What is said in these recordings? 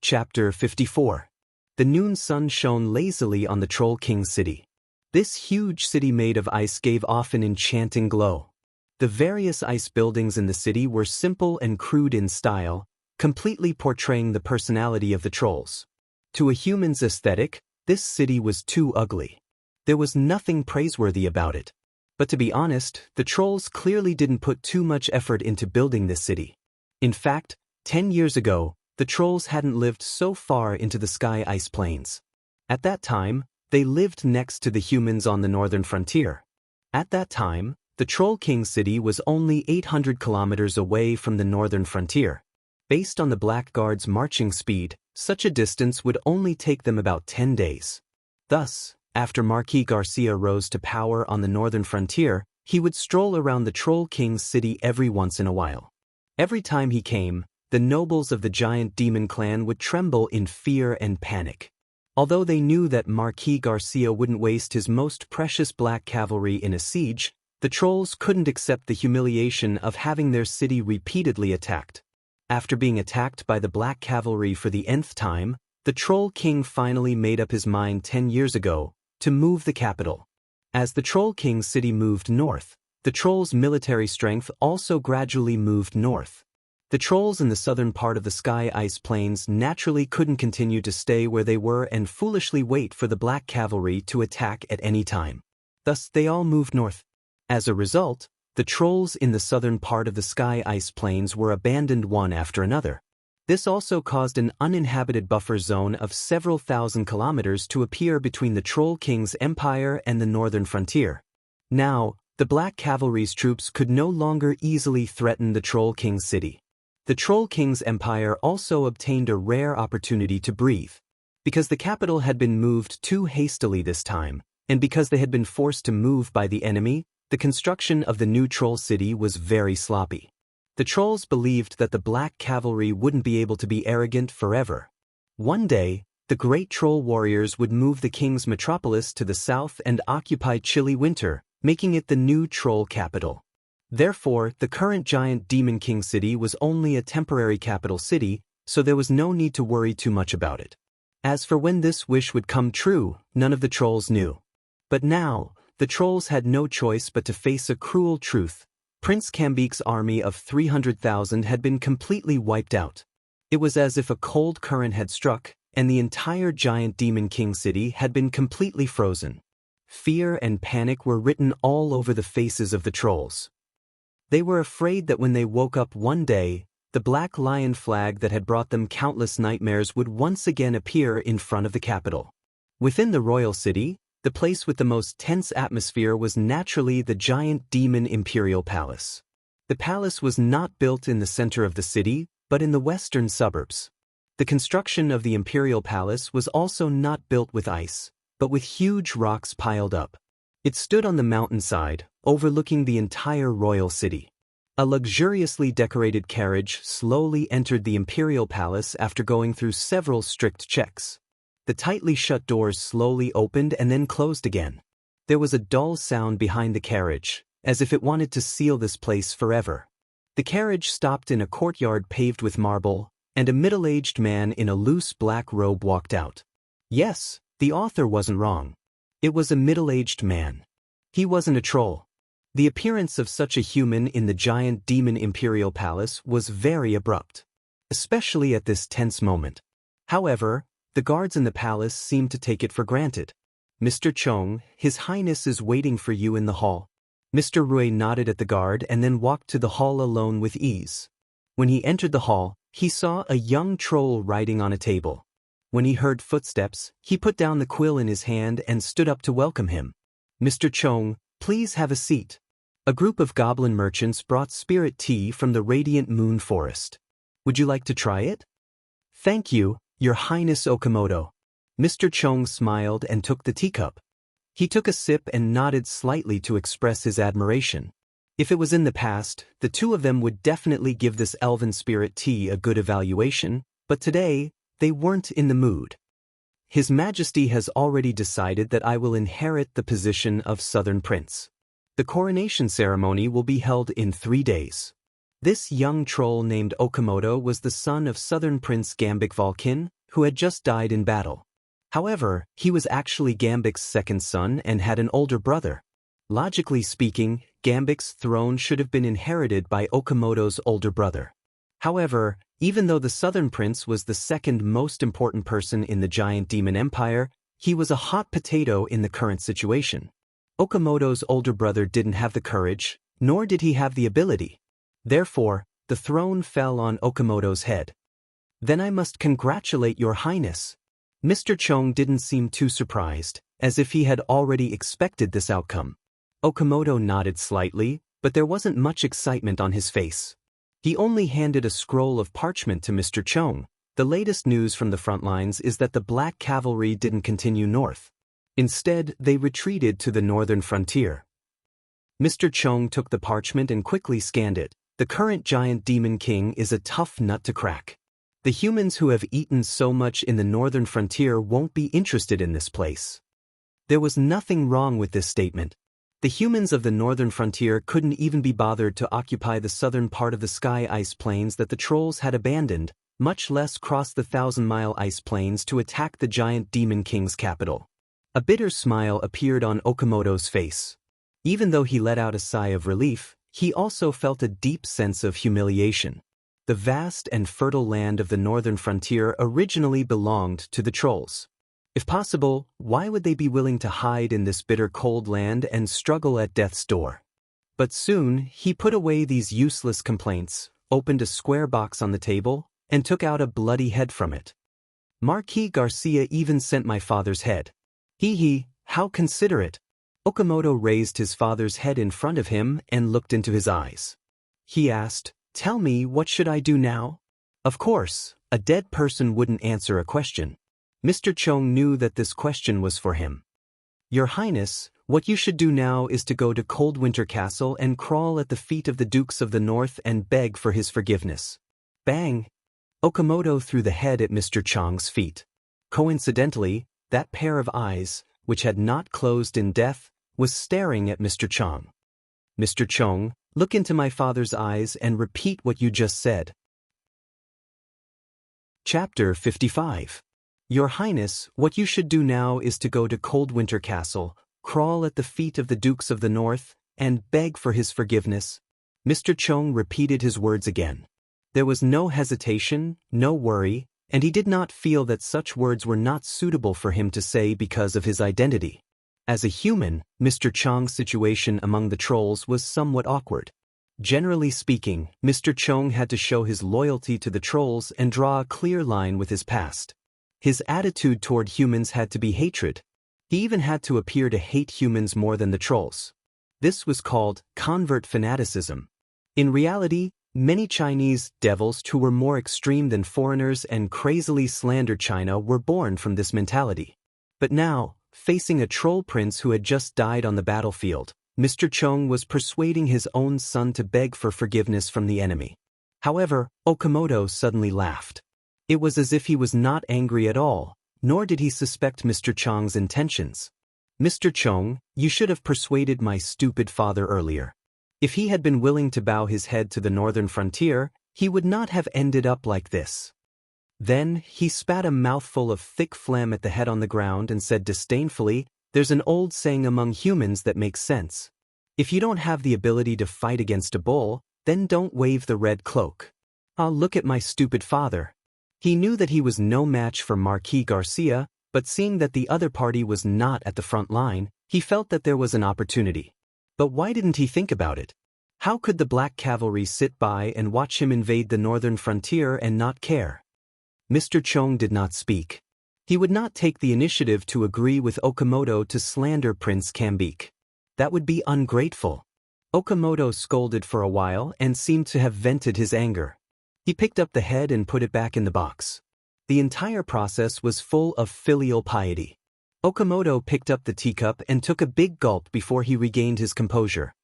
Chapter 54. The noon sun shone lazily on the Troll King's city. This huge city made of ice gave off an enchanting glow. The various ice buildings in the city were simple and crude in style, completely portraying the personality of the trolls. To a human's aesthetic, this city was too ugly. There was nothing praiseworthy about it. But to be honest, the trolls clearly didn't put too much effort into building this city. In fact, 10 years ago, the trolls hadn't lived so far into the sky ice plains. At that time, they lived next to the humans on the northern frontier. At that time, the Troll King city was only 800 kilometers away from the northern frontier. Based on the Blackguard's marching speed, such a distance would only take them about 10 days. Thus, after Marquis Garcia rose to power on the northern frontier, he would stroll around the Troll King's city every once in a while. Every time he came, the nobles of the giant demon clan would tremble in fear and panic. Although they knew that Marquis Garcia wouldn't waste his most precious black cavalry in a siege, the trolls couldn't accept the humiliation of having their city repeatedly attacked. After being attacked by the black cavalry for the nth time, the Troll King finally made up his mind 10 years ago to move the capital. As the Troll King's city moved north, the trolls' military strength also gradually moved north. The trolls in the southern part of the sky ice plains naturally couldn't continue to stay where they were and foolishly wait for the black cavalry to attack at any time. Thus, they all moved north. As a result, the trolls in the southern part of the sky ice plains were abandoned one after another. This also caused an uninhabited buffer zone of several thousand kilometers to appear between the Troll King's empire and the northern frontier. Now, the black cavalry's troops could no longer easily threaten the Troll King's city. The Troll King's empire also obtained a rare opportunity to breathe. Because the capital had been moved too hastily this time, and because they had been forced to move by the enemy, the construction of the new troll city was very sloppy. The trolls believed that the black cavalry wouldn't be able to be arrogant forever. One day, the great troll warriors would move the king's metropolis to the south and occupy chilly winter, making it the new troll capital. Therefore, the current giant Demon King city was only a temporary capital city, so there was no need to worry too much about it. As for when this wish would come true, none of the trolls knew. But now, the trolls had no choice but to face a cruel truth. Prince Cambeek's army of 300,000 had been completely wiped out. It was as if a cold current had struck, and the entire giant Demon King city had been completely frozen. Fear and panic were written all over the faces of the trolls. They were afraid that when they woke up one day, the black lion flag that had brought them countless nightmares would once again appear in front of the capital. Within the royal city, the place with the most tense atmosphere was naturally the giant demon imperial palace. The palace was not built in the center of the city, but in the western suburbs. The construction of the imperial palace was also not built with ice, but with huge rocks piled up. It stood on the mountainside, overlooking the entire royal city. A luxuriously decorated carriage slowly entered the imperial palace after going through several strict checks. The tightly shut doors slowly opened and then closed again. There was a dull sound behind the carriage, as if it wanted to seal this place forever. The carriage stopped in a courtyard paved with marble, and a middle-aged man in a loose black robe walked out. Yes, the author wasn't wrong. It was a middle-aged man. He wasn't a troll. The appearance of such a human in the giant demon imperial palace was very abrupt, especially at this tense moment. However, the guards in the palace seemed to take it for granted. "Mr. Chong, His Highness is waiting for you in the hall." Mr. Rui nodded at the guard and then walked to the hall alone with ease. When he entered the hall, he saw a young troll writing on a table. When he heard footsteps, he put down the quill in his hand and stood up to welcome him. "Mr. Chong, please have a seat." A group of goblin merchants brought spirit tea from the radiant moon forest. "Would you like to try it?" "Thank you, Your Highness Okamoto." Mr. Chong smiled and took the teacup. He took a sip and nodded slightly to express his admiration. If it was in the past, the two of them would definitely give this elven spirit tea a good evaluation, but today, they weren't in the mood. "His Majesty has already decided that I will inherit the position of Southern Prince. The coronation ceremony will be held in 3 days. This young troll named Okamoto was the son of southern Prince Gambik Volkin, who had just died in battle. However, he was actually Gambik's second son and had an older brother. Logically speaking, Gambik's throne should have been inherited by Okamoto's older brother. However, even though the southern prince was the second most important person in the giant demon empire, he was a hot potato in the current situation. Okamoto's older brother didn't have the courage, nor did he have the ability. Therefore, the throne fell on Okamoto's head. Then I must congratulate your highness. Mr. Chong didn't seem too surprised, as if he had already expected this outcome. Okamoto nodded slightly, but there wasn't much excitement on his face. He only handed a scroll of parchment to Mr. Chong. The latest news from the front lines is that the Black Cavalry didn't continue north. Instead, they retreated to the northern frontier. Mr. Chong took the parchment and quickly scanned it. The current giant demon king is a tough nut to crack. The humans who have eaten so much in the northern frontier won't be interested in this place. There was nothing wrong with this statement. The humans of the northern frontier couldn't even be bothered to occupy the southern part of the sky ice plains that the trolls had abandoned, much less cross the 1,000-mile ice plains to attack the giant demon king's capital. A bitter smile appeared on Okamoto's face. Even though he let out a sigh of relief, he also felt a deep sense of humiliation. The vast and fertile land of the northern frontier originally belonged to the trolls. If possible, why would they be willing to hide in this bitter cold land and struggle at death's door? But soon, he put away these useless complaints, opened a square box on the table, and took out a bloody head from it. Marquis Garcia even sent my father's head. He, how considerate. Okamoto raised his father's head in front of him and looked into his eyes. He asked, "Tell me, what should I do now?" Of course, a dead person wouldn't answer a question. Mr. Chong knew that this question was for him. "Your Highness, what you should do now is to go to Coldwinter Castle and crawl at the feet of the Dukes of the North and beg for his forgiveness." Bang! Okamoto threw the head at Mr. Chong's feet. Coincidentally, that pair of eyes, which had not closed in death, was staring at Mr. Chong. "Mr. Chong, look into my father's eyes and repeat what you just said." Chapter 55. Your Highness, what you should do now is to go to Coldwinter Castle, crawl at the feet of the Dukes of the North, and beg for his forgiveness. Mr. Chong repeated his words again. There was no hesitation, no worry, and he did not feel that such words were not suitable for him to say because of his identity. As a human, Mr. Chong's situation among the trolls was somewhat awkward. Generally speaking, Mr. Chong had to show his loyalty to the trolls and draw a clear line with his past. His attitude toward humans had to be hatred. He even had to appear to hate humans more than the trolls. This was called convert fanaticism. In reality, many Chinese devils who were more extreme than foreigners and crazily slandered China were born from this mentality. But now, facing a troll prince who had just died on the battlefield, Mr. Chong was persuading his own son to beg for forgiveness from the enemy. However, Okamoto suddenly laughed. It was as if he was not angry at all, nor did he suspect Mr. Chong's intentions. "Mr. Chong, you should have persuaded my stupid father earlier. If he had been willing to bow his head to the northern frontier, he would not have ended up like this." Then, he spat a mouthful of thick phlegm at the head on the ground and said disdainfully, "There's an old saying among humans that makes sense. If you don't have the ability to fight against a bull, then don't wave the red cloak." Look at my stupid father. He knew that he was no match for Marquis Garcia, but seeing that the other party was not at the front line, he felt that there was an opportunity. But why didn't he think about it? How could the Black Cavalry sit by and watch him invade the northern frontier and not care? Mr. Chong did not speak. He would not take the initiative to agree with Okamoto to slander Prince Gambik. That would be ungrateful. Okamoto scolded for a while and seemed to have vented his anger. He picked up the head and put it back in the box. The entire process was full of filial piety. Okamoto picked up the teacup and took a big gulp before he regained his composure.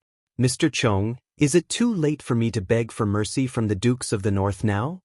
"Mr. Chong, is it too late for me to beg for mercy from the Dukes of the North now?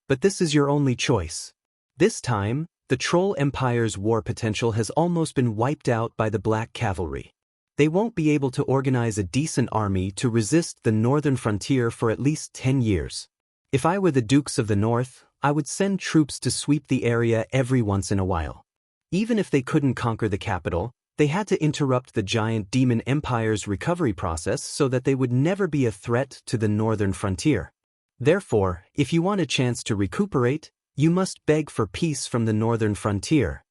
But this is your only choice. This time, the Troll Empire's war potential has almost been wiped out by the Black Cavalry. They won't be able to organize a decent army to resist the northern frontier for at least 10 years. If I were the Dukes of the North, I would send troops to sweep the area every once in a while. Even if they couldn't conquer the capital, they had to interrupt the giant demon empire's recovery process so that they would never be a threat to the northern frontier. Therefore, if you want a chance to recuperate, you must beg for peace from the northern frontier.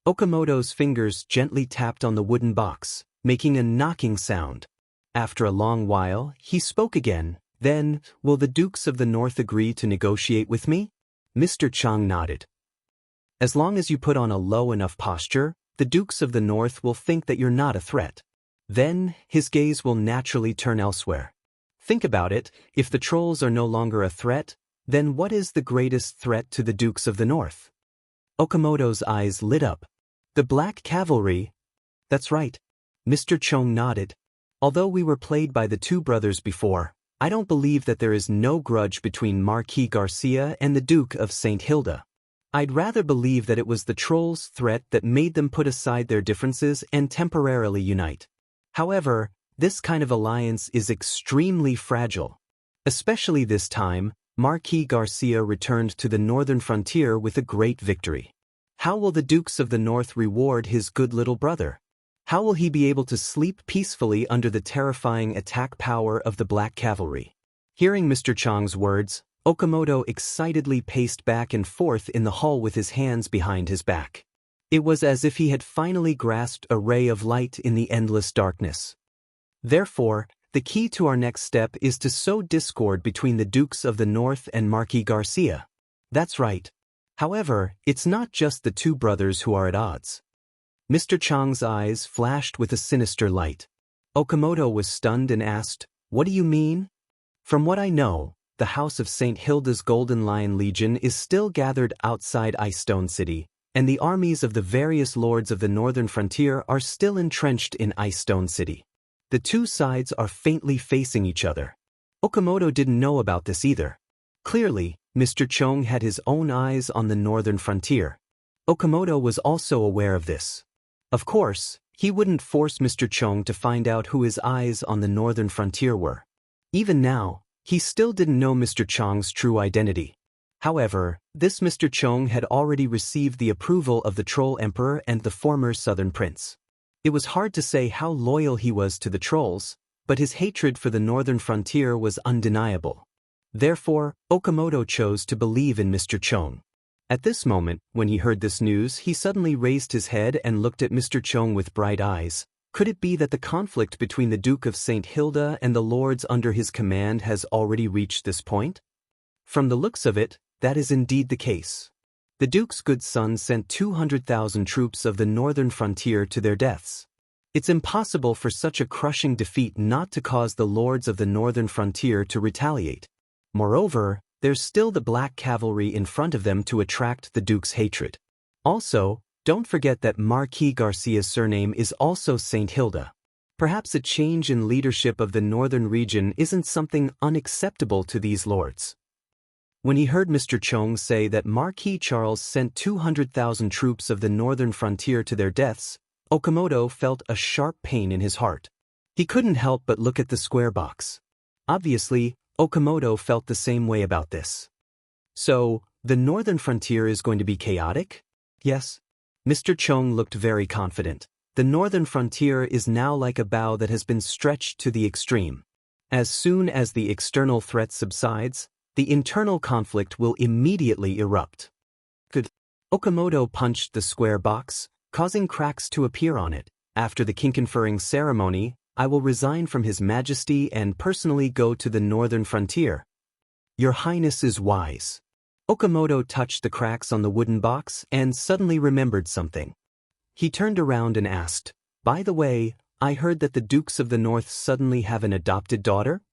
Okamoto's fingers gently tapped on the wooden box, making a knocking sound. After a long while, he spoke again. Then, will the Dukes of the North agree to negotiate with me? Mr. Chang nodded. As long as you put on a low enough posture, the Dukes of the North will think that you're not a threat. Then, his gaze will naturally turn elsewhere. Think about it, if the trolls are no longer a threat, then what is the greatest threat to the Dukes of the North? Okamoto's eyes lit up. The Black Cavalry. That's right. Mr. Chong nodded. Although we were played by the two brothers before, I don't believe that there is no grudge between Marquis Garcia and the Duke of St. Hilda. I'd rather believe that it was the trolls' threat that made them put aside their differences and temporarily unite. However, this kind of alliance is extremely fragile. Especially this time, Marquis Garcia returned to the northern frontier with a great victory. How will the Dukes of the North reward his good little brother? How will he be able to sleep peacefully under the terrifying attack power of the Black Cavalry? Hearing Mr. Chang's words, Okamoto excitedly paced back and forth in the hall with his hands behind his back. It was as if he had finally grasped a ray of light in the endless darkness. Therefore, the key to our next step is to sow discord between the Dukes of the North and Marquis Garcia. That's right. However, it's not just the two brothers who are at odds. Mr. Chang's eyes flashed with a sinister light. Okamoto was stunned and asked, "What do you mean?" From what I know, the House of St. Hilda's Golden Lion Legion is still gathered outside Ice Stone City, and the armies of the various lords of the northern frontier are still entrenched in Ice Stone City. The two sides are faintly facing each other. Okamoto didn't know about this either. Clearly, Mr. Chong had his own eyes on the northern frontier. Okamoto was also aware of this. Of course, he wouldn't force Mr. Chong to find out who his eyes on the northern frontier were. Even now, he still didn't know Mr. Chong's true identity. However, this Mr. Chong had already received the approval of the Troll Emperor and the former Southern Prince. It was hard to say how loyal he was to the trolls, but his hatred for the northern frontier was undeniable. Therefore, Okamoto chose to believe in Mr. Chong. At this moment, when he heard this news, he suddenly raised his head and looked at Mr. Chong with bright eyes. Could it be that the conflict between the Duke of St. Hilda and the lords under his command has already reached this point? From the looks of it, that is indeed the case. The Duke's good son sent 200,000 troops of the northern frontier to their deaths. It's impossible for such a crushing defeat not to cause the lords of the northern frontier to retaliate. Moreover, there's still the Black Cavalry in front of them to attract the Duke's hatred. Also, don't forget that Marquis Garcia's surname is also St. Hilda. Perhaps a change in leadership of the northern region isn't something unacceptable to these lords. When he heard Mr. Chong say that Marquis Charles sent 200,000 troops of the northern frontier to their deaths, Okamoto felt a sharp pain in his heart. He couldn't help but look at the square box. Obviously, Okamoto felt the same way about this. So, the northern frontier is going to be chaotic? Yes. Mr. Chong looked very confident. The northern frontier is now like a bow that has been stretched to the extreme. As soon as the external threat subsides, the internal conflict will immediately erupt. Good. Okamoto punched the square box, causing cracks to appear on it. After the king conferring ceremony, I will resign from His Majesty and personally go to the northern frontier. Your Highness is wise. Okamoto touched the cracks on the wooden box and suddenly remembered something. He turned around and asked, "By the way, I heard that the Dukes of the North suddenly have an adopted daughter?"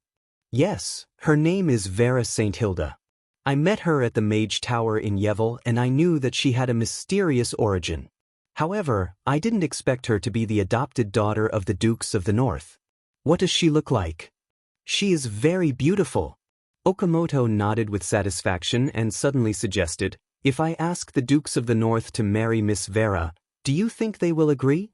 "Yes, her name is Vera St. Hilda. I met her at the Mage Tower in Yevil and I knew that she had a mysterious origin. However, I didn't expect her to be the adopted daughter of the Dukes of the North. What does she look like?" "She is very beautiful." Okamoto nodded with satisfaction and suddenly suggested, "If I ask the Dukes of the North to marry Miss Vera, do you think they will agree?"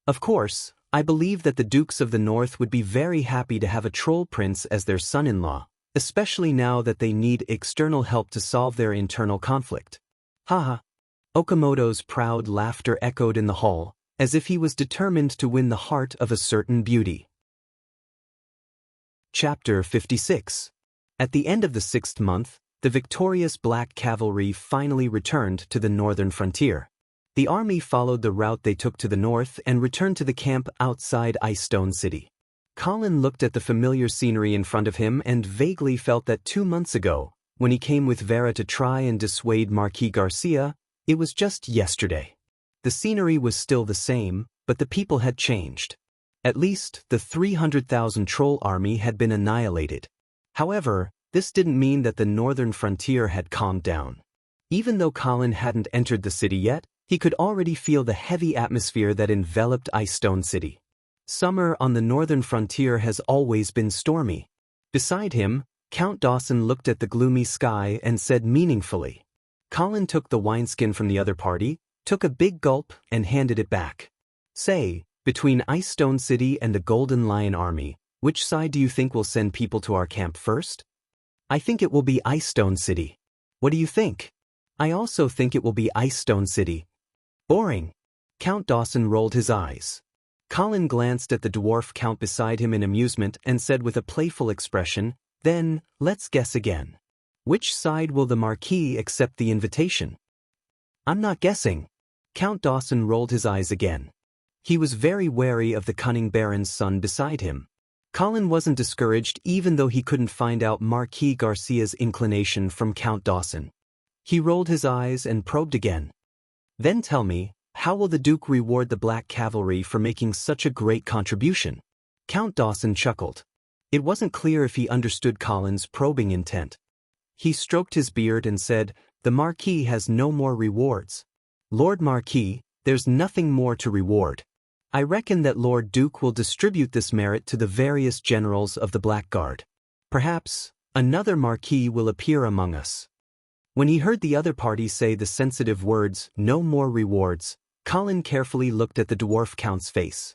"Of course, I believe that the Dukes of the North would be very happy to have a troll prince as their son-in-law, especially now that they need external help to solve their internal conflict. Haha. Okamoto's proud laughter echoed in the hall, as if he was determined to win the heart of a certain beauty. Chapter 56. At the end of the 6th month, the victorious Black Cavalry finally returned to the northern frontier. The army followed the route they took to the north and returned to the camp outside Icestone City. Colin looked at the familiar scenery in front of him and vaguely felt that 2 months ago, when he came with Vera to try and dissuade Marquis Garcia, it was just yesterday. The scenery was still the same, but the people had changed. At least, the 300,000 troll army had been annihilated. However, this didn't mean that the northern frontier had calmed down. Even though Colin hadn't entered the city yet, he could already feel the heavy atmosphere that enveloped Icestone City. Summer on the northern frontier has always been stormy. Beside him, Count Dawson looked at the gloomy sky and said meaningfully. Colin took the wineskin from the other party, took a big gulp, and handed it back. Say, between Icestone City and the Golden Lion Army, which side do you think will send people to our camp first? I think it will be Icestone City. What do you think? I also think it will be Icestone City. Boring. Count Dawson rolled his eyes. Colin glanced at the dwarf count beside him in amusement and said with a playful expression, "Then, let's guess again. Which side will the Marquis accept the invitation?" "I'm not guessing." Count Dawson rolled his eyes again. He was very wary of the cunning Baron's son beside him. Colin wasn't discouraged even though he couldn't find out Marquis Garcia's inclination from Count Dawson. He rolled his eyes and probed again. "Then tell me, how will the Duke reward the Black Cavalry for making such a great contribution?" Count Dawson chuckled. It wasn't clear if he understood Colin's probing intent. He stroked his beard and said, "The Marquis has no more rewards. Lord Marquis, there's nothing more to reward. I reckon that Lord Duke will distribute this merit to the various generals of the Blackguard. Perhaps another Marquis will appear among us." When he heard the other party say the sensitive words, "no more rewards," Colin carefully looked at the dwarf count's face.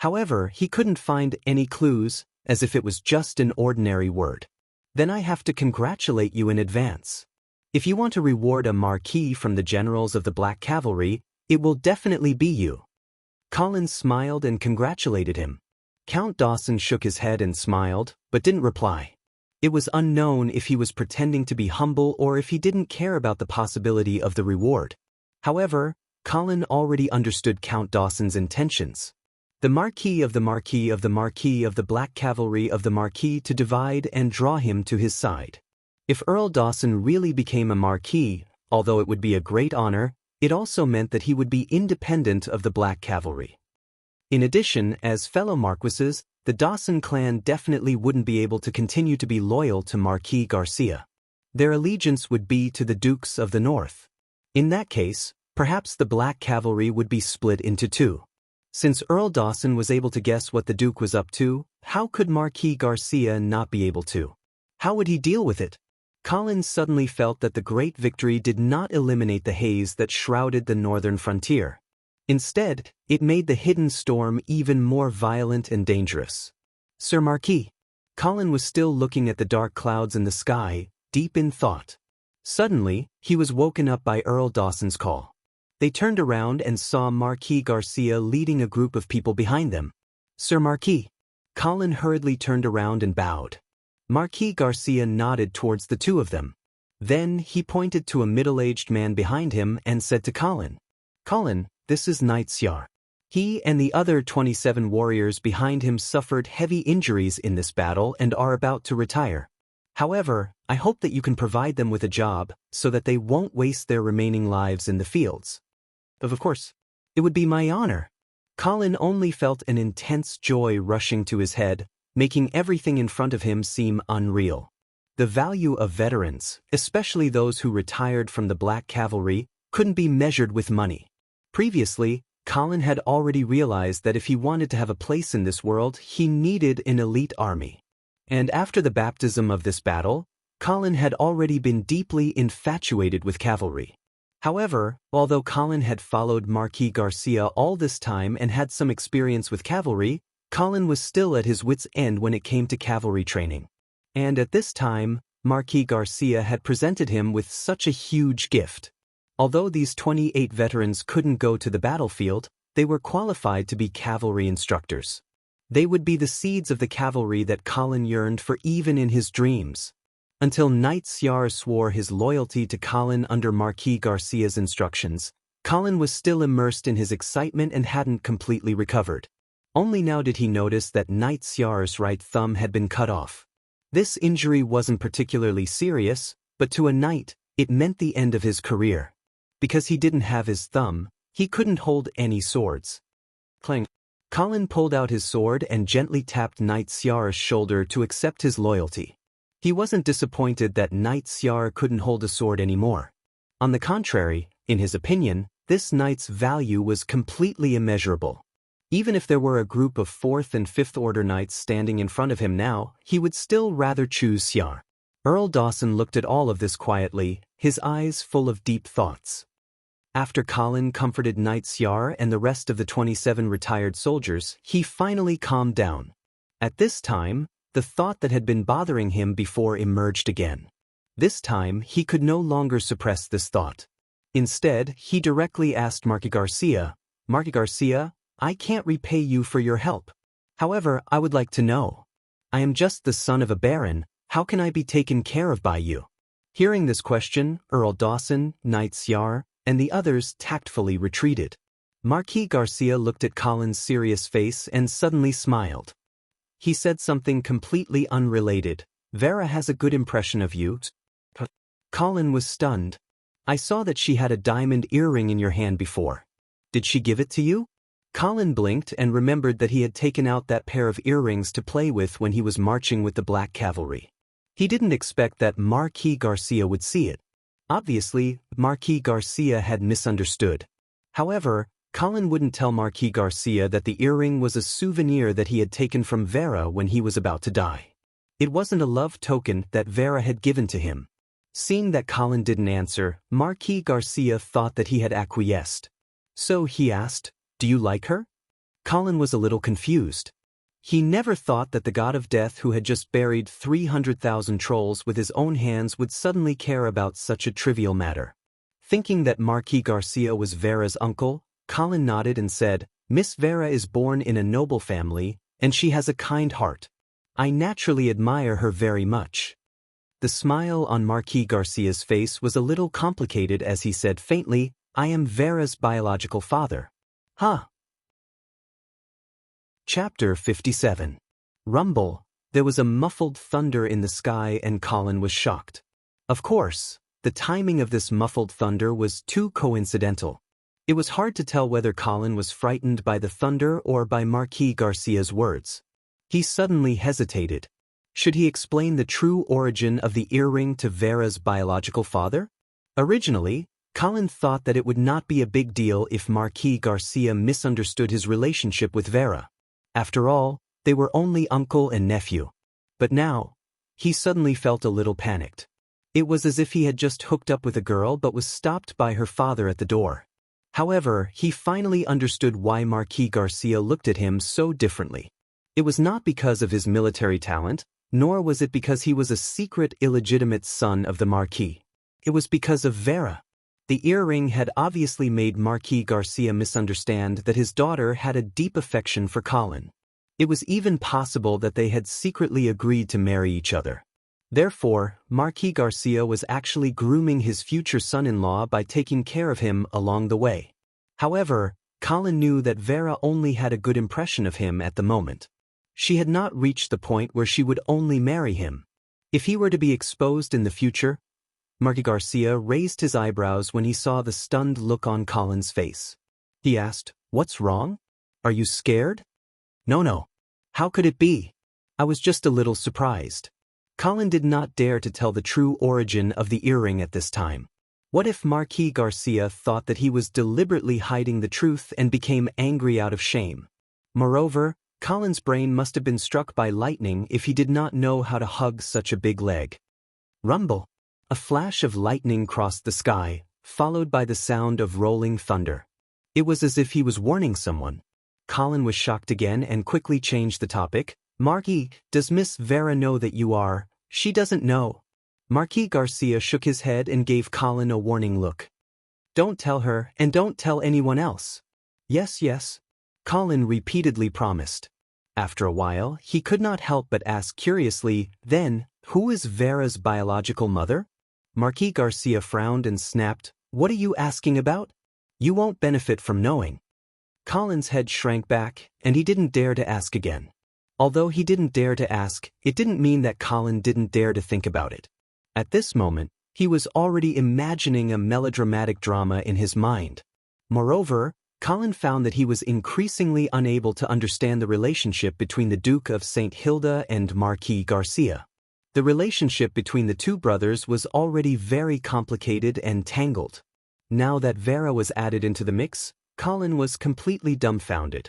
However, he couldn't find any clues, as if it was just an ordinary word. "Then I have to congratulate you in advance. If you want to reward a Marquis from the generals of the Black Cavalry, it will definitely be you." Colin smiled and congratulated him. Count Dawson shook his head and smiled, but didn't reply. It was unknown if he was pretending to be humble or if he didn't care about the possibility of the reward. However, Colin already understood Count Dawson's intentions. The Marquis of the Marquis of the Marquis of the Black Cavalry of the Marquis to divide and draw him to his side. If Earl Dawson really became a Marquis, although it would be a great honor, it also meant that he would be independent of the Black Cavalry. In addition, as fellow Marquises, the Dawson clan definitely wouldn't be able to continue to be loyal to Marquis Garcia. Their allegiance would be to the Dukes of the North. In that case, perhaps the Black Cavalry would be split into two. Since Earl Dawson was able to guess what the Duke was up to, how could Marquis Garcia not be able to? How would he deal with it? Colin suddenly felt that the great victory did not eliminate the haze that shrouded the northern frontier. Instead, it made the hidden storm even more violent and dangerous. "Sir Marquis." Colin was still looking at the dark clouds in the sky, deep in thought. Suddenly, he was woken up by Earl Dawson's call. They turned around and saw Marquis Garcia leading a group of people behind them. "Sir Marquis." Colin hurriedly turned around and bowed. Marquis Garcia nodded towards the two of them. Then he pointed to a middle-aged man behind him and said to Colin, "Colin, this is Knight Siar. He and the other 27 warriors behind him suffered heavy injuries in this battle and are about to retire. However, I hope that you can provide them with a job so that they won't waste their remaining lives in the fields." "Of course. It would be my honor." Colin only felt an intense joy rushing to his head, making everything in front of him seem unreal. The value of veterans, especially those who retired from the Black Cavalry, couldn't be measured with money. Previously, Colin had already realized that if he wanted to have a place in this world, he needed an elite army. And after the baptism of this battle, Colin had already been deeply infatuated with cavalry. However, although Colin had followed Marquis Garcia all this time and had some experience with cavalry, Colin was still at his wits' end when it came to cavalry training. And at this time, Marquis Garcia had presented him with such a huge gift. Although these 28 veterans couldn't go to the battlefield, they were qualified to be cavalry instructors. They would be the seeds of the cavalry that Colin yearned for even in his dreams. Until Knight Siar swore his loyalty to Colin under Marquis Garcia's instructions, Colin was still immersed in his excitement and hadn't completely recovered. Only now did he notice that Knight Siar's right thumb had been cut off. This injury wasn't particularly serious, but to a knight, it meant the end of his career. Because he didn't have his thumb, he couldn't hold any swords. Clang. Colin pulled out his sword and gently tapped Knight Siar's shoulder to accept his loyalty. He wasn't disappointed that Knight Siar couldn't hold a sword anymore. On the contrary, in his opinion, this knight's value was completely immeasurable. Even if there were a group of 4th and 5th order knights standing in front of him now, he would still rather choose Siar. Earl Dawson looked at all of this quietly, his eyes full of deep thoughts. After Colin comforted Knight Siar and the rest of the 27 retired soldiers, he finally calmed down. At this time, the thought that had been bothering him before emerged again. This time, he could no longer suppress this thought. Instead, he directly asked Marquis Garcia, "Marquis Garcia, I can't repay you for your help. However, I would like to know. I am just the son of a baron, how can I be taken care of by you?" Hearing this question, Earl Dawson, Knight Siar, and the others tactfully retreated. Marquis Garcia looked at Colin's serious face and suddenly smiled. He said something completely unrelated. "Vera has a good impression of you." Colin was stunned. "I saw that she had a diamond earring in your hand before. Did she give it to you?" Colin blinked and remembered that he had taken out that pair of earrings to play with when he was marching with the Black Cavalry. He didn't expect that Marquis Garcia would see it. Obviously, Marquis Garcia had misunderstood. However, Colin wouldn't tell Marquis Garcia that the earring was a souvenir that he had taken from Vera when he was about to die. It wasn't a love token that Vera had given to him. Seeing that Colin didn't answer, Marquis Garcia thought that he had acquiesced. So he asked, "Do you like her?" Colin was a little confused. He never thought that the god of death who had just buried 300,000 trolls with his own hands would suddenly care about such a trivial matter. Thinking that Marquis Garcia was Vera's uncle, Colin nodded and said, "Miss Vera is born in a noble family, and she has a kind heart. I naturally admire her very much." The smile on Marquis Garcia's face was a little complicated as he said faintly, "I am Vera's biological father." Huh. Chapter 57. Rumble. There was a muffled thunder in the sky and Colin was shocked. Of course, the timing of this muffled thunder was too coincidental. It was hard to tell whether Colin was frightened by the thunder or by Marquis Garcia's words. He suddenly hesitated. Should he explain the true origin of the earring to Vera's biological father? Originally, Colin thought that it would not be a big deal if Marquis Garcia misunderstood his relationship with Vera. After all, they were only uncle and nephew. But now, he suddenly felt a little panicked. It was as if he had just hooked up with a girl but was stopped by her father at the door. However, he finally understood why Marquis Garcia looked at him so differently. It was not because of his military talent, nor was it because he was a secret illegitimate son of the Marquis. It was because of Vera. The earring had obviously made Marquis Garcia misunderstand that his daughter had a deep affection for Colin. It was even possible that they had secretly agreed to marry each other. Therefore, Marquis Garcia was actually grooming his future son-in-law by taking care of him along the way. However, Colin knew that Vera only had a good impression of him at the moment. She had not reached the point where she would only marry him. If he were to be exposed in the future, Marquis Garcia raised his eyebrows when he saw the stunned look on Colin's face. He asked, "What's wrong? Are you scared?" No. How could it be? I was just a little surprised." Colin did not dare to tell the true origin of the earring at this time. What if Marquis Garcia thought that he was deliberately hiding the truth and became angry out of shame? Moreover, Colin's brain must have been struck by lightning if he did not know how to hug such a big leg. Rumble. A flash of lightning crossed the sky, followed by the sound of rolling thunder. It was as if he was warning someone. Colin was shocked again and quickly changed the topic. Marquis, does Miss Vera know that you are? She doesn't know. Marquis Garcia shook his head and gave Colin a warning look. Don't tell her, and don't tell anyone else. Yes, yes. Colin repeatedly promised. After a while, he could not help but ask curiously, then, who is Vera's biological mother? Marquis Garcia frowned and snapped, what are you asking about? You won't benefit from knowing. Colin's head shrank back, and he didn't dare to ask again. Although he didn't dare to ask, it didn't mean that Colin didn't dare to think about it. At this moment, he was already imagining a melodramatic drama in his mind. Moreover, Colin found that he was increasingly unable to understand the relationship between the Duke of St. Hilda and Marquis Garcia. The relationship between the two brothers was already very complicated and tangled. Now that Vera was added into the mix, Colin was completely dumbfounded.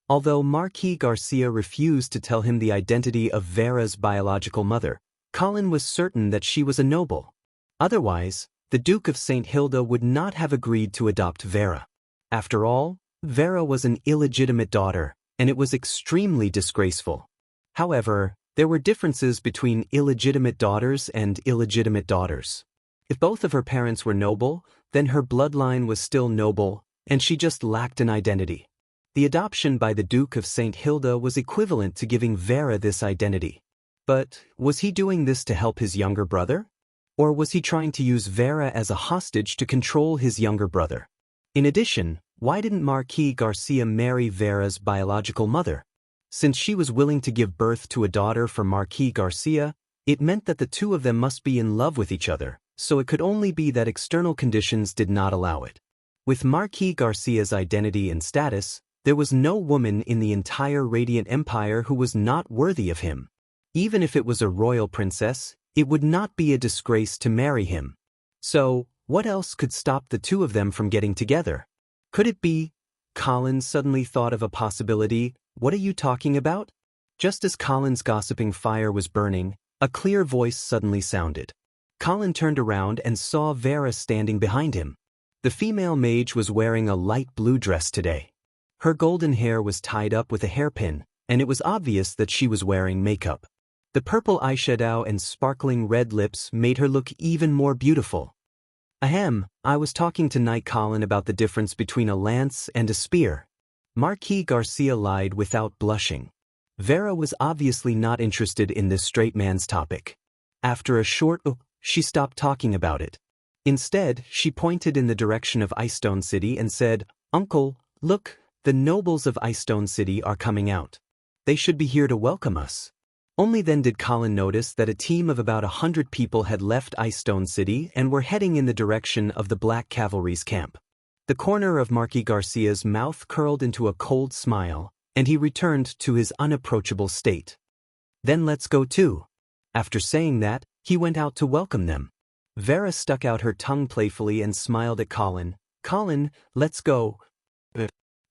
Although Marquis Garcia refused to tell him the identity of Vera's biological mother, Colin was certain that she was a noble. Otherwise, the Duke of St. Hilda would not have agreed to adopt Vera. After all, Vera was an illegitimate daughter, and it was extremely disgraceful. However, there were differences between illegitimate daughters and illegitimate daughters. If both of her parents were noble, then her bloodline was still noble, and she just lacked an identity. The adoption by the Duke of St. Hilda was equivalent to giving Vera this identity. But was he doing this to help his younger brother? Or was he trying to use Vera as a hostage to control his younger brother? In addition, why didn't Marquis Garcia marry Vera's biological mother? Since she was willing to give birth to a daughter for Marquis Garcia, it meant that the two of them must be in love with each other, so it could only be that external conditions did not allow it. With Marquis Garcia's identity and status, there was no woman in the entire Radiant Empire who was not worthy of him. Even if it was a royal princess, it would not be a disgrace to marry him. So, what else could stop the two of them from getting together? Could it be? Colin suddenly thought of a possibility. What are you talking about? Just as Colin's gossiping fire was burning, a clear voice suddenly sounded. Colin turned around and saw Vera standing behind him. The female mage was wearing a light blue dress today. Her golden hair was tied up with a hairpin, and it was obvious that she was wearing makeup. The purple eyeshadow and sparkling red lips made her look even more beautiful. Ahem, I was talking to Knight Colin about the difference between a lance and a spear. Marquis Garcia lied without blushing. Vera was obviously not interested in this straight man's topic. After a short she stopped talking about it. Instead, she pointed in the direction of Icestone City and said, Uncle, look, the nobles of Icestone City are coming out. They should be here to welcome us. Only then did Colin notice that a team of about 100 people had left Icestone City and were heading in the direction of the Black Cavalry's camp. The corner of Marquis Garcia's mouth curled into a cold smile, and he returned to his unapproachable state. Then let's go too. After saying that, he went out to welcome them. Vera stuck out her tongue playfully and smiled at Colin. Colin, let's go.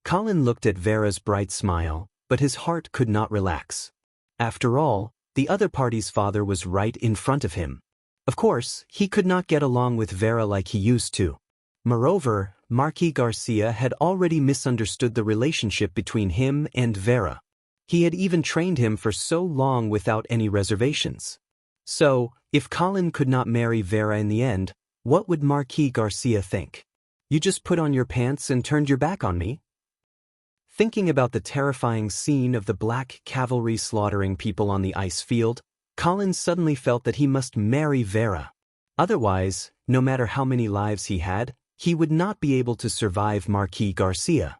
Colin looked at Vera's bright smile, but his heart could not relax. After all, the other party's father was right in front of him. Of course, he could not get along with Vera like he used to. Moreover, Marquis Garcia had already misunderstood the relationship between him and Vera. He had even trained him for so long without any reservations. So, if Colin could not marry Vera in the end, what would Marquis Garcia think? You just put on your pants and turned your back on me? Thinking about the terrifying scene of the Black Cavalry slaughtering people on the ice field, Colin suddenly felt that he must marry Vera. Otherwise, no matter how many lives he had, he would not be able to survive Marquis Garcia.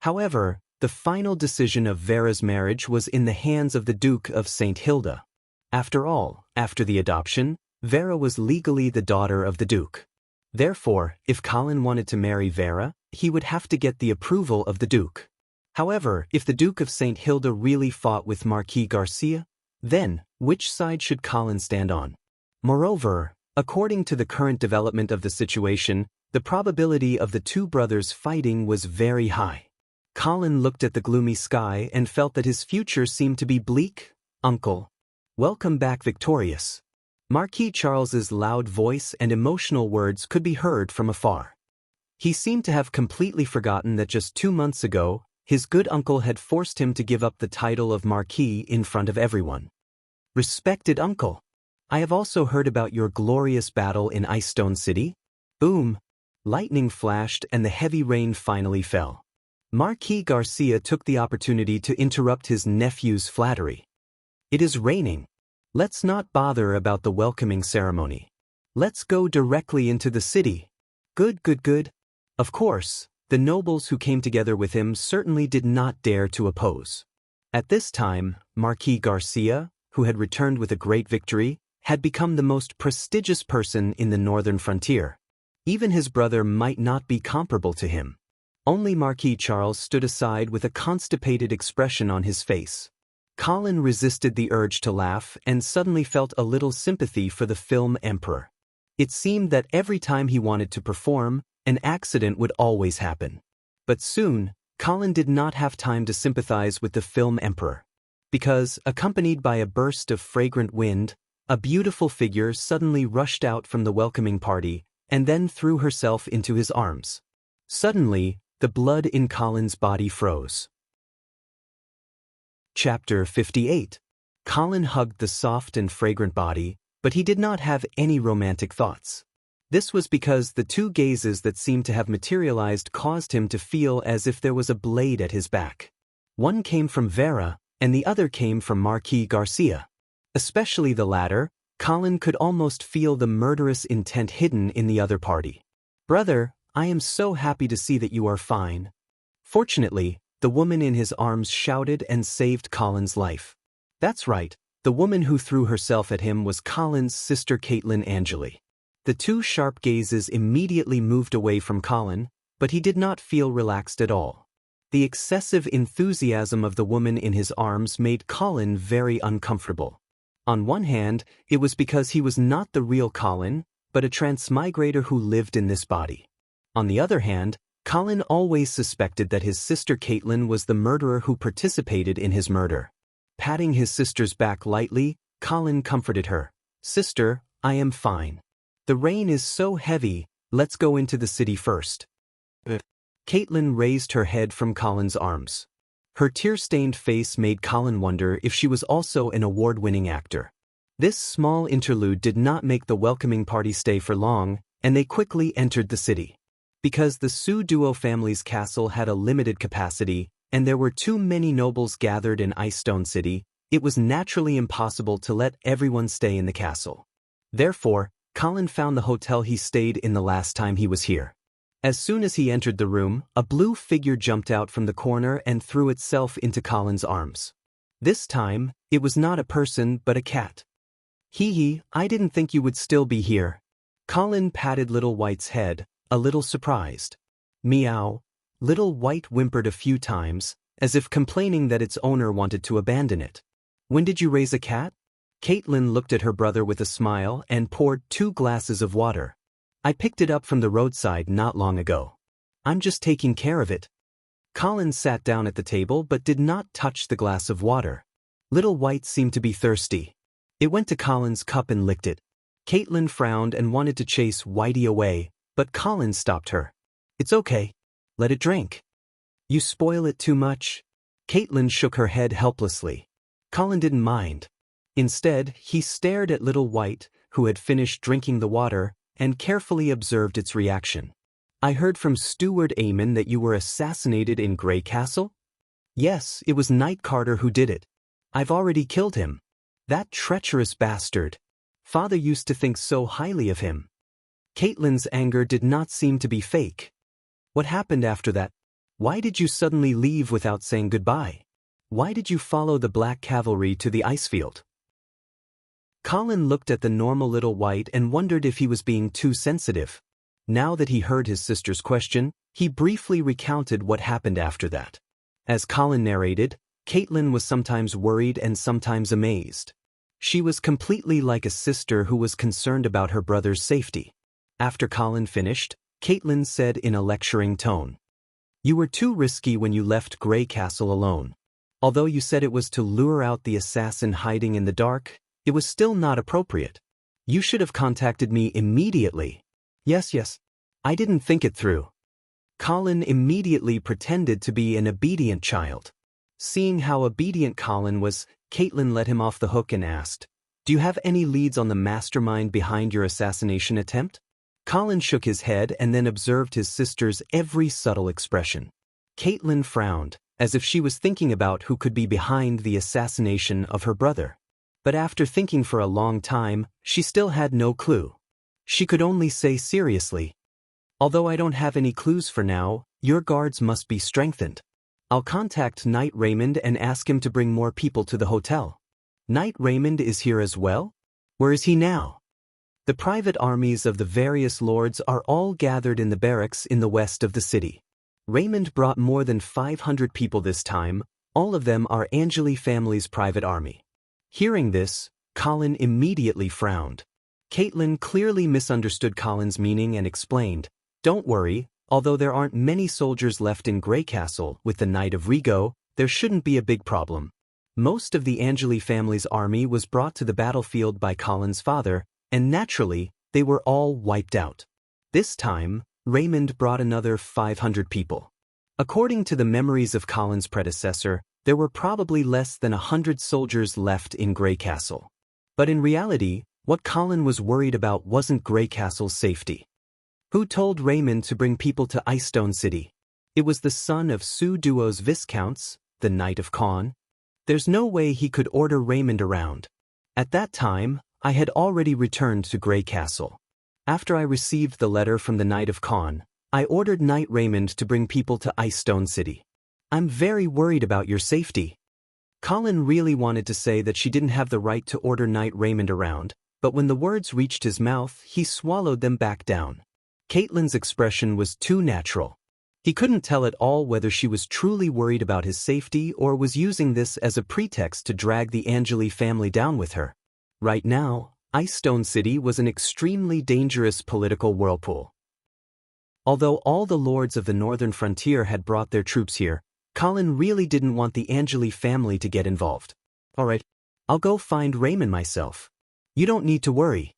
However, the final decision of Vera's marriage was in the hands of the Duke of St. Hilda. After all, after the adoption, Vera was legally the daughter of the Duke. Therefore, if Colin wanted to marry Vera, he would have to get the approval of the Duke. However, if the Duke of St. Hilda really fought with Marquis Garcia, then, which side should Colin stand on? Moreover, according to the current development of the situation, the probability of the two brothers fighting was very high. Colin looked at the gloomy sky and felt that his future seemed to be bleak. Uncle. Welcome back victorious. Marquis Charles's loud voice and emotional words could be heard from afar. He seemed to have completely forgotten that just 2 months ago, his good uncle had forced him to give up the title of Marquis in front of everyone. Respected uncle, I have also heard about your glorious battle in Ice Stone City. Boom! Lightning flashed and the heavy rain finally fell. Marquis Garcia took the opportunity to interrupt his nephew's flattery. It is raining. Let's not bother about the welcoming ceremony. Let's go directly into the city. Good, good, good. Of course, the nobles who came together with him certainly did not dare to oppose. At this time, Marquis Garcia, who had returned with a great victory, had become the most prestigious person in the northern frontier. Even his brother might not be comparable to him. Only Marquis Charles stood aside with a constipated expression on his face. Colin resisted the urge to laugh and suddenly felt a little sympathy for the film emperor. It seemed that every time he wanted to perform, an accident would always happen. But soon, Colin did not have time to sympathize with the film emperor. Because, accompanied by a burst of fragrant wind, a beautiful figure suddenly rushed out from the welcoming party and then threw herself into his arms. Suddenly, the blood in Colin's body froze. Chapter 58. Colin hugged the soft and fragrant body, but he did not have any romantic thoughts. This was because the two gazes that seemed to have materialized caused him to feel as if there was a blade at his back. One came from Vera, and the other came from Marquis Garcia. Especially the latter, Colin could almost feel the murderous intent hidden in the other party. Brother, I am so happy to see that you are fine. Fortunately, the woman in his arms shouted and saved Colin's life. That's right, the woman who threw herself at him was Colin's sister Caitlin Angeli. The two sharp gazes immediately moved away from Colin, but he did not feel relaxed at all. The excessive enthusiasm of the woman in his arms made Colin very uncomfortable. On one hand, it was because he was not the real Colin, but a transmigrator who lived in this body. On the other hand, Colin always suspected that his sister Caitlin was the murderer who participated in his murder. Patting his sister's back lightly, Colin comforted her. Sister, I am fine. The rain is so heavy, let's go into the city first. Caitlin raised her head from Colin's arms. Her tear-stained face made Colin wonder if she was also an award-winning actor. This small interlude did not make the welcoming party stay for long, and they quickly entered the city. Because the Su Duo family's castle had a limited capacity, and there were too many nobles gathered in Ice Stone City, it was naturally impossible to let everyone stay in the castle. Therefore, Colin found the hotel he stayed in the last time he was here. As soon as he entered the room, a blue figure jumped out from the corner and threw itself into Colin's arms. This time, it was not a person but a cat. Hee hee, I didn't think you would still be here. Colin patted Little White's head, a little surprised. Meow. Little White whimpered a few times, as if complaining that its owner wanted to abandon it. When did you raise a cat? Caitlin looked at her brother with a smile and poured 2 glasses of water. I picked it up from the roadside not long ago. I'm just taking care of it. Colin sat down at the table but did not touch the glass of water. Little White seemed to be thirsty. It went to Colin's cup and licked it. Caitlin frowned and wanted to chase Whitey away, but Colin stopped her. It's okay. Let it drink. You spoil it too much. Caitlin shook her head helplessly. Colin didn't mind. Instead, he stared at Little White, who had finished drinking the water, and carefully observed its reaction. I heard from Steward Eamon that you were assassinated in Grey Castle? Yes, it was Knight Carter who did it. I've already killed him. That treacherous bastard. Father used to think so highly of him. Caitlin's anger did not seem to be fake. What happened after that? Why did you suddenly leave without saying goodbye? Why did you follow the Black Cavalry to the ice field? Colin looked at the normal Little White and wondered if he was being too sensitive. Now that he heard his sister's question, he briefly recounted what happened after that. As Colin narrated, Caitlin was sometimes worried and sometimes amazed. She was completely like a sister who was concerned about her brother's safety. After Colin finished, Caitlin said in a lecturing tone, "You were too risky when you left Grey Castle alone. Although you said it was to lure out the assassin hiding in the dark, it was still not appropriate. You should have contacted me immediately. Yes. I didn't think it through. Colin immediately pretended to be an obedient child. Seeing how obedient Colin was, Caitlin let him off the hook and asked, "Do you have any leads on the mastermind behind your assassination attempt?" Colin shook his head and then observed his sister's every subtle expression. Caitlin frowned, as if she was thinking about who could be behind the assassination of her brother. But after thinking for a long time, she still had no clue. She could only say seriously, "Although I don't have any clues for now, your guards must be strengthened. I'll contact Knight Raymond and ask him to bring more people to the hotel." "Knight Raymond is here as well? Where is he now?" "The private armies of the various lords are all gathered in the barracks in the west of the city. Raymond brought more than 500 people this time, all of them are Angeli family's private army." Hearing this, Colin immediately frowned. Caitlin clearly misunderstood Colin's meaning and explained, "Don't worry, although there aren't many soldiers left in Greycastle with the Knight of Rigo, there shouldn't be a big problem. Most of the Angeli family's army was brought to the battlefield by Colin's father, and naturally, they were all wiped out. This time, Raymond brought another 500 people." According to the memories of Colin's predecessor, there were probably less than 100 soldiers left in Greycastle. But in reality, what Colin was worried about wasn't Greycastle's safety. Who told Raymond to bring people to Icestone City? It was the son of Sue Duo's viscounts, the Knight of Caen. There's no way he could order Raymond around. At that time, I had already returned to Greycastle. After I received the letter from the Knight of Caen, I ordered Knight Raymond to bring people to Icestone City. I'm very worried about your safety. Colin really wanted to say that she didn't have the right to order Knight Raymond around, but when the words reached his mouth, he swallowed them back down. Caitlin's expression was too natural. He couldn't tell at all whether she was truly worried about his safety or was using this as a pretext to drag the Angeli family down with her. Right now, Icestone City was an extremely dangerous political whirlpool. Although all the lords of the northern frontier had brought their troops here, Colin really didn't want the Angeli family to get involved. "All right, I'll go find Raymond myself. You don't need to worry."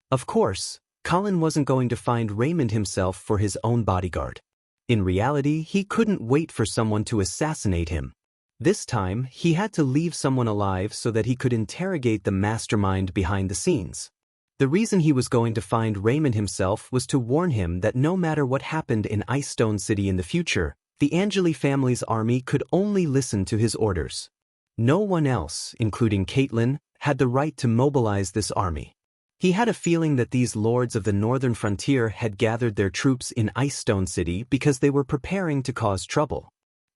Of course, Colin wasn't going to find Raymond himself for his own bodyguard. In reality, he couldn't wait for someone to assassinate him. This time, he had to leave someone alive so that he could interrogate the mastermind behind the scenes. The reason he was going to find Raymond himself was to warn him that no matter what happened in Icestone City in the future, the Angeli family's army could only listen to his orders. No one else, including Caitlin, had the right to mobilize this army. He had a feeling that these lords of the northern frontier had gathered their troops in Icestone City because they were preparing to cause trouble.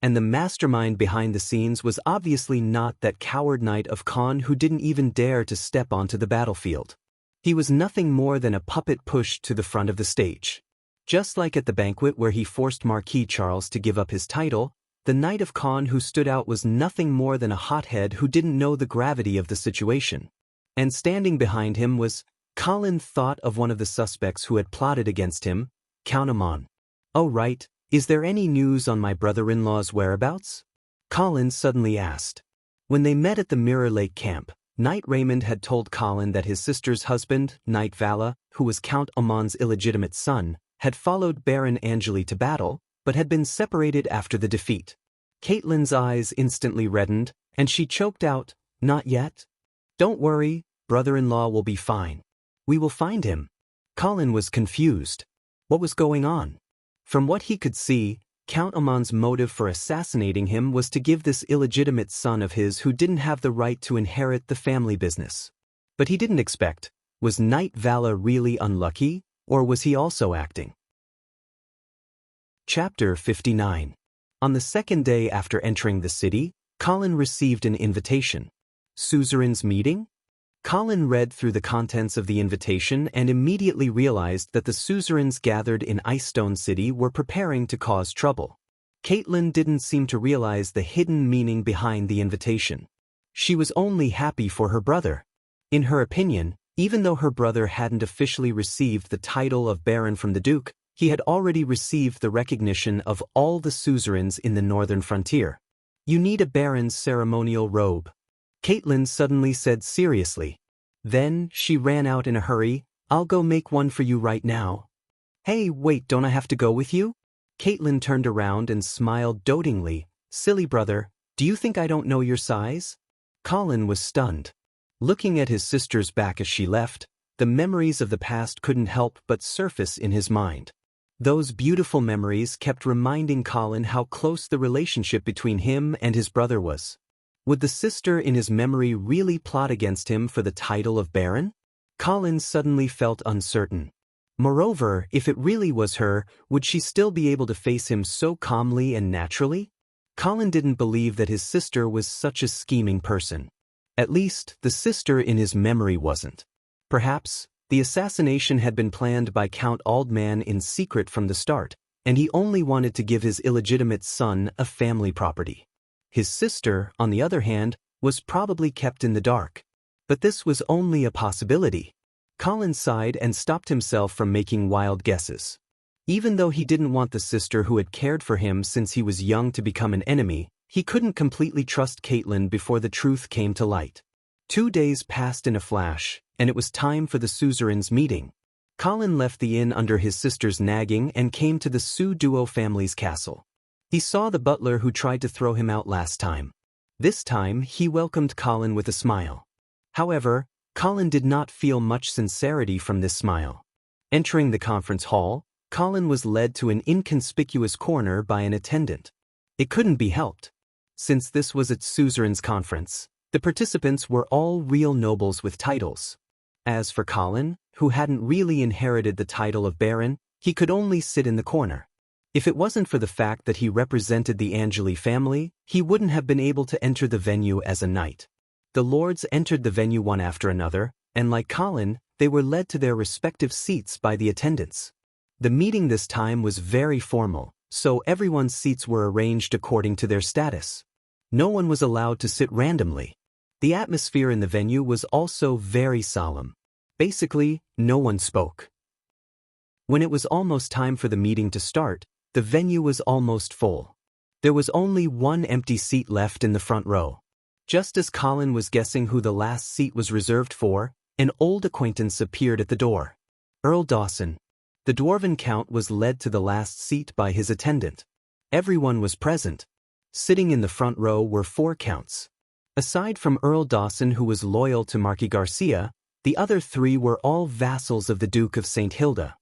And the mastermind behind the scenes was obviously not that coward Knight of Caen who didn't even dare to step onto the battlefield. He was nothing more than a puppet pushed to the front of the stage. Just like at the banquet where he forced Marquis Charles to give up his title, the Knight of Caen who stood out was nothing more than a hothead who didn't know the gravity of the situation. And standing behind him was, Colin thought of one of the suspects who had plotted against him, Count Amon. "Oh right, is there any news on my brother-in-law's whereabouts?" Colin suddenly asked. When they met at the Mirror Lake camp, Knight Raymond had told Colin that his sister's husband, Knight Vala, who was Count Amon's illegitimate son, had followed Baron Angeli to battle, but had been separated after the defeat. Caitlin's eyes instantly reddened, and she choked out, "Not yet? Don't worry, brother-in-law will be fine. We will find him." Colin was confused. What was going on? From what he could see, Count Amon's motive for assassinating him was to give this illegitimate son of his who didn't have the right to inherit the family business. But he didn't expect, was Knight Vala really unlucky, or was he also acting? Chapter 59. On the second day after entering the city, Colin received an invitation. Suzerain's meeting? Colin read through the contents of the invitation and immediately realized that the suzerains gathered in Icestone City were preparing to cause trouble. Caitlin didn't seem to realize the hidden meaning behind the invitation. She was only happy for her brother. In her opinion, even though her brother hadn't officially received the title of Baron from the Duke, he had already received the recognition of all the suzerains in the northern frontier. "You need a Baron's ceremonial robe," Caitlin suddenly said seriously. Then, she ran out in a hurry. "I'll go make one for you right now." "Hey, wait, don't I have to go with you?" Caitlin turned around and smiled dotingly. "Silly brother, do you think I don't know your size?" Colin was stunned. Looking at his sister's back as she left, the memories of the past couldn't help but surface in his mind. Those beautiful memories kept reminding Colin how close the relationship between him and his brother was. Would the sister in his memory really plot against him for the title of Baron? Colin suddenly felt uncertain. Moreover, if it really was her, would she still be able to face him so calmly and naturally? Colin didn't believe that his sister was such a scheming person. At least, the sister in his memory wasn't. Perhaps, the assassination had been planned by Count Aldman in secret from the start, and he only wanted to give his illegitimate son a family property. His sister, on the other hand, was probably kept in the dark. But this was only a possibility. Colin sighed and stopped himself from making wild guesses. Even though he didn't want the sister who had cared for him since he was young to become an enemy, he couldn't completely trust Caitlin before the truth came to light. 2 days passed in a flash, and it was time for the suzerain's meeting. Colin left the inn under his sister's nagging and came to the Sioux Duo family's castle. He saw the butler who tried to throw him out last time. This time, he welcomed Colin with a smile. However, Colin did not feel much sincerity from this smile. Entering the conference hall, Colin was led to an inconspicuous corner by an attendant. It couldn't be helped. Since this was its suzerain's conference, the participants were all real nobles with titles. As for Colin, who hadn't really inherited the title of Baron, he could only sit in the corner. If it wasn't for the fact that he represented the Angeli family, he wouldn't have been able to enter the venue as a knight. The lords entered the venue one after another, and like Colin, they were led to their respective seats by the attendants. The meeting this time was very formal, so everyone's seats were arranged according to their status. No one was allowed to sit randomly. The atmosphere in the venue was also very solemn. Basically, no one spoke. When it was almost time for the meeting to start, the venue was almost full. There was only one empty seat left in the front row. Just as Colin was guessing who the last seat was reserved for, an old acquaintance appeared at the door. Earl Dawson. The dwarven count was led to the last seat by his attendant. Everyone was present. Sitting in the front row were 4 counts. Aside from Earl Dawson, who was loyal to Marquis Garcia, the other 3 were all vassals of the Duke of St. Hilda.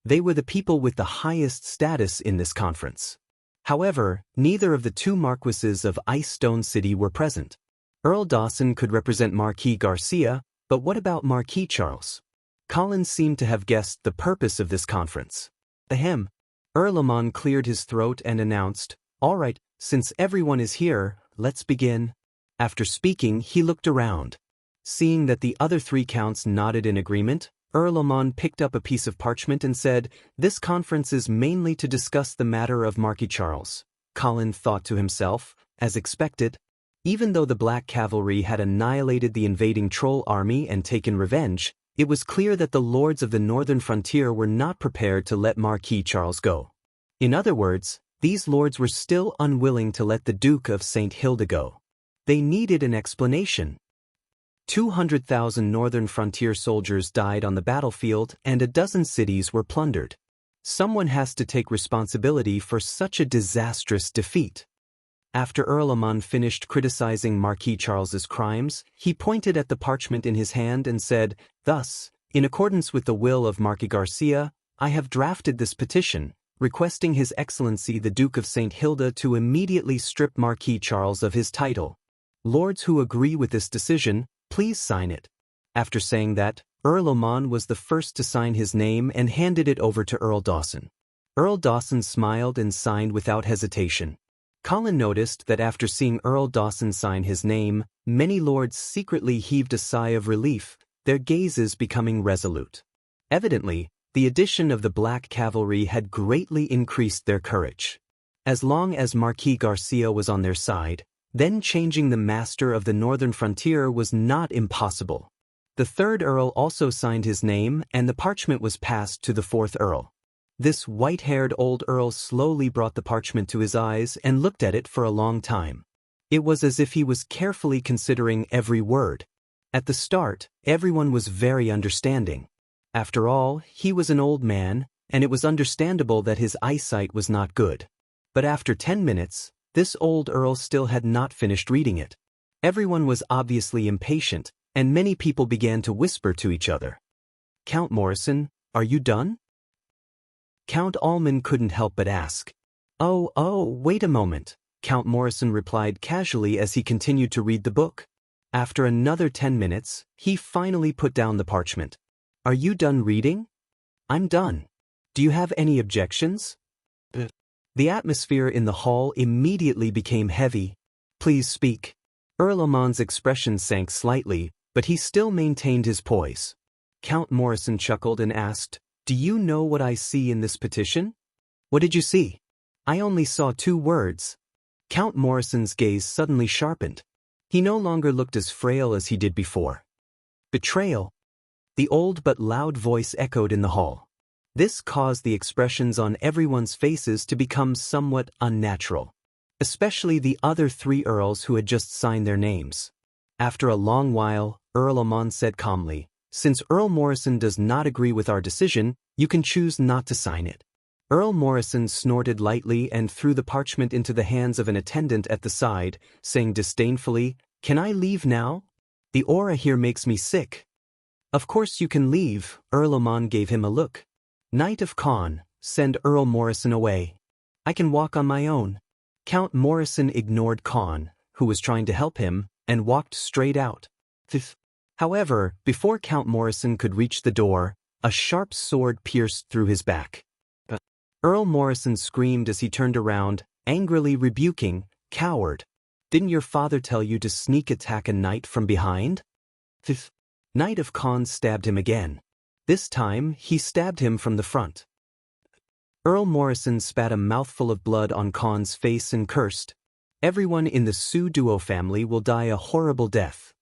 They were the people with the highest status in this conference. However, neither of the 2 marquises of Ice Stone City were present. Earl Dawson could represent Marquis Garcia, but what about Marquis Charles? Colin seemed to have guessed the purpose of this conference. Ahem. Earl Amon cleared his throat and announced, "All right, since everyone is here, let's begin." After speaking, he looked around. Seeing that the other 3 counts nodded in agreement, Earl Amon picked up a piece of parchment and said, "This conference is mainly to discuss the matter of Marquis Charles." Colin thought to himself, as expected. Even though the Black Cavalry had annihilated the invading troll army and taken revenge, it was clear that the lords of the northern frontier were not prepared to let Marquis Charles go. In other words, these lords were still unwilling to let the Duke of St. Hilda go. They needed an explanation. 200,000 northern frontier soldiers died on the battlefield and a dozen cities were plundered. Someone has to take responsibility for such a disastrous defeat. After Earl Amon finished criticizing Marquis Charles's crimes, he pointed at the parchment in his hand and said, "Thus, in accordance with the will of Marquis Garcia, I have drafted this petition, requesting His Excellency the Duke of St. Hilda to immediately strip Marquis Charles of his title. Lords who agree with this decision, please sign it." After saying that, Earl Amon was the first to sign his name and handed it over to Earl Dawson. Earl Dawson smiled and signed without hesitation. Colin noticed that after seeing Earl Dawson sign his name, many lords secretly heaved a sigh of relief, their gazes becoming resolute. Evidently, the addition of the Black Cavalry had greatly increased their courage. As long as Marquis Garcia was on their side, then changing the master of the northern frontier was not impossible. The 3rd Earl also signed his name, and the parchment was passed to the 4th Earl. This white-haired old earl slowly brought the parchment to his eyes and looked at it for a long time. It was as if he was carefully considering every word. At the start, everyone was very understanding. After all, he was an old man, and it was understandable that his eyesight was not good. But after 10 minutes, this old earl still had not finished reading it. Everyone was obviously impatient, and many people began to whisper to each other. "Count Morrison, are you done?" Count Allman couldn't help but ask. Oh, wait a moment," Count Morrison replied casually as he continued to read the book. After another 10 minutes, he finally put down the parchment. "Are you done reading?" "I'm done. Do you have any objections?" The atmosphere in the hall immediately became heavy. "Please speak." Earl Amon's expression sank slightly, but he still maintained his poise. Count Morrison chuckled and asked, "Do you know what I see in this petition?" "What did you see?" "I only saw 2 words." Count Morrison's gaze suddenly sharpened. He no longer looked as frail as he did before. "Betrayal." The old but loud voice echoed in the hall. This caused the expressions on everyone's faces to become somewhat unnatural, especially the other 3 earls who had just signed their names. After a long while, Earl Amon said calmly, "Since Earl Morrison does not agree with our decision, you can choose not to sign it." Earl Morrison snorted lightly and threw the parchment into the hands of an attendant at the side, saying disdainfully, "Can I leave now? The aura here makes me sick." "Of course you can leave," Earl Amon gave him a look. "Knight of Con, send Earl Morrison away. I can walk on my own." Count Morrison ignored Con, who was trying to help him, and walked straight out. However, before Count Morrison could reach the door, a sharp sword pierced through his back. Earl Morrison screamed as he turned around, angrily rebuking, "Coward! Didn't your father tell you to sneak attack a knight from behind?" Knight of Con stabbed him again. This time, he stabbed him from the front. Earl Morrison spat a mouthful of blood on Con's face and cursed, "Everyone in the Su Duo family will die a horrible death."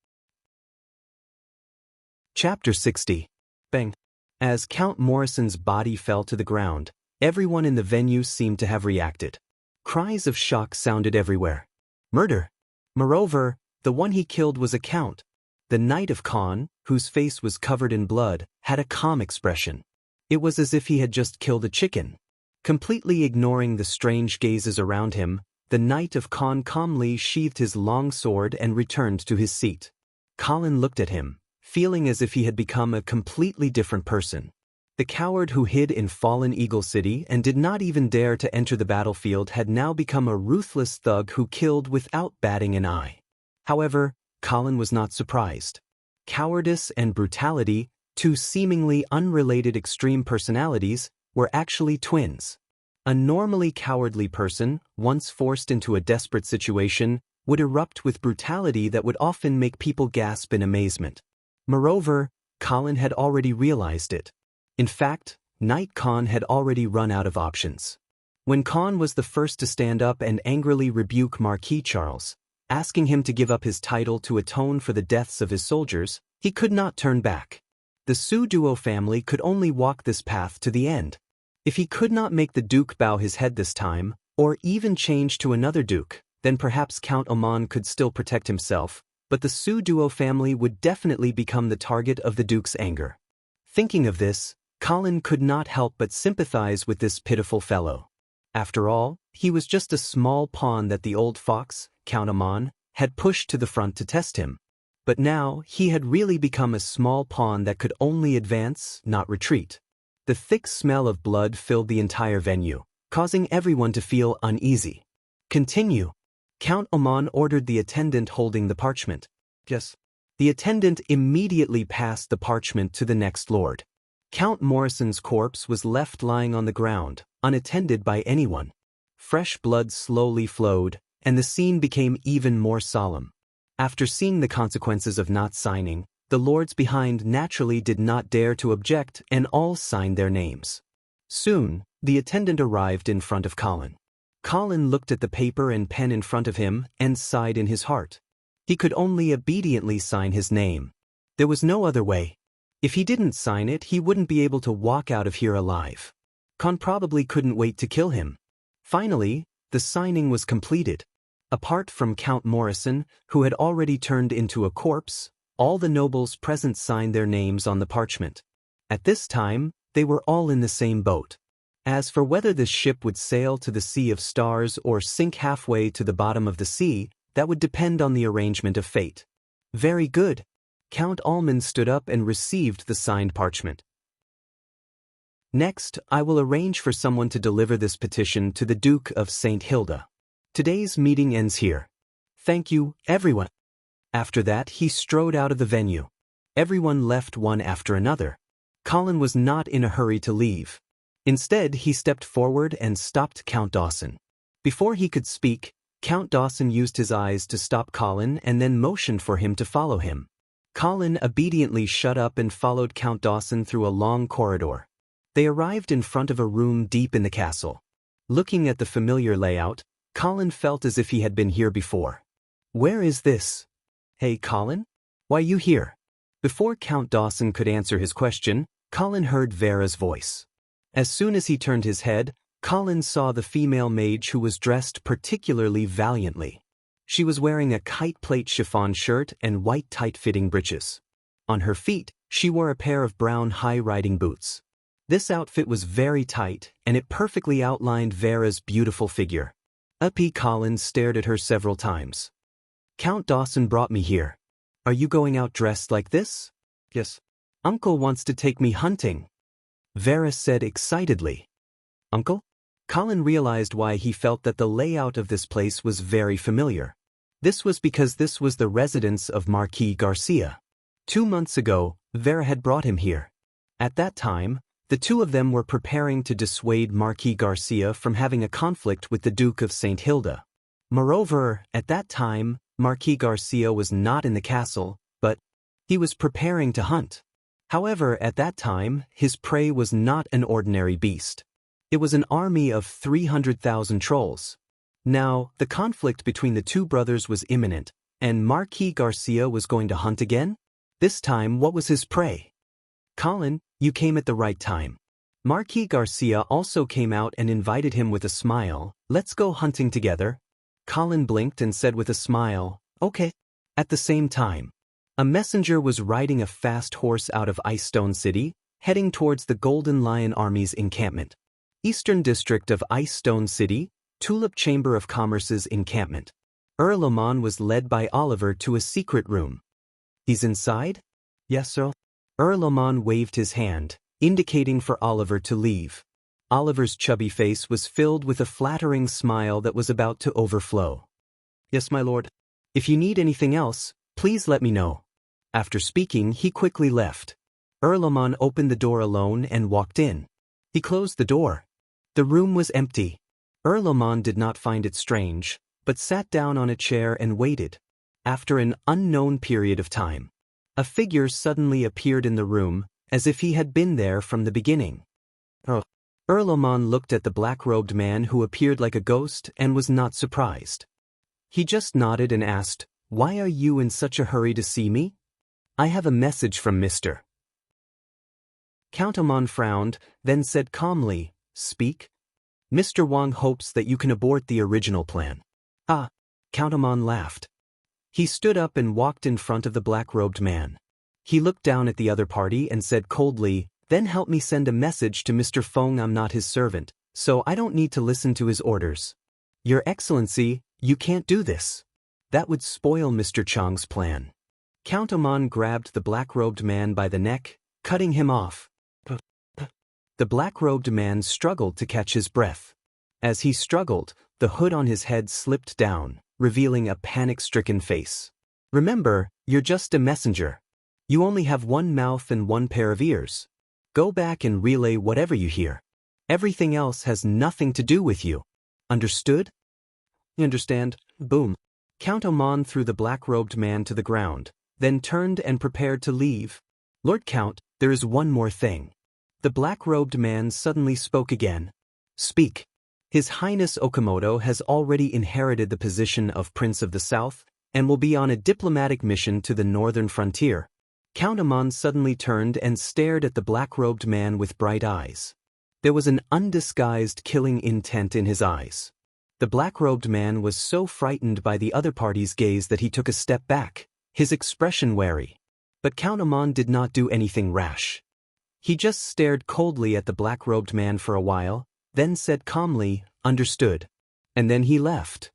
Chapter 60. Bang. As Count Morrison's body fell to the ground, everyone in the venue seemed to have reacted. Cries of shock sounded everywhere. Murder! Moreover, the one he killed was a count. The Knight of Con, whose face was covered in blood, had a calm expression. It was as if he had just killed a chicken. Completely ignoring the strange gazes around him, the Knight of Con calmly sheathed his long sword and returned to his seat. Colin looked at him, feeling as if he had become a completely different person. The coward who hid in Fallen Eagle City and did not even dare to enter the battlefield had now become a ruthless thug who killed without batting an eye. However, Colin was not surprised. Cowardice and brutality, 2 seemingly unrelated extreme personalities, were actually twins. A normally cowardly person, once forced into a desperate situation, would erupt with brutality that would often make people gasp in amazement. Moreover, Colin had already realized it. In fact, Knight Con had already run out of options. When Con was the first to stand up and angrily rebuke Marquis Charles, asking him to give up his title to atone for the deaths of his soldiers, he could not turn back. The Su Duo family could only walk this path to the end. If he could not make the Duke bow his head this time, or even change to another Duke, then perhaps Count Amon could still protect himself, but the Su Duo family would definitely become the target of the Duke's anger. Thinking of this, Colin could not help but sympathize with this pitiful fellow. After all, he was just a small pawn that the old fox, Count Amon, had pushed to the front to test him. But now, he had really become a small pawn that could only advance, not retreat. The thick smell of blood filled the entire venue, causing everyone to feel uneasy. "Continue." Count Amon ordered the attendant holding the parchment. "Yes." The attendant immediately passed the parchment to the next lord. Count Morrison's corpse was left lying on the ground, unattended by anyone. Fresh blood slowly flowed, and the scene became even more solemn. After seeing the consequences of not signing, the lords behind naturally did not dare to object and all signed their names. Soon, the attendant arrived in front of Colin. Colin looked at the paper and pen in front of him and sighed in his heart. He could only obediently sign his name. There was no other way. If he didn't sign it, he wouldn't be able to walk out of here alive. Con probably couldn't wait to kill him. Finally, the signing was completed. Apart from Count Morrison, who had already turned into a corpse, All the nobles present signed their names on the parchment. At this time, they were all in the same boat. As for whether this ship would sail to the Sea of Stars or sink halfway to the bottom of the sea, that would depend on the arrangement of fate. Very good. Count Almond stood up and received the signed parchment. Next, I will arrange for someone to deliver this petition to the Duke of St. Hilda. Today's meeting ends here. Thank you, everyone. After that, he strode out of the venue. Everyone left one after another. Colin was not in a hurry to leave. Instead, he stepped forward and stopped Count Dawson. Before he could speak, Count Dawson used his eyes to stop Colin and then motioned for him to follow him. Colin obediently shut up and followed Count Dawson through a long corridor. They arrived in front of a room deep in the castle. Looking at the familiar layout, Colin felt as if he had been here before. Where is this? Hey, Colin? Why you here? Before Count Dawson could answer his question, Colin heard Vera's voice. As soon as he turned his head, Colin saw the female mage who was dressed particularly valiantly. She was wearing a kite-plate chiffon shirt and white tight-fitting breeches. On her feet, she wore a pair of brown high-riding boots. This outfit was very tight, and it perfectly outlined Vera's beautiful figure. Uppy Colin stared at her several times. Count Dawson brought me here. Are you going out dressed like this? Yes. Uncle wants to take me hunting, Vera said excitedly. Uncle? Colin realized why he felt that the layout of this place was very familiar. This was because this was the residence of Marquis Garcia. 2 months ago, Vera had brought him here. At that time, the two of them were preparing to dissuade Marquis Garcia from having a conflict with the Duke of St. Hilda. Moreover, at that time, Marquis Garcia was not in the castle, but he was preparing to hunt. However, at that time, his prey was not an ordinary beast. It was an army of 300,000 trolls. Now, the conflict between the two brothers was imminent, and Marquis Garcia was going to hunt again? This time, what was his prey? Colin, you came at the right time. Marquis Garcia also came out and invited him with a smile. Let's go hunting together. Colin blinked and said with a smile, okay. At the same time, a messenger was riding a fast horse out of Icestone City, heading towards the Golden Lion Army's encampment. Eastern District of Icestone City, Tulip Chamber of Commerce's encampment. Earl Oman was led by Oliver to a secret room. He's inside? Yes, sir. Earl Oman waved his hand, indicating for Oliver to leave. Oliver's chubby face was filled with a flattering smile that was about to overflow. Yes, my lord. If you need anything else, please let me know. After speaking, he quickly left. Earl Oman opened the door alone and walked in. He closed the door. The room was empty. Earl Oman did not find it strange, but sat down on a chair and waited. After an unknown period of time, a figure suddenly appeared in the room, as if he had been there from the beginning. Earl Oman looked at the black-robed man who appeared like a ghost and was not surprised. He just nodded and asked, "Why are you in such a hurry to see me?" "I have a message from Mr." Count Oman frowned, then said calmly, "Speak." "Mr. Wang hopes that you can abort the original plan." "Ah." Count Oman laughed. He stood up and walked in front of the black-robed man. He looked down at the other party and said coldly, "Then help me send a message to Mr. Feng. I'm not his servant, so I don't need to listen to his orders." "Your Excellency, you can't do this. That would spoil Mr. Chang's plan." Count Oman grabbed the black-robed man by the neck, cutting him off. The black-robed man struggled to catch his breath. As he struggled, the hood on his head slipped down, revealing a panic-stricken face. "Remember, you're just a messenger. You only have one mouth and one pair of ears. Go back and relay whatever you hear. Everything else has nothing to do with you. Understood?" "You understand." Boom. Count Oman threw the black-robed man to the ground, then turned and prepared to leave. "Lord Count, there is one more thing." The black-robed man suddenly spoke again. "Speak." "His Highness Okamoto has already inherited the position of Prince of the South and will be on a diplomatic mission to the northern frontier." Count Oman suddenly turned and stared at the black-robed man with bright eyes. There was an undisguised killing intent in his eyes. The black-robed man was so frightened by the other party's gaze that he took a step back, his expression wary. But Count Amon did not do anything rash. He just stared coldly at the black-robed man for a while, then said calmly, "Understood." And then he left.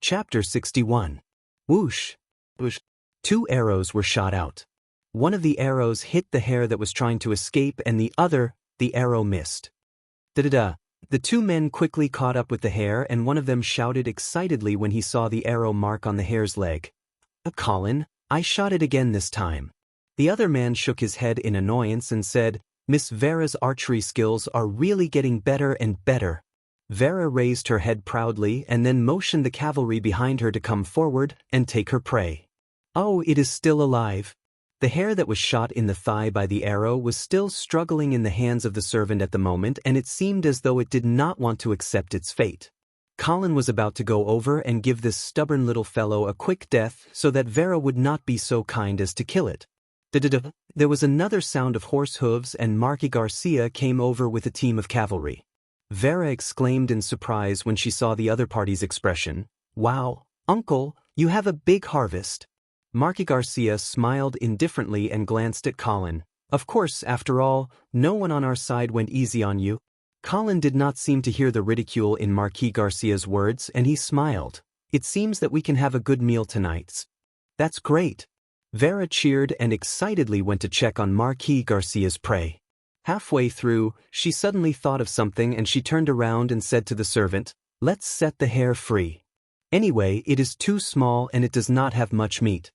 Chapter 61. Whoosh! Whoosh! 2 arrows were shot out. One of the arrows hit the hare that was trying to escape, and the arrow missed. Da-da-da! The 2 men quickly caught up with the hare, and one of them shouted excitedly when he saw the arrow mark on the hare's leg. "Colin, I shot it again this time." The other man shook his head in annoyance and said, "Miss Vera's archery skills are really getting better and better." Vera raised her head proudly and then motioned the cavalry behind her to come forward and take her prey. "Oh, it is still alive." The hare that was shot in the thigh by the arrow was still struggling in the hands of the servant at the moment, and it seemed as though it did not want to accept its fate. Colin was about to go over and give this stubborn little fellow a quick death so that Vera would not be so kind as to kill it. Da-da-da! There was another sound of horse hooves, and Marquis Garcia came over with a team of cavalry. Vera exclaimed in surprise when she saw the other party's expression. "Wow, Uncle, you have a big harvest." Marquis Garcia smiled indifferently and glanced at Colin. "Of course, after all, no one on our side went easy on you." Colin did not seem to hear the ridicule in Marquis Garcia's words, and he smiled. "It seems that we can have a good meal tonight." "That's great." Vera cheered and excitedly went to check on Marquis Garcia's prey. Halfway through, she suddenly thought of something and she turned around and said to the servant, "Let's set the hare free. Anyway, it is too small and it does not have much meat."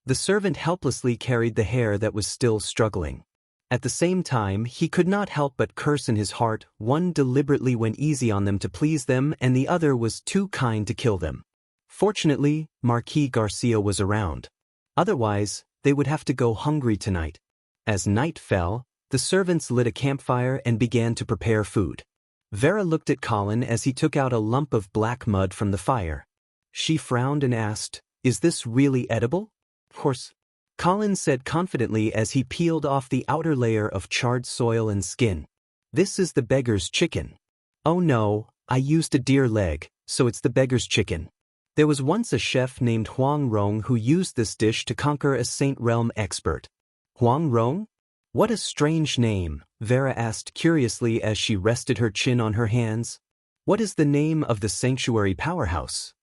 The servant helplessly carried the hare that was still struggling. At the same time, he could not help but curse in his heart. One deliberately went easy on them to please them, and the other was too kind to kill them. Fortunately, Marquis Garcia was around. Otherwise, they would have to go hungry tonight. As night fell, the servants lit a campfire and began to prepare food. Vera looked at Colin as he took out a lump of black mud from the fire. She frowned and asked, "Is this really edible?" "Of course," Colin said confidently as he peeled off the outer layer of charred soil and skin. "This is the beggar's chicken." "Oh no, I used a deer leg, so it's the beggar's chicken." There was once a chef named Huang Rong who used this dish to conquer a Saint Realm expert. Huang Rong? What a strange name, Vera asked curiously as she rested her chin on her hands. "What is the name of the sanctuary powerhouse?"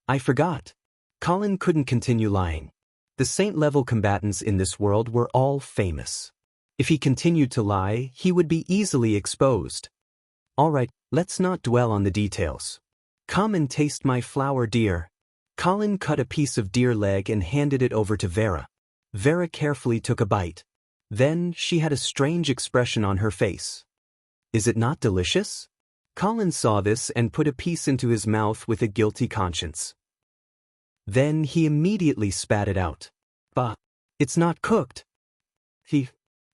"I forgot." Colin couldn't continue lying. The saint-level combatants in this world were all famous. If he continued to lie, he would be easily exposed. "All right, let's not dwell on the details. Come and taste my flour, dear." Colin cut a piece of deer leg and handed it over to Vera. Vera carefully took a bite. Then she had a strange expression on her face. "Is it not delicious?" Colin saw this and put a piece into his mouth with a guilty conscience. Then he immediately spat it out. "Bah! It's not cooked."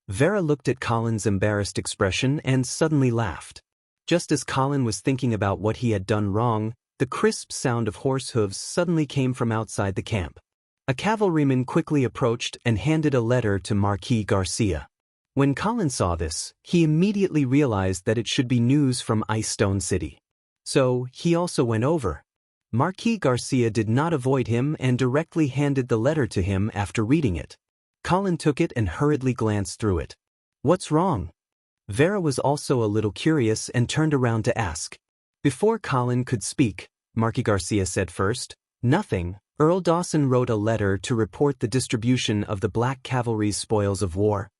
Vera looked at Colin's embarrassed expression and suddenly laughed. Just as Colin was thinking about what he had done wrong, the crisp sound of horse hooves suddenly came from outside the camp. A cavalryman quickly approached and handed a letter to Marquis Garcia. When Colin saw this, he immediately realized that it should be news from Ice Stone City. So, he also went over. Marquis Garcia did not avoid him and directly handed the letter to him after reading it. Colin took it and hurriedly glanced through it. "What's wrong?" Vera was also a little curious and turned around to ask. Before Colin could speak, Marquis Garcia said first, "Nothing. Earl Dawson wrote a letter to report the distribution of the Black Cavalry's spoils of war."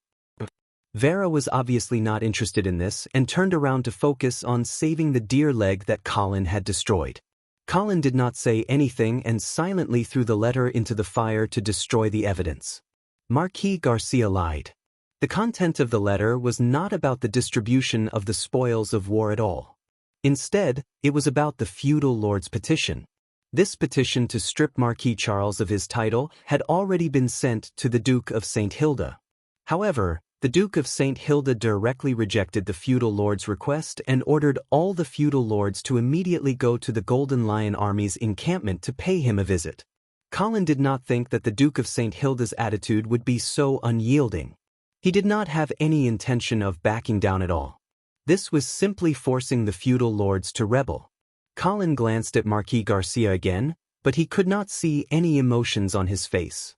Vera was obviously not interested in this and turned around to focus on saving the deer leg that Colin had destroyed. Colin did not say anything and silently threw the letter into the fire to destroy the evidence. Marquis Garcia lied. The content of the letter was not about the distribution of the spoils of war at all. Instead, it was about the feudal lord's petition. This petition to strip Marquis Charles of his title had already been sent to the Duke of St. Hilda. However, the Duke of St. Hilda directly rejected the feudal lord's request and ordered all the feudal lords to immediately go to the Golden Lion Army's encampment to pay him a visit. Colin did not think that the Duke of St. Hilda's attitude would be so unyielding. He did not have any intention of backing down at all. This was simply forcing the feudal lords to rebel. Colin glanced at Marquis Garcia again, but he could not see any emotions on his face.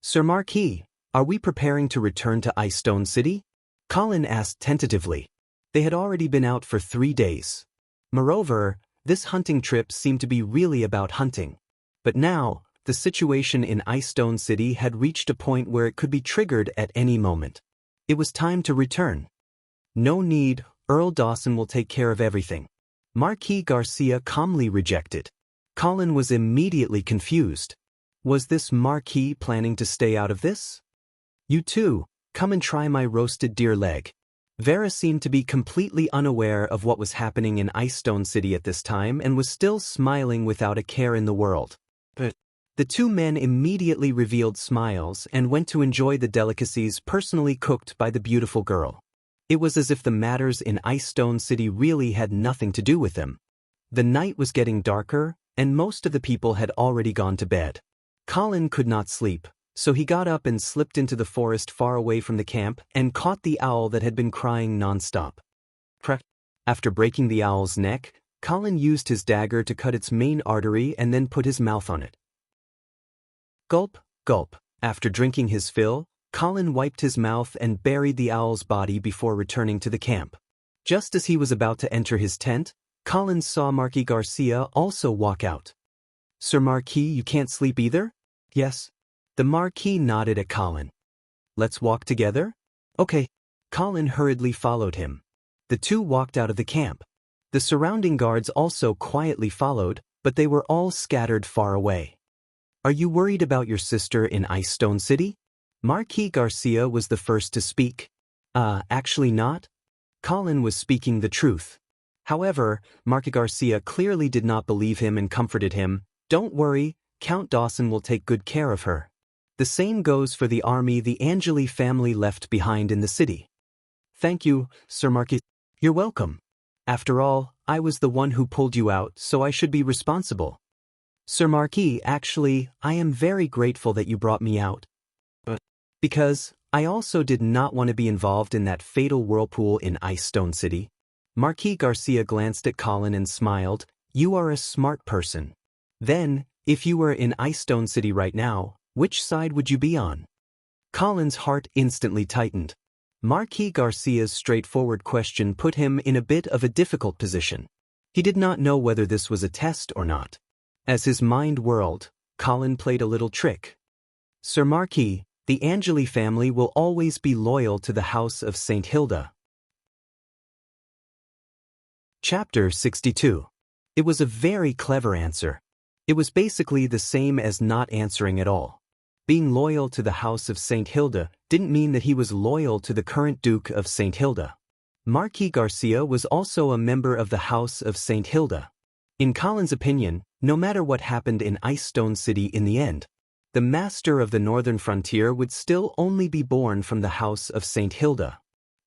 "Sir Marquis, are we preparing to return to Ice Stone City?" Colin asked tentatively. They had already been out for 3 days. Moreover, this hunting trip seemed to be really about hunting. But now, the situation in Ice Stone City had reached a point where it could be triggered at any moment. It was time to return. "No need, Earl Dawson will take care of everything," Marquis Garcia calmly rejected. Colin was immediately confused. Was this Marquis planning to stay out of this? "You too, come and try my roasted deer leg." Vera seemed to be completely unaware of what was happening in Ice Stone City at this time and was still smiling without a care in the world. But the two men immediately revealed smiles and went to enjoy the delicacies personally cooked by the beautiful girl. It was as if the matters in Ice Stone City really had nothing to do with them. The night was getting darker, and most of the people had already gone to bed. Colin could not sleep, so he got up and slipped into the forest far away from the camp and caught the owl that had been crying non-stop. After breaking the owl's neck, Colin used his dagger to cut its main artery and then put his mouth on it. Gulp, gulp. After drinking his fill, Colin wiped his mouth and buried the owl's body before returning to the camp. Just as he was about to enter his tent, Colin saw Marquis Garcia also walk out. "Sir Marquis, you can't sleep either?" "Yes." The Marquis nodded at Colin. "Let's walk together?" "Okay." Colin hurriedly followed him. The two walked out of the camp. The surrounding guards also quietly followed, but they were all scattered far away. "Are you worried about your sister in Ice Stone City?" Marquis Garcia was the first to speak. Actually not." Colin was speaking the truth. However, Marquis Garcia clearly did not believe him and comforted him. "Don't worry, Count Dawson will take good care of her. The same goes for the army the Angeli family left behind in the city." "Thank you, Sir Marquis." "You're welcome. After all, I was the one who pulled you out, so I should be responsible." "Sir Marquis, actually, I am very grateful that you brought me out. But because I also did not want to be involved in that fatal whirlpool in Ice Stone City." Marquis Garcia glanced at Colin and smiled. "You are a smart person. Then, if you were in Ice Stone City right now, which side would you be on?" Colin's heart instantly tightened. Marquis Garcia's straightforward question put him in a bit of a difficult position. He did not know whether this was a test or not. As his mind whirled, Colin played a little trick. "Sir Marquis, the Angeli family will always be loyal to the House of St. Hilda." Chapter 62. It was a very clever answer. It was basically the same as not answering at all. Being loyal to the House of St. Hilda didn't mean that he was loyal to the current Duke of St. Hilda. Marquis Garcia was also a member of the House of St. Hilda. In Colin's opinion, no matter what happened in Ice Stone City in the end, the master of the northern frontier would still only be born from the House of St. Hilda.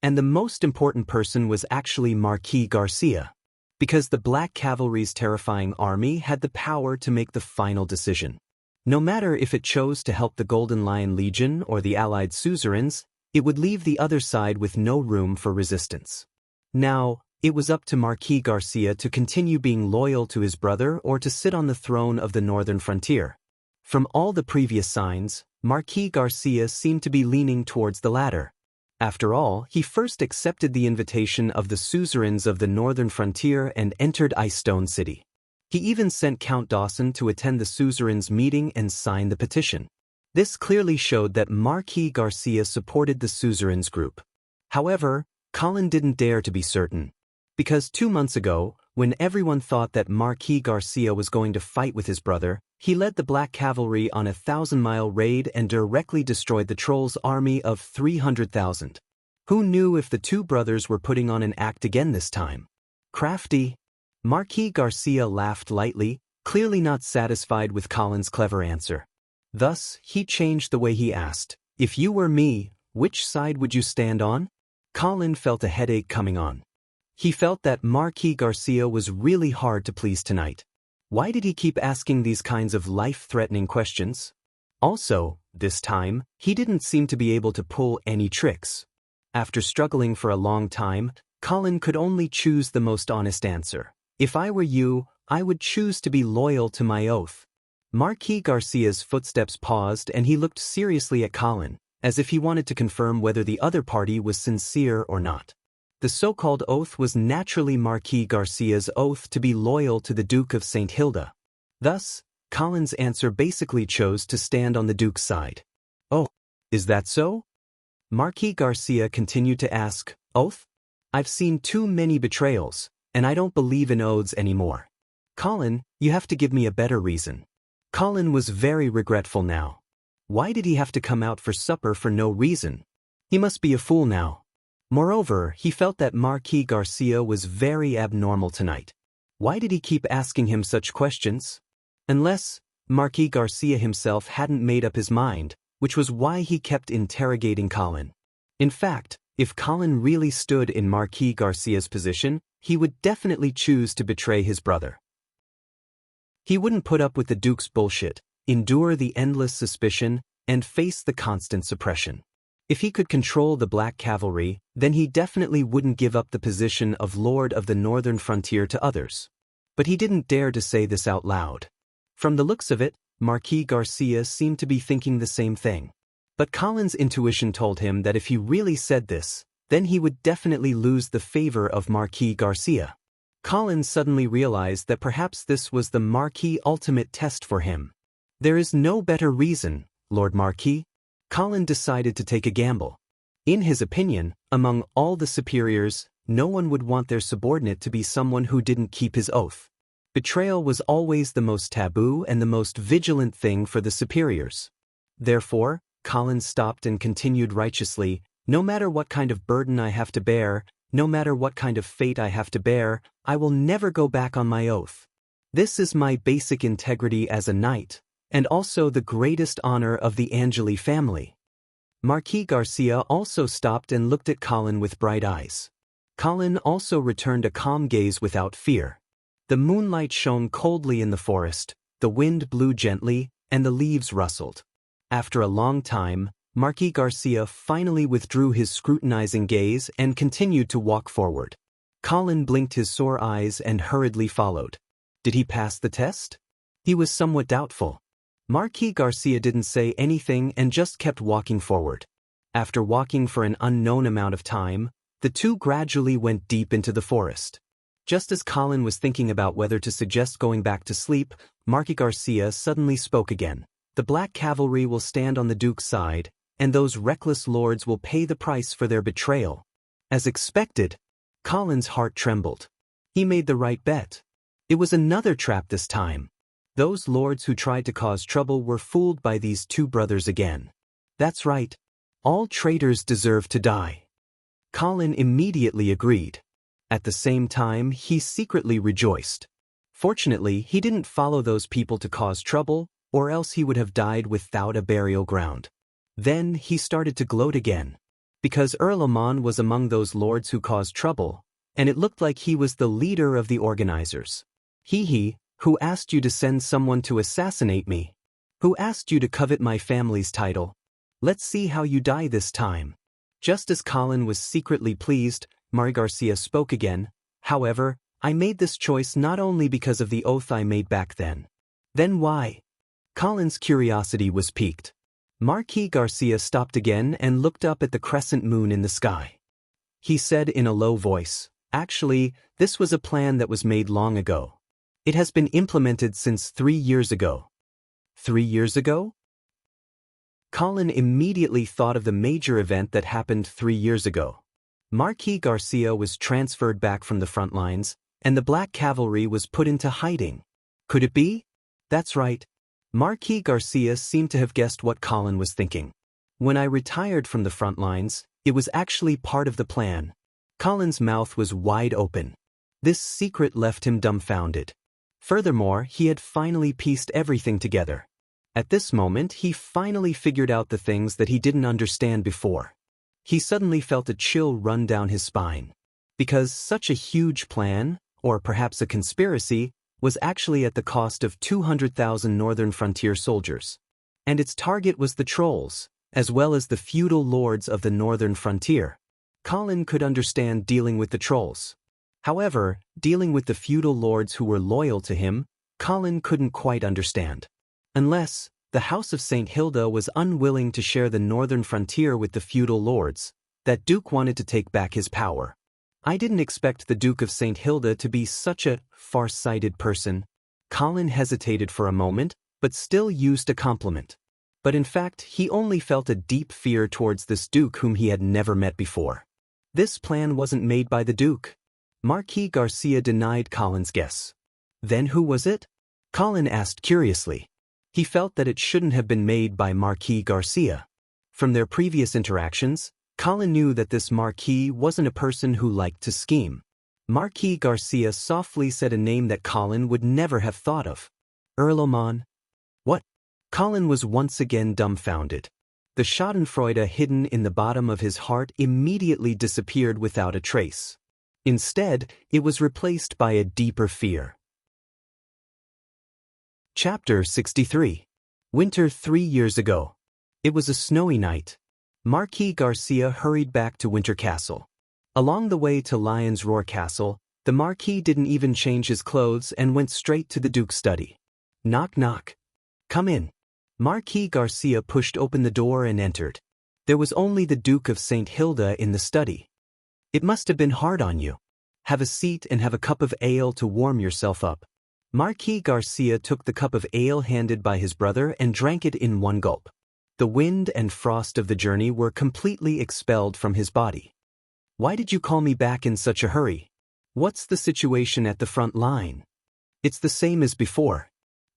And the most important person was actually Marquis Garcia, because the Black Cavalry's terrifying army had the power to make the final decision. No matter if it chose to help the Golden Lion Legion or the allied suzerains, it would leave the other side with no room for resistance. Now, it was up to Marquis Garcia to continue being loyal to his brother or to sit on the throne of the northern frontier. From all the previous signs, Marquis Garcia seemed to be leaning towards the latter. After all, he first accepted the invitation of the suzerains of the northern frontier and entered Ice Stone City. He even sent Count Dawson to attend the suzerains' meeting and sign the petition. This clearly showed that Marquis Garcia supported the suzerains group. However, Colin didn't dare to be certain. Because 2 months ago, when everyone thought that Marquis Garcia was going to fight with his brother, he led the Black Cavalry on a 1,000-mile raid and directly destroyed the Trolls' army of 300,000. Who knew if the two brothers were putting on an act again this time? Crafty. Marquis Garcia laughed lightly, clearly not satisfied with Colin's clever answer. Thus, he changed the way he asked, "If you were me, which side would you stand on?" Colin felt a headache coming on. He felt that Marquis Garcia was really hard to please tonight. Why did he keep asking these kinds of life-threatening questions? Also, this time, he didn't seem to be able to pull any tricks. After struggling for a long time, Colin could only choose the most honest answer. "If I were you, I would choose to be loyal to my oath." Marquis Garcia's footsteps paused and he looked seriously at Colin, as if he wanted to confirm whether the other party was sincere or not. The so-called oath was naturally Marquis Garcia's oath to be loyal to the Duke of St. Hilda. Thus, Colin's answer basically chose to stand on the Duke's side. Oh, is that so? Marquis Garcia continued to ask, oath? I've seen too many betrayals, and I don't believe in oaths anymore. Colin, you have to give me a better reason. Colin was very regretful now. Why did he have to come out for supper for no reason? He must be a fool now. Moreover, he felt that Marquis Garcia was very abnormal tonight. Why did he keep asking him such questions? Unless Marquis Garcia himself hadn't made up his mind, which was why he kept interrogating Colin. In fact, if Colin really stood in Marquis Garcia's position, he would definitely choose to betray his brother. He wouldn't put up with the Duke's bullshit, endure the endless suspicion, and face the constant suppression. If he could control the Black Cavalry, then he definitely wouldn't give up the position of Lord of the Northern Frontier to others. But he didn't dare to say this out loud. From the looks of it, Marquis Garcia seemed to be thinking the same thing. But Colin's intuition told him that if he really said this, then he would definitely lose the favor of Marquis Garcia. Colin suddenly realized that perhaps this was the Marquis' ultimate test for him. There is no better reason, Lord Marquis. Colin decided to take a gamble. In his opinion, among all the superiors, no one would want their subordinate to be someone who didn't keep his oath. Betrayal was always the most taboo and the most vigilant thing for the superiors. Therefore, Colin stopped and continued righteously, no matter what kind of burden I have to bear, no matter what kind of fate I have to bear, I will never go back on my oath. This is my basic integrity as a knight, and also the greatest honor of the Angeli family. Marquis Garcia also stopped and looked at Colin with bright eyes. Colin also returned a calm gaze without fear. The moonlight shone coldly in the forest, the wind blew gently, and the leaves rustled. After a long time, Marquis Garcia finally withdrew his scrutinizing gaze and continued to walk forward. Colin blinked his sore eyes and hurriedly followed. Did he pass the test? He was somewhat doubtful. Marquis Garcia didn't say anything and just kept walking forward. After walking for an unknown amount of time, the two gradually went deep into the forest. Just as Colin was thinking about whether to suggest going back to sleep, Marquis Garcia suddenly spoke again. The Black Cavalry will stand on the Duke's side, and those reckless lords will pay the price for their betrayal. As expected, Colin's heart trembled. He made the right bet. It was another trap this time. Those lords who tried to cause trouble were fooled by these two brothers again. That's right. All traitors deserve to die. Colin immediately agreed. At the same time, he secretly rejoiced. Fortunately, he didn't follow those people to cause trouble, or else he would have died without a burial ground. Then he started to gloat again. Because Earl Amon was among those lords who caused trouble, and it looked like he was the leader of the organizers. He who asked you to send someone to assassinate me? Who asked you to covet my family's title? Let's see how you die this time. Just as Colin was secretly pleased, Marquis Garcia spoke again. However, I made this choice not only because of the oath I made back then. Then why? Colin's curiosity was piqued. Marquis Garcia stopped again and looked up at the crescent moon in the sky. He said in a low voice, actually, this was a plan that was made long ago. It has been implemented since 3 years ago. 3 years ago? Colin immediately thought of the major event that happened 3 years ago. Marquis Garcia was transferred back from the front lines, and the Black Cavalry was put into hiding. Could it be? That's right. Marquis Garcia seemed to have guessed what Colin was thinking. When I retired from the front lines, it was actually part of the plan. Colin's mouth was wide open. This secret left him dumbfounded. Furthermore, he had finally pieced everything together. At this moment, he finally figured out the things that he didn't understand before. He suddenly felt a chill run down his spine. Because such a huge plan, or perhaps a conspiracy, was actually at the cost of 200,000 Northern Frontier soldiers. And its target was the trolls, as well as the feudal lords of the Northern Frontier. Colin could understand dealing with the trolls. However, dealing with the feudal lords who were loyal to him, Colin couldn't quite understand. Unless, the House of St. Hilda was unwilling to share the northern frontier with the feudal lords, that Duke wanted to take back his power. I didn't expect the Duke of St. Hilda to be such a far-sighted person. Colin hesitated for a moment, but still used a compliment. But in fact, he only felt a deep fear towards this Duke whom he had never met before. This plan wasn't made by the Duke. Marquis Garcia denied Colin's guess. Then who was it? Colin asked curiously. He felt that it shouldn't have been made by Marquis Garcia. From their previous interactions, Colin knew that this Marquis wasn't a person who liked to scheme. Marquis Garcia softly said a name that Colin would never have thought of. Earl Oman. What? Colin was once again dumbfounded. The schadenfreude hidden in the bottom of his heart immediately disappeared without a trace. Instead, it was replaced by a deeper fear. Chapter 63. Winter 3 years ago. It was a snowy night. Marquis Garcia hurried back to Winter Castle. Along the way to Lion's Roar Castle, the Marquis didn't even change his clothes and went straight to the Duke's study. Knock knock. Come in. Marquis Garcia pushed open the door and entered. There was only the Duke of St. Hilda in the study. It must have been hard on you. Have a seat and have a cup of ale to warm yourself up. Marquis Garcia took the cup of ale handed by his brother and drank it in one gulp. The wind and frost of the journey were completely expelled from his body. Why did you call me back in such a hurry? What's the situation at the front line? It's the same as before.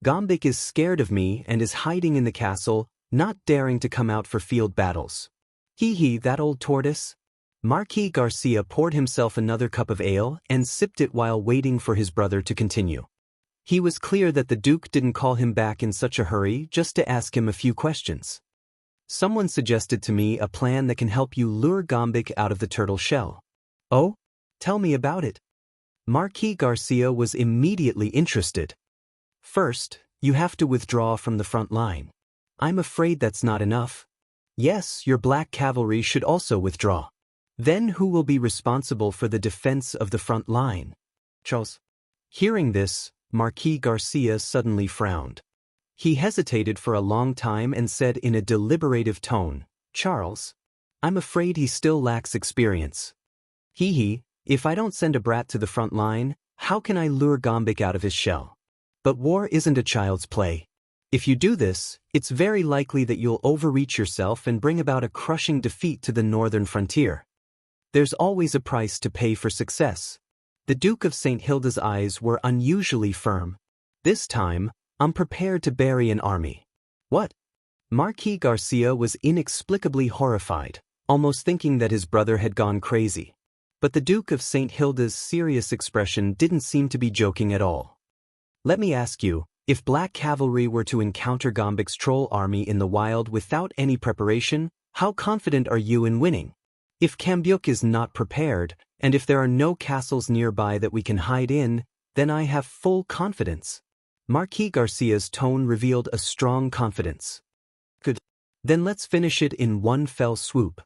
Gombik is scared of me and is hiding in the castle, not daring to come out for field battles. Hee, that old tortoise. Marquis Garcia poured himself another cup of ale and sipped it while waiting for his brother to continue. He was clear that the Duke didn't call him back in such a hurry just to ask him a few questions. Someone suggested to me a plan that can help you lure Gombik out of the turtle shell. Oh? Tell me about it. Marquis Garcia was immediately interested. First, you have to withdraw from the front line. I'm afraid that's not enough. Yes, your black cavalry should also withdraw. Then who will be responsible for the defense of the front line? Charles. Hearing this, Marquis Garcia suddenly frowned. He hesitated for a long time and said in a deliberative tone, Charles, I'm afraid he still lacks experience. If I don't send a brat to the front line, how can I lure Gombik out of his shell? But war isn't a child's play. If you do this, it's very likely that you'll overreach yourself and bring about a crushing defeat to the northern frontier. There's always a price to pay for success. The Duke of St. Hilda's eyes were unusually firm. This time, I'm prepared to bury an army. What? Marquis Garcia was inexplicably horrified, almost thinking that his brother had gone crazy. But the Duke of St. Hilda's serious expression didn't seem to be joking at all. Let me ask you, if black cavalry were to encounter Gombik's troll army in the wild without any preparation, how confident are you in winning? If Cambyuk is not prepared, and if there are no castles nearby that we can hide in, then I have full confidence. Marquis Garcia's tone revealed a strong confidence. Good. Then let's finish it in one fell swoop.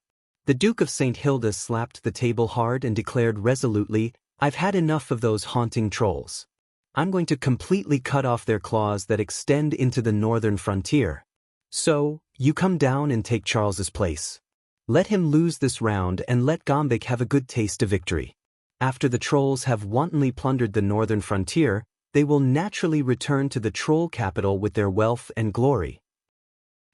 The Duke of St. Hilda slapped the table hard and declared resolutely, I've had enough of those haunting trolls. I'm going to completely cut off their claws that extend into the northern frontier. So, you come down and take Charles's place. Let him lose this round and let Gombik have a good taste of victory. After the trolls have wantonly plundered the northern frontier, they will naturally return to the troll capital with their wealth and glory.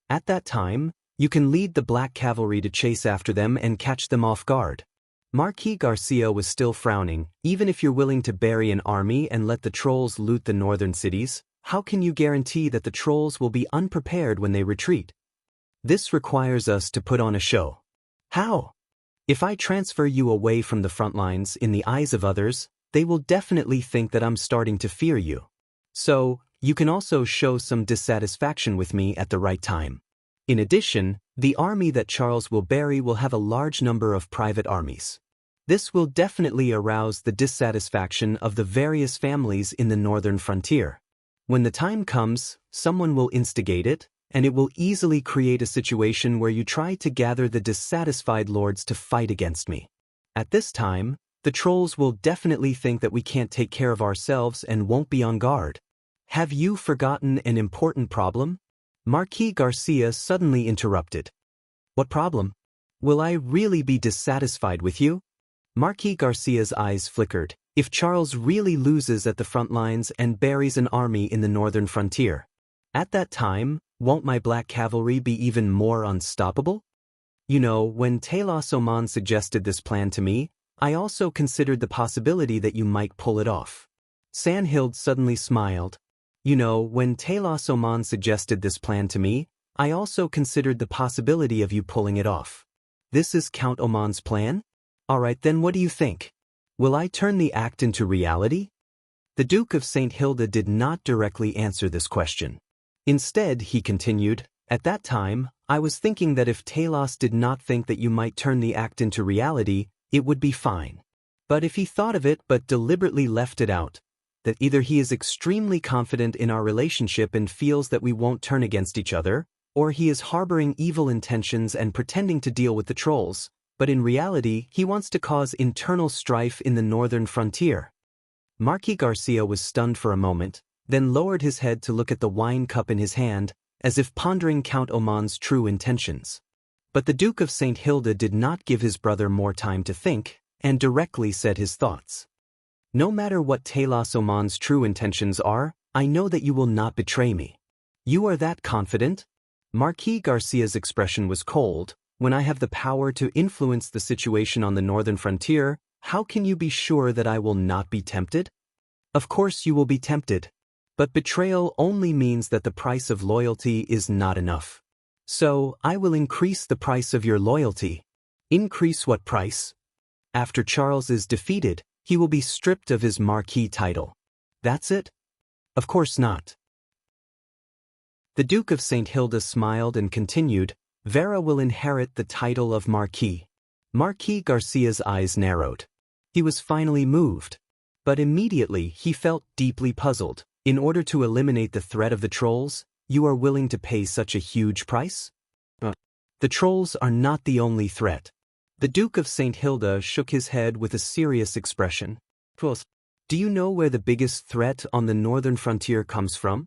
At that time, you can lead the black cavalry to chase after them and catch them off guard. Marquis Garcia was still frowning. Even if you're willing to bury an army and let the trolls loot the northern cities, how can you guarantee that the trolls will be unprepared when they retreat? This requires us to put on a show. How? If I transfer you away from the front lines in the eyes of others, they will definitely think that I'm starting to fear you. So, you can also show some dissatisfaction with me at the right time. In addition, the army that Charles will bury will have a large number of private armies. This will definitely arouse the dissatisfaction of the various families in the northern frontier. When the time comes, someone will instigate it, and it will easily create a situation where you try to gather the dissatisfied lords to fight against me. At this time, the trolls will definitely think that we can't take care of ourselves and won't be on guard. Have you forgotten an important problem? Marquis Garcia suddenly interrupted. What problem? Will I really be dissatisfied with you? Marquis Garcia's eyes flickered. If Charles really loses at the front lines and buries an army in the northern frontier, at that time, won't my black cavalry be even more unstoppable? You know, when Talos Oman suggested this plan to me, I also considered the possibility that you might pull it off. Sanhild suddenly smiled. You know, when Talos Oman suggested this plan to me, I also considered the possibility of you pulling it off. This is Count Oman's plan? Alright, then what do you think? Will I turn the act into reality? The Duke of St. Hilda did not directly answer this question. Instead, he continued, at that time, I was thinking that if Talos did not think that you might turn the act into reality, it would be fine. But if he thought of it but deliberately left it out, that either he is extremely confident in our relationship and feels that we won't turn against each other, or he is harboring evil intentions and pretending to deal with the trolls, but in reality he wants to cause internal strife in the northern frontier. Marquis Garcia was stunned for a moment, then lowered his head to look at the wine cup in his hand, as if pondering Count Oman's true intentions. But the Duke of St. Hilda did not give his brother more time to think, and directly said his thoughts. No matter what Talos Oman's true intentions are, I know that you will not betray me. You are that confident? Marquis Garcia's expression was cold. When I have the power to influence the situation on the northern frontier, how can you be sure that I will not be tempted? Of course you will be tempted. But betrayal only means that the price of loyalty is not enough. So, I will increase the price of your loyalty. Increase what price? After Charles is defeated, he will be stripped of his Marquis title. That's it? Of course not. The Duke of St. Hilda smiled and continued, Vera will inherit the title of Marquis. Marquis Garcia's eyes narrowed. He was finally moved. But immediately he felt deeply puzzled. In order to eliminate the threat of the trolls, you are willing to pay such a huge price? The trolls are not the only threat. The Duke of St. Hilda shook his head with a serious expression. Do you know where the biggest threat on the northern frontier comes from?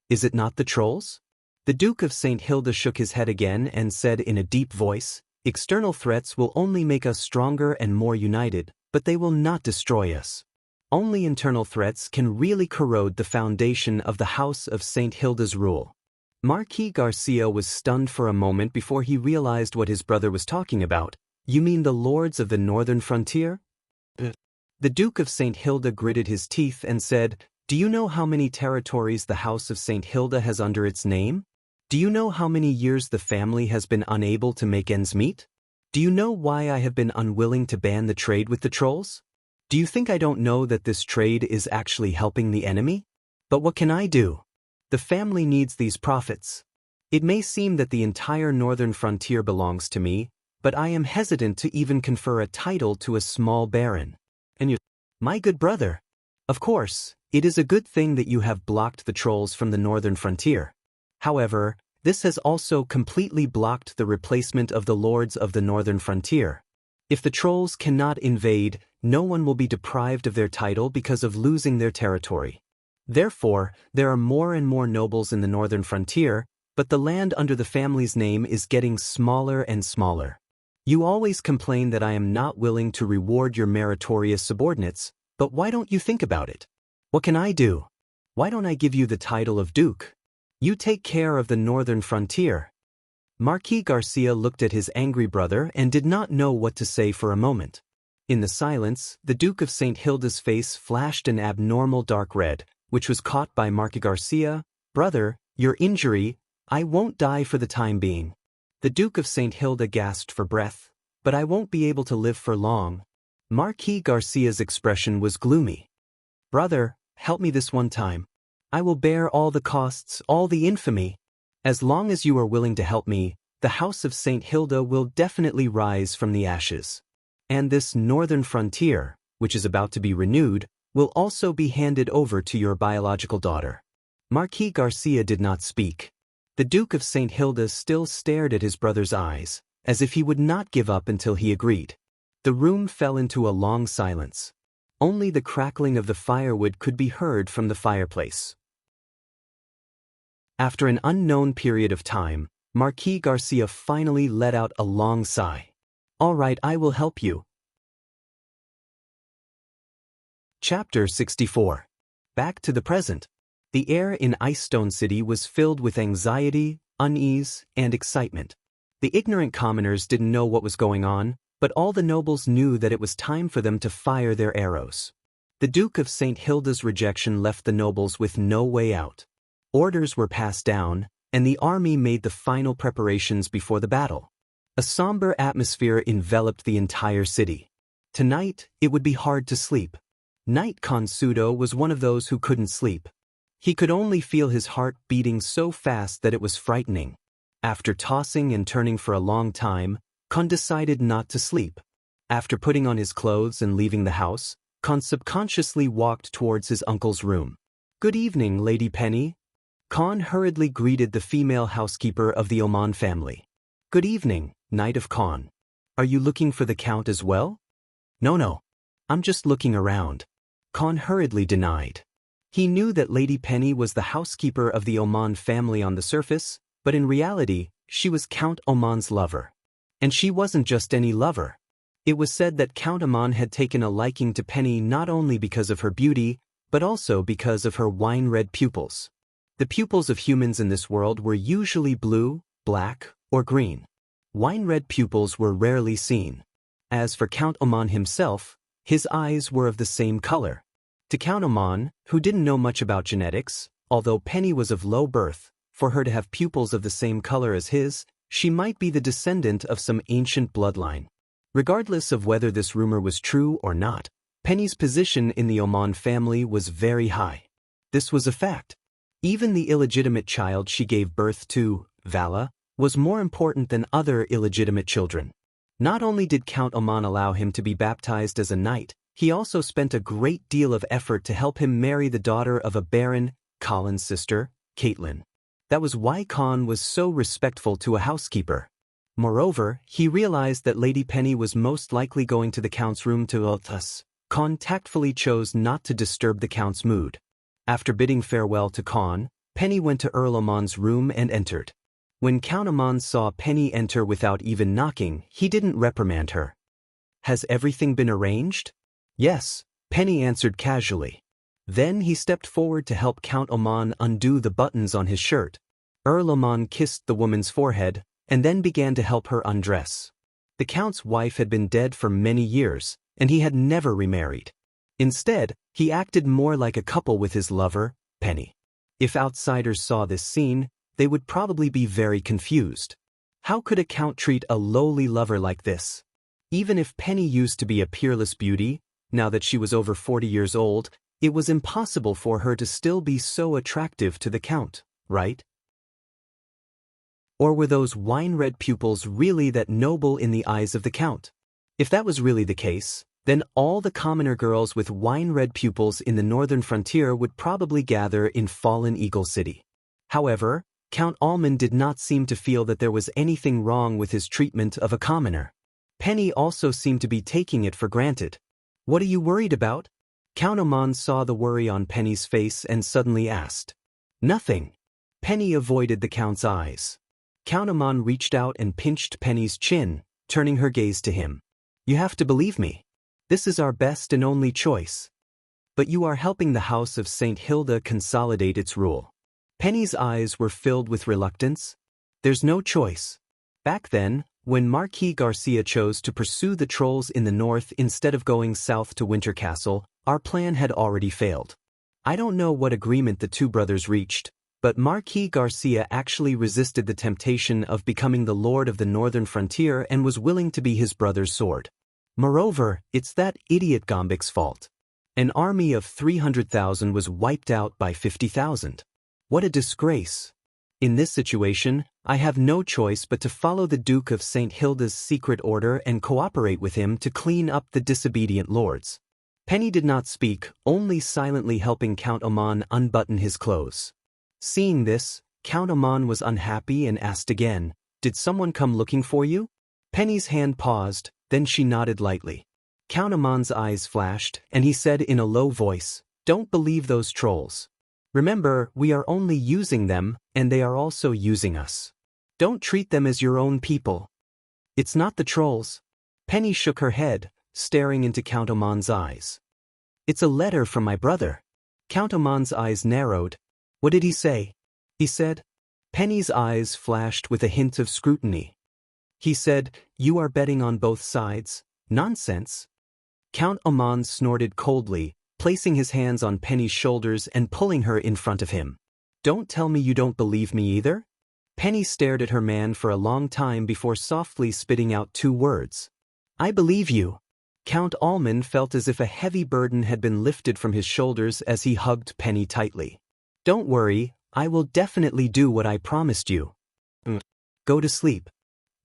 Is it not the trolls? The Duke of St. Hilda shook his head again and said in a deep voice, external threats will only make us stronger and more united, but they will not destroy us. Only internal threats can really corrode the foundation of the House of St. Hilda's rule. Marquis Garcia was stunned for a moment before he realized what his brother was talking about. You mean the lords of the northern frontier? The Duke of St. Hilda gritted his teeth and said, do you know how many territories the House of St. Hilda has under its name? Do you know how many years the family has been unable to make ends meet? Do you know why I have been unwilling to ban the trade with the trolls? Do you think I don't know that this trade is actually helping the enemy? But what can I do? The family needs these profits. It may seem that the entire northern frontier belongs to me, but I am hesitant to even confer a title to a small baron. And you, my good brother, of course, it is a good thing that you have blocked the trolls from the northern frontier. However, this has also completely blocked the replacement of the lords of the northern frontier. If the trolls cannot invade, no one will be deprived of their title because of losing their territory. Therefore, there are more and more nobles in the northern frontier, but the land under the family's name is getting smaller and smaller. You always complain that I am not willing to reward your meritorious subordinates, but why don't you think about it? What can I do? Why don't I give you the title of Duke? You take care of the northern frontier. Marquis Garcia looked at his angry brother and did not know what to say for a moment. In the silence, the Duke of St. Hilda's face flashed an abnormal dark red, which was caught by Marquis Garcia. Brother, your injury, I won't die for the time being. The Duke of St. Hilda gasped for breath, but I won't be able to live for long. Marquis Garcia's expression was gloomy. Brother, help me this one time. I will bear all the costs, all the infamy. As long as you are willing to help me, the House of St. Hilda will definitely rise from the ashes. And this northern frontier, which is about to be renewed, will also be handed over to your biological daughter. Marquis Garcia did not speak. The Duke of St. Hilda still stared at his brother's eyes, as if he would not give up until he agreed. The room fell into a long silence. Only the crackling of the firewood could be heard from the fireplace. After an unknown period of time, Marquis Garcia finally let out a long sigh. "All right, I will help you." Chapter 64. Back to the present. The air in Icestone City was filled with anxiety, unease, and excitement. The ignorant commoners didn't know what was going on, but all the nobles knew that it was time for them to fire their arrows. The Duke of St. Hilda's rejection left the nobles with no way out. Orders were passed down, and the army made the final preparations before the battle. A somber atmosphere enveloped the entire city. Tonight, it would be hard to sleep. Knight Consudo was one of those who couldn't sleep. He could only feel his heart beating so fast that it was frightening. After tossing and turning for a long time, Con decided not to sleep. After putting on his clothes and leaving the house, Con subconsciously walked towards his uncle's room. "Good evening, Lady Penny." Con hurriedly greeted the female housekeeper of the Oman family. "Good evening, Knight of Con. Are you looking for the Count as well?" No. I'm just looking around," Con hurriedly denied. He knew that Lady Penny was the housekeeper of the Oman family on the surface, but in reality, she was Count Oman's lover. And she wasn't just any lover. It was said that Count Oman had taken a liking to Penny not only because of her beauty, but also because of her wine-red pupils. The pupils of humans in this world were usually blue, black, or green. Wine-red pupils were rarely seen. As for Count Oman himself, his eyes were of the same color. To Count Oman, who didn't know much about genetics, although Penny was of low birth, for her to have pupils of the same color as his, she might be the descendant of some ancient bloodline. Regardless of whether this rumor was true or not, Penny's position in the Oman family was very high. This was a fact. Even the illegitimate child she gave birth to, Vala, was more important than other illegitimate children. Not only did Count Oman allow him to be baptized as a knight, he also spent a great deal of effort to help him marry the daughter of a baron, Colin's sister, Caitlin. That was why Con was so respectful to a housekeeper. Moreover, he realized that Lady Penny was most likely going to the Count's room to us. Con tactfully chose not to disturb the Count's mood. After bidding farewell to Con, Penny went to Earl Oman's room and entered. When Count Oman saw Penny enter without even knocking, he didn't reprimand her. "Has everything been arranged?" "Yes," Penny answered casually. Then he stepped forward to help Count Oman undo the buttons on his shirt. Earl Oman kissed the woman's forehead, and then began to help her undress. The Count's wife had been dead for many years, and he had never remarried. Instead, he acted more like a couple with his lover, Penny. If outsiders saw this scene, they would probably be very confused. How could a count treat a lowly lover like this? Even if Penny used to be a peerless beauty, now that she was over 40 years old, it was impossible for her to still be so attractive to the Count, right? Or were those wine-red pupils really that noble in the eyes of the Count? If that was really the case, then all the commoner girls with wine-red pupils in the northern frontier would probably gather in Fallen Eagle City. However, Count Almond did not seem to feel that there was anything wrong with his treatment of a commoner. Penny also seemed to be taking it for granted. "What are you worried about?" Count Oman saw the worry on Penny's face and suddenly asked. "Nothing." Penny avoided the Count's eyes. Count Oman reached out and pinched Penny's chin, turning her gaze to him. "You have to believe me. This is our best and only choice. But you are helping the House of St. Hilda consolidate its rule." Penny's eyes were filled with reluctance. "There's no choice." Back then, when Marquis Garcia chose to pursue the trolls in the north instead of going south to Winter Castle, our plan had already failed. I don't know what agreement the two brothers reached, but Marquis Garcia actually resisted the temptation of becoming the lord of the northern frontier and was willing to be his brother's sword. Moreover, it's that idiot Gombik's fault. An army of 300,000 was wiped out by 50,000. What a disgrace. In this situation, I have no choice but to follow the Duke of St. Hilda's secret order and cooperate with him to clean up the disobedient lords. Penny did not speak, only silently helping Count Oman unbutton his clothes. Seeing this, Count Oman was unhappy and asked again, "Did someone come looking for you?" Penny's hand paused, then she nodded lightly. Count Oman's eyes flashed, and he said in a low voice, "Don't believe those trolls. Remember, we are only using them, and they are also using us. Don't treat them as your own people. It's not the trolls. Penny shook her head, staring into Count Oman's eyes. It's a letter from my brother. Count Oman's eyes narrowed. What did he say? He said. Penny's eyes flashed with a hint of scrutiny. He said, you are betting on both sides? Nonsense. Count Oman snorted coldly, placing his hands on Penny's shoulders and pulling her in front of him. Don't tell me you don't believe me either? Penny stared at her man for a long time before softly spitting out 2 words. I believe you. Count Almond felt as if a heavy burden had been lifted from his shoulders as he hugged Penny tightly. Don't worry, I will definitely do what I promised you. Go to sleep.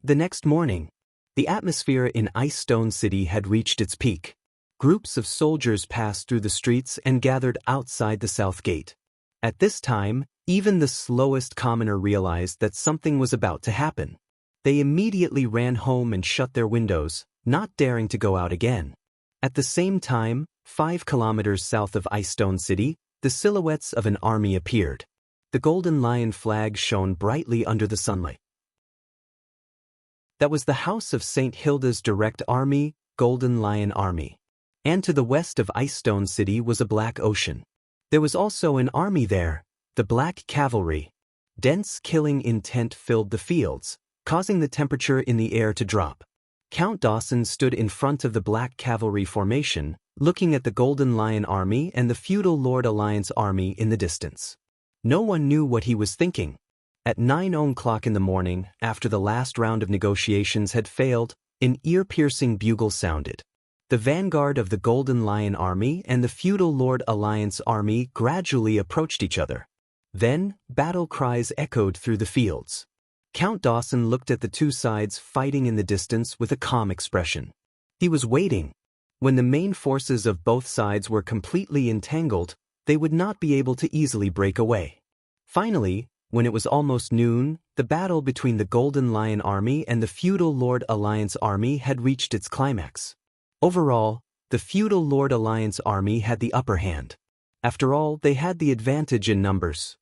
The next morning, the atmosphere in Ice Stone City had reached its peak. Groups of soldiers passed through the streets and gathered outside the south gate. At this time, even the slowest commoner realized that something was about to happen. They immediately ran home and shut their windows, not daring to go out again. At the same time, 5 kilometers south of Ice Stone City, the silhouettes of an army appeared. The Golden Lion flag shone brightly under the sunlight. That was the House of St. Hilda's direct army, Golden Lion Army. And to the west of Ice Stone City was a black ocean. There was also an army there, the Black Cavalry. Dense killing intent filled the fields, causing the temperature in the air to drop. Count Dawson stood in front of the Black Cavalry formation, looking at the Golden Lion Army and the Feudal Lord Alliance Army in the distance. No one knew what he was thinking. At 9 o'clock in the morning, after the last round of negotiations had failed, an ear-piercing bugle sounded. The vanguard of the Golden Lion Army and the Feudal Lord Alliance Army gradually approached each other. Then, battle cries echoed through the fields. Count Dawson looked at the 2 sides fighting in the distance with a calm expression. He was waiting. When the main forces of both sides were completely entangled, they would not be able to easily break away. Finally, when it was almost noon, the battle between the Golden Lion Army and the Feudal Lord Alliance Army had reached its climax. Overall, the Feudal Lord Alliance Army had the upper hand. After all, they had the advantage in numbers.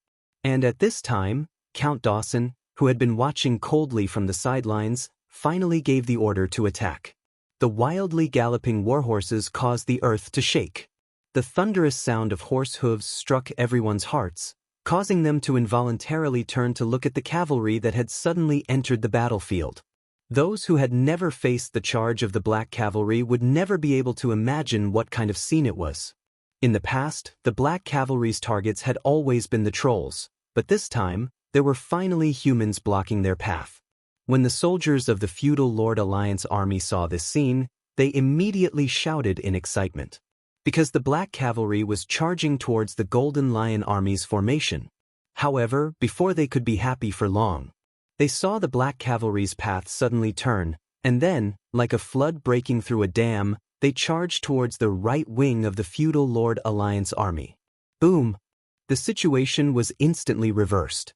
And at this time, Count Dawson, who had been watching coldly from the sidelines, finally gave the order to attack. The wildly galloping warhorses caused the earth to shake. The thunderous sound of horse hooves struck everyone's hearts, causing them to involuntarily turn to look at the cavalry that had suddenly entered the battlefield. Those who had never faced the charge of the Black Cavalry would never be able to imagine what kind of scene it was. In the past, the Black Cavalry's targets had always been the trolls, but this time, there were finally humans blocking their path. When the soldiers of the Feudal Lord Alliance Army saw this scene, they immediately shouted in excitement. Because the Black Cavalry was charging towards the Golden Lion Army's formation. However, before they could be happy for long, they saw the Black Cavalry's path suddenly turn, and then, like a flood breaking through a dam, they charged towards the right wing of the Feudal Lord Alliance Army. Boom! The situation was instantly reversed.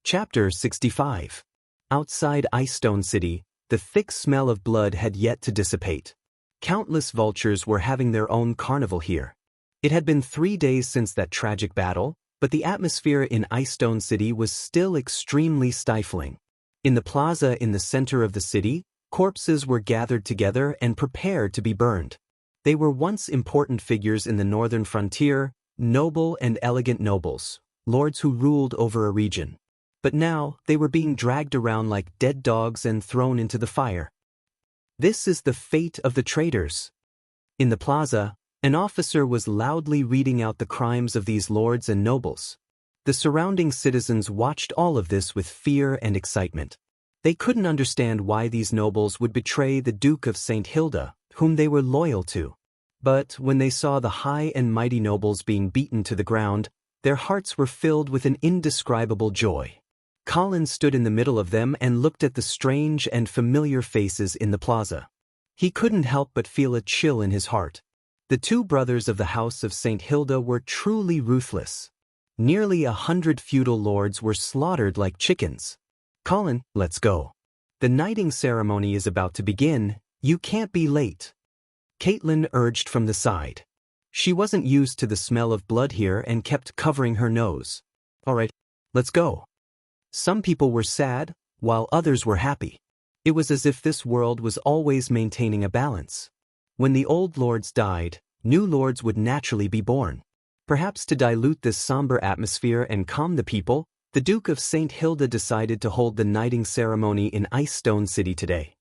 Chapter 65. Outside Ice Stone City, the thick smell of blood had yet to dissipate. Countless vultures were having their own carnival here. It had been 3 days since that tragic battle, but the atmosphere in Ice Stone City was still extremely stifling. In the plaza in the center of the city, corpses were gathered together and prepared to be burned. They were once important figures in the northern frontier, noble and elegant nobles, lords who ruled over a region. But now, they were being dragged around like dead dogs and thrown into the fire. This is the fate of the traitors. In the plaza, an officer was loudly reading out the crimes of these lords and nobles. The surrounding citizens watched all of this with fear and excitement. They couldn't understand why these nobles would betray the Duke of St. Hilda, whom they were loyal to. But when they saw the high and mighty nobles being beaten to the ground, their hearts were filled with an indescribable joy. Colin stood in the middle of them and looked at the strange and familiar faces in the plaza. He couldn't help but feel a chill in his heart. The 2 brothers of the House of St. Hilda were truly ruthless. Nearly 100 feudal lords were slaughtered like chickens. Colin, let's go. The knighting ceremony is about to begin. You can't be late. Caitlin urged from the side. She wasn't used to the smell of blood here and kept covering her nose. "All right, let's go." Some people were sad, while others were happy. It was as if this world was always maintaining a balance. When the old lords died, new lords would naturally be born. Perhaps to dilute this somber atmosphere and calm the people, the Duke of St. Hilda decided to hold the knighting ceremony in Ice Stone City today.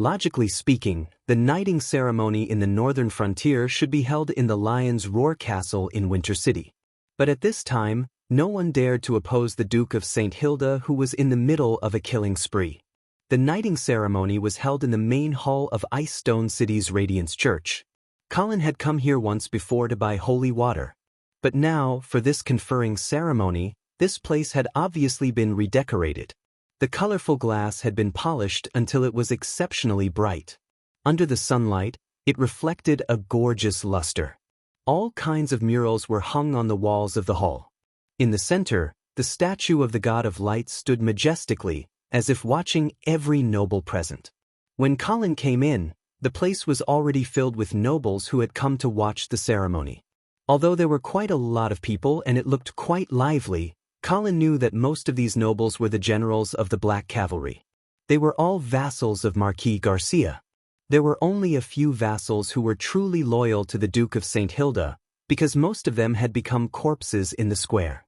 Logically speaking, the knighting ceremony in the northern frontier should be held in the Lion's Roar Castle in Winter City. But at this time, no one dared to oppose the Duke of St. Hilda, who was in the middle of a killing spree. The knighting ceremony was held in the main hall of Ice Stone City's Radiance Church. Colin had come here once before to buy holy water. But now, for this conferring ceremony, this place had obviously been redecorated. The colorful glass had been polished until it was exceptionally bright. Under the sunlight, it reflected a gorgeous luster. All kinds of murals were hung on the walls of the hall. In the center, the statue of the god of light stood majestically, as if watching every noble present. When Colin came in, the place was already filled with nobles who had come to watch the ceremony. Although there were quite a lot of people and it looked quite lively, Colin knew that most of these nobles were the generals of the Black Cavalry. They were all vassals of Marquis Garcia. There were only a few vassals who were truly loyal to the Duke of St. Hilda, because most of them had become corpses in the square.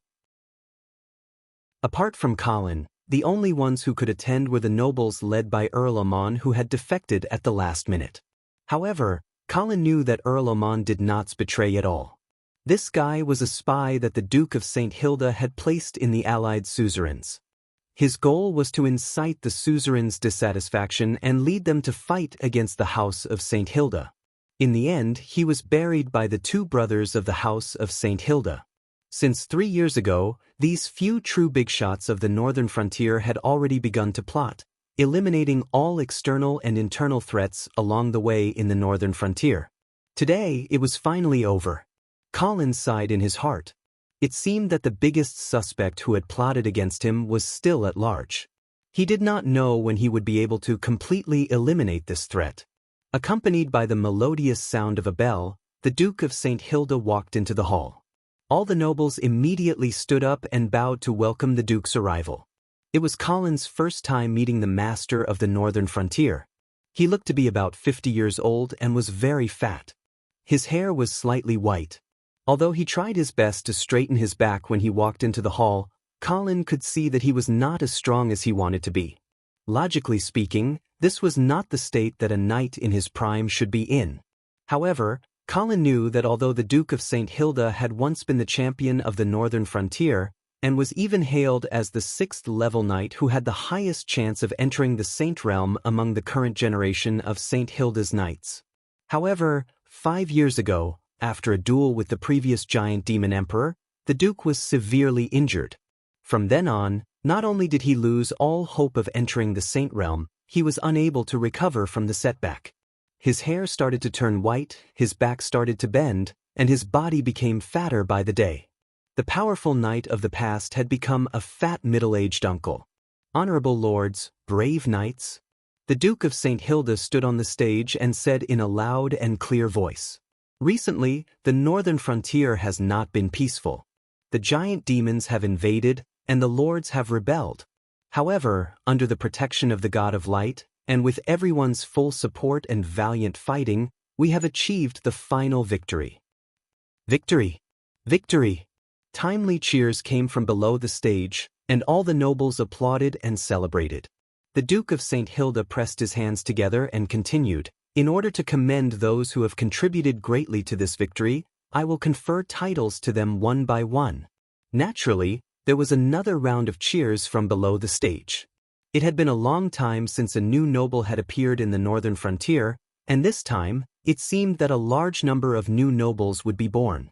Apart from Colin, the only ones who could attend were the nobles led by Earl Amon, who had defected at the last minute. However, Colin knew that Earl Amon did not betray at all. This guy was a spy that the Duke of St. Hilda had placed in the allied suzerains. His goal was to incite the suzerains' dissatisfaction and lead them to fight against the House of St. Hilda. In the end, he was buried by the two brothers of the House of St. Hilda. Since 3 years ago, these few true big shots of the northern frontier had already begun to plot, eliminating all external and internal threats along the way in the northern frontier. Today, it was finally over. Colin sighed in his heart. It seemed that the biggest suspect who had plotted against him was still at large. He did not know when he would be able to completely eliminate this threat. Accompanied by the melodious sound of a bell, the Duke of St. Hilda walked into the hall. All the nobles immediately stood up and bowed to welcome the Duke's arrival. It was Colin's first time meeting the master of the northern frontier. He looked to be about 50 years old and was very fat. His hair was slightly white. Although he tried his best to straighten his back when he walked into the hall, Colin could see that he was not as strong as he wanted to be. Logically speaking, this was not the state that a knight in his prime should be in. However, Colin knew that although the Duke of St. Hilda had once been the champion of the northern frontier, and was even hailed as the 6th-level knight who had the highest chance of entering the Saint Realm among the current generation of St. Hilda's knights. However, 5 years ago, after a duel with the previous giant demon emperor, the Duke was severely injured. From then on, not only did he lose all hope of entering the Saint Realm, he was unable to recover from the setback. His hair started to turn white, his back started to bend, and his body became fatter by the day. The powerful knight of the past had become a fat middle-aged uncle. Honorable lords, brave knights. The Duke of St. Hilda stood on the stage and said in a loud and clear voice, "Recently, the northern frontier has not been peaceful. The giant demons have invaded, and the lords have rebelled. However, under the protection of the God of Light, and with everyone's full support and valiant fighting, we have achieved the final victory." Victory! Victory! Timely cheers came from below the stage, and all the nobles applauded and celebrated. The Duke of St. Hilda pressed his hands together and continued, "In order to commend those who have contributed greatly to this victory, I will confer titles to them one by one." Naturally, there was another round of cheers from below the stage. It had been a long time since a new noble had appeared in the northern frontier, and this time, it seemed that a large number of new nobles would be born.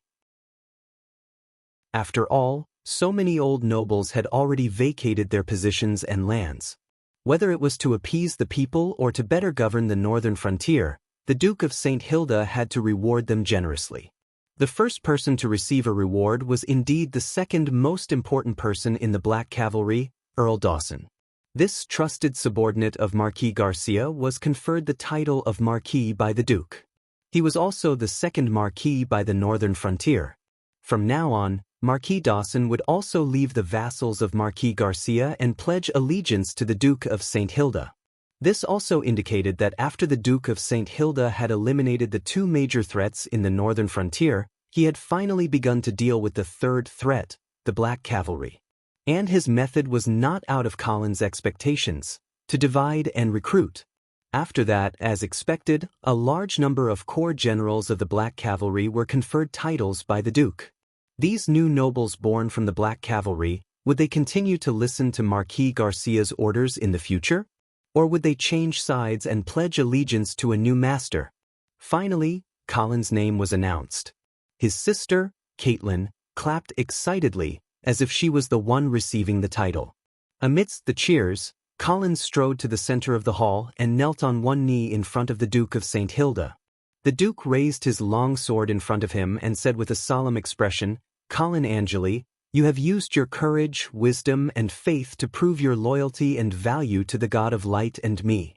After all, so many old nobles had already vacated their positions and lands. Whether it was to appease the people or to better govern the northern frontier, the Duke of St. Hilda had to reward them generously. The first person to receive a reward was indeed the second most important person in the Black Cavalry, Earl Dawson. This trusted subordinate of Marquis Garcia was conferred the title of Marquis by the Duke. He was also the second Marquis by the northern frontier. From now on, Marquis Dawson would also leave the vassals of Marquis Garcia and pledge allegiance to the Duke of St. Hilda. This also indicated that after the Duke of St. Hilda had eliminated the two major threats in the northern frontier, he had finally begun to deal with the third threat, the Black Cavalry. And his method was not out of Colin's expectations: to divide and recruit. After that, as expected, a large number of corps generals of the Black Cavalry were conferred titles by the Duke. These new nobles born from the Black Cavalry, would they continue to listen to Marquis Garcia's orders in the future? Or would they change sides and pledge allegiance to a new master? Finally, Colin's name was announced. His sister, Caitlin, clapped excitedly, as if she was the one receiving the title. Amidst the cheers, Colin strode to the center of the hall and knelt on one knee in front of the Duke of St. Hilda. The Duke raised his long sword in front of him and said with a solemn expression, "Colin Angeli, you have used your courage, wisdom, and faith to prove your loyalty and value to the God of Light and me.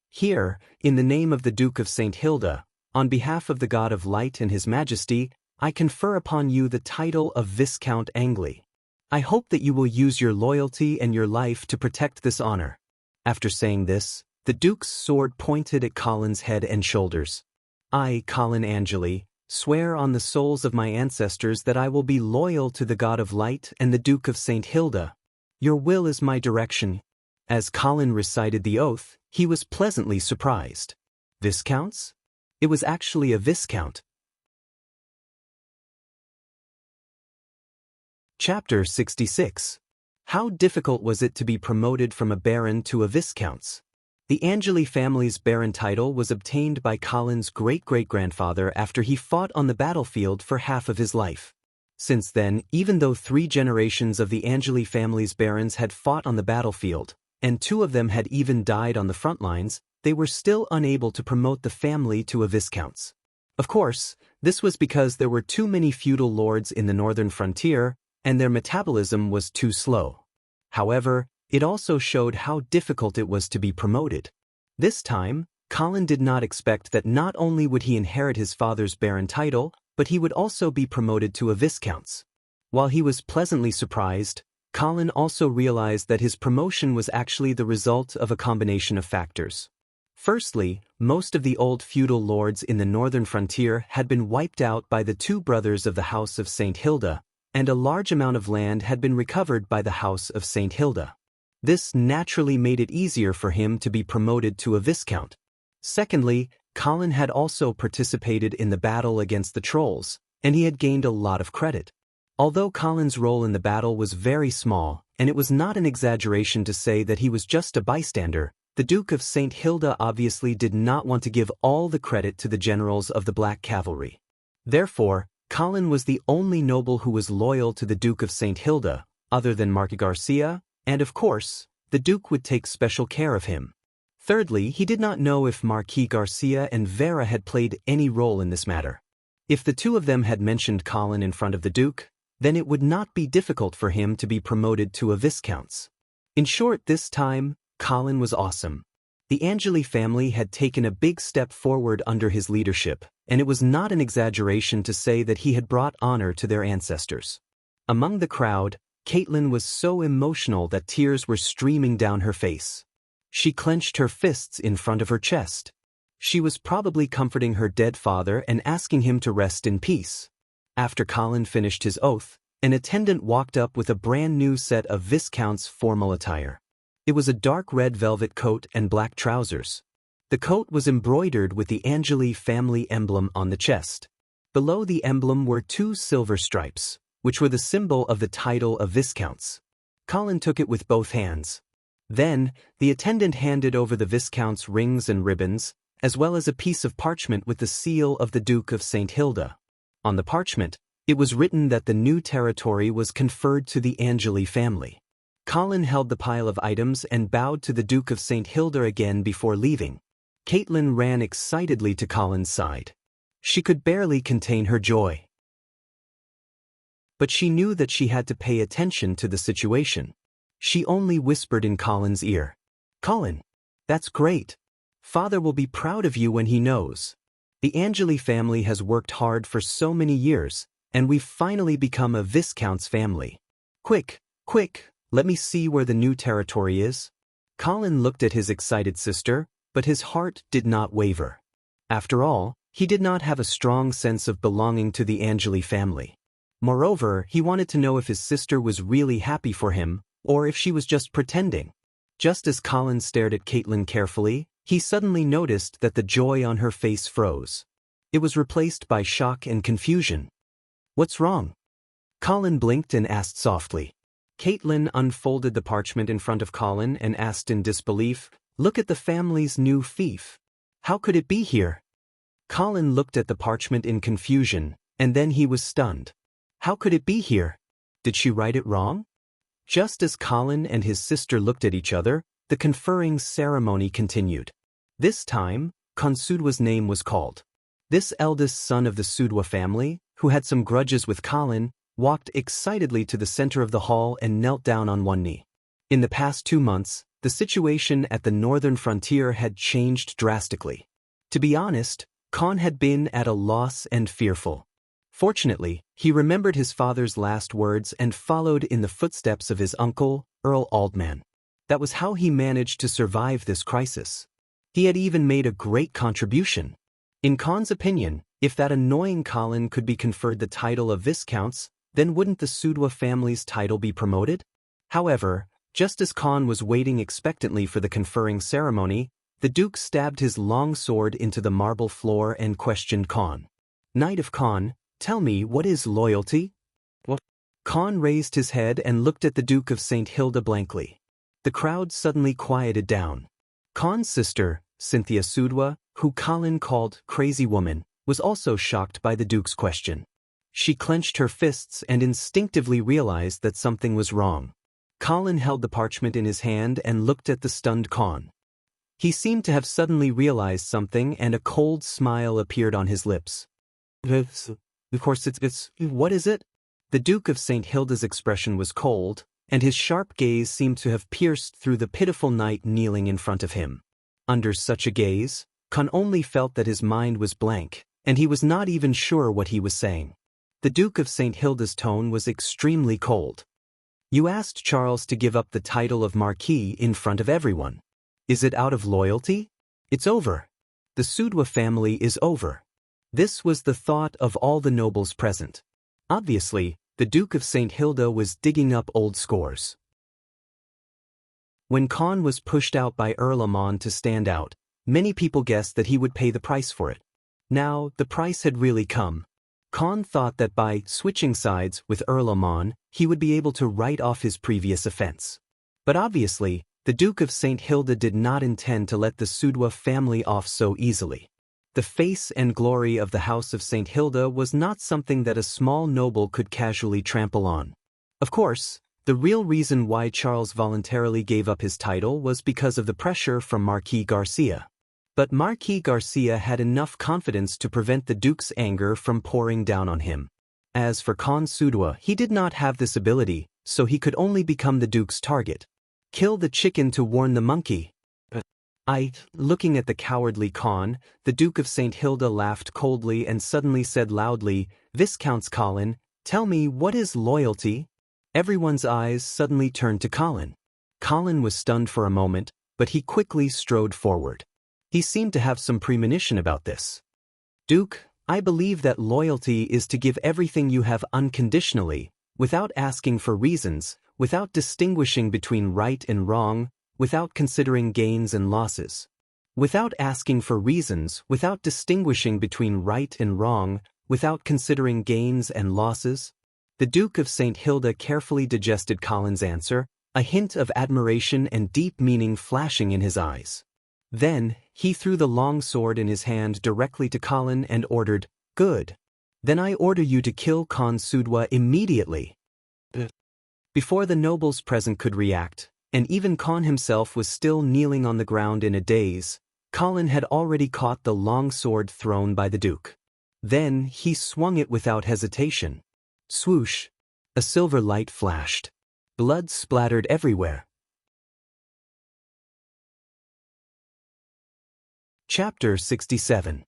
Here, in the name of the Duke of St. Hilda, on behalf of the God of Light and His Majesty, I confer upon you the title of Viscount Angeli. I hope that you will use your loyalty and your life to protect this honor." After saying this, the Duke's sword pointed at Colin's head and shoulders. "I, Colin Angeli, swear on the souls of my ancestors that I will be loyal to the God of Light and the Duke of St. Hilda. Your will is my direction." As Colin recited the oath, he was pleasantly surprised. Viscounts? It was actually a viscount. Chapter 66. How difficult was it to be promoted from a baron to a viscount's? The Angeli family's baron title was obtained by Colin's great-great-grandfather after he fought on the battlefield for half of his life. Since then, even though 3 generations of the Angeli family's barons had fought on the battlefield, and 2 of them had even died on the front lines, they were still unable to promote the family to a viscount's. Of course, this was because there were too many feudal lords in the northern frontier, and their metabolism was too slow. However, it also showed how difficult it was to be promoted. This time, Colin did not expect that not only would he inherit his father's baron title, but he would also be promoted to a viscount's. While he was pleasantly surprised, Colin also realized that his promotion was actually the result of a combination of factors. Firstly, most of the old feudal lords in the northern frontier had been wiped out by the 2 brothers of the House of St. Hilda, and a large amount of land had been recovered by the House of St. Hilda. This naturally made it easier for him to be promoted to a viscount. Secondly, Colin had also participated in the battle against the trolls, and he had gained a lot of credit. Although Colin's role in the battle was very small, and it was not an exaggeration to say that he was just a bystander, the Duke of St. Hilda obviously did not want to give all the credit to the generals of the Black Cavalry. Therefore, Colin was the only noble who was loyal to the Duke of St. Hilda, other than Marquis Garcia, and of course, the Duke would take special care of him. Thirdly, he did not know if Marquis Garcia and Vera had played any role in this matter. If the 2 of them had mentioned Colin in front of the Duke, then it would not be difficult for him to be promoted to a viscount's. In short, this time, Colin was awesome. The Angeli family had taken a big step forward under his leadership, and it was not an exaggeration to say that he had brought honor to their ancestors. Among the crowd, Caitlin was so emotional that tears were streaming down her face. She clenched her fists in front of her chest. She was probably comforting her dead father and asking him to rest in peace. After Colin finished his oath, an attendant walked up with a brand new set of Viscount's formal attire. It was a dark red velvet coat and black trousers. The coat was embroidered with the Angeli family emblem on the chest. Below the emblem were 2 silver stripes, which were the symbol of the title of Viscounts. Colin took it with both hands. Then, the attendant handed over the Viscount's rings and ribbons, as well as a piece of parchment with the seal of the Duke of St. Hilda. On the parchment, it was written that the new territory was conferred to the Angeli family. Colin held the pile of items and bowed to the Duke of St. Hilda again before leaving. Caitlin ran excitedly to Colin's side. She could barely contain her joy. But she knew that she had to pay attention to the situation. She only whispered in Colin's ear, "Colin, that's great. Father will be proud of you when he knows." The Angeli family has worked hard for so many years, and we've finally become a Viscount's family. Quick, quick, let me see where the new territory is. Colin looked at his excited sister, but his heart did not waver. After all, he did not have a strong sense of belonging to the Angeli family. Moreover, he wanted to know if his sister was really happy for him, or if she was just pretending. Just as Colin stared at Caitlin carefully, he suddenly noticed that the joy on her face froze. It was replaced by shock and confusion. What's wrong? Colin blinked and asked softly. Caitlin unfolded the parchment in front of Colin and asked in disbelief, "Look at the family's new fief. How could it be here?" Colin looked at the parchment in confusion, and then he was stunned. How could it be here? Did she write it wrong? Just as Colin and his sister looked at each other, the conferring ceremony continued. This time, Consudwa's name was called. This eldest son of the Sudwa family, who had some grudges with Colin, walked excitedly to the center of the hall and knelt down on one knee. In the past 2 months, the situation at the northern frontier had changed drastically. To be honest, Con had been at a loss and fearful. Fortunately, he remembered his father's last words and followed in the footsteps of his uncle, Earl Aldman. That was how he managed to survive this crisis. He had even made a great contribution. In Con's opinion, if that annoying Colin could be conferred the title of Viscounts, then wouldn't the Sudwa family's title be promoted? However, just as Con was waiting expectantly for the conferring ceremony, the Duke stabbed his long sword into the marble floor and questioned Con. "Knight of Con, tell me, what is loyalty?" "What?" Con raised his head and looked at the Duke of St. Hilda blankly. The crowd suddenly quieted down. Con's sister, Cynthia Sudwa, who Colin called Crazy Woman, was also shocked by the Duke's question. She clenched her fists and instinctively realized that something was wrong. Colin held the parchment in his hand and looked at the stunned Con. He seemed to have suddenly realized something, and a cold smile appeared on his lips. Of course it's, what is it?" The Duke of St. Hilda's expression was cold, and his sharp gaze seemed to have pierced through the pitiful knight kneeling in front of him. Under such a gaze, Con only felt that his mind was blank, and he was not even sure what he was saying. The Duke of St. Hilda's tone was extremely cold. "You asked Charles to give up the title of Marquis in front of everyone. Is it out of loyalty? It's over. The Sudwa family is over." This was the thought of all the nobles present. Obviously, the Duke of St. Hilda was digging up old scores. When Con was pushed out by Earl Amon to stand out, many people guessed that he would pay the price for it. Now, the price had really come. Con thought that by switching sides with Earl Amon, he would be able to write off his previous offense. But obviously, the Duke of St. Hilda did not intend to let the Sudwa family off so easily. The face and glory of the House of St. Hilda was not something that a small noble could casually trample on. Of course, the real reason why Charles voluntarily gave up his title was because of the pressure from Marquis Garcia. But Marquis Garcia had enough confidence to prevent the Duke's anger from pouring down on him. As for Con Sudwa, he did not have this ability, so he could only become the Duke's target. Kill the chicken to warn the monkey. Looking at the cowardly Con, the Duke of St. Hilda laughed coldly and suddenly said loudly, "Viscounts Colin, tell me, what is loyalty?" Everyone's eyes suddenly turned to Colin. Colin was stunned for a moment, but he quickly strode forward. He seemed to have some premonition about this. "Duke, I believe that loyalty is to give everything you have unconditionally, without asking for reasons, without distinguishing between right and wrong, without considering gains and losses. Without asking for reasons, without distinguishing between right and wrong, without considering gains and losses." The Duke of St. Hilda carefully digested Colin's answer, a hint of admiration and deep meaning flashing in his eyes. Then, he threw the long sword in his hand directly to Colin and ordered, "Good. Then I order you to kill Con Sudwa immediately." Before the nobles present could react, and even Con himself was still kneeling on the ground in a daze, Colin had already caught the long sword thrown by the Duke. Then he swung it without hesitation. Swoosh! A silver light flashed. Blood splattered everywhere. Chapter 67.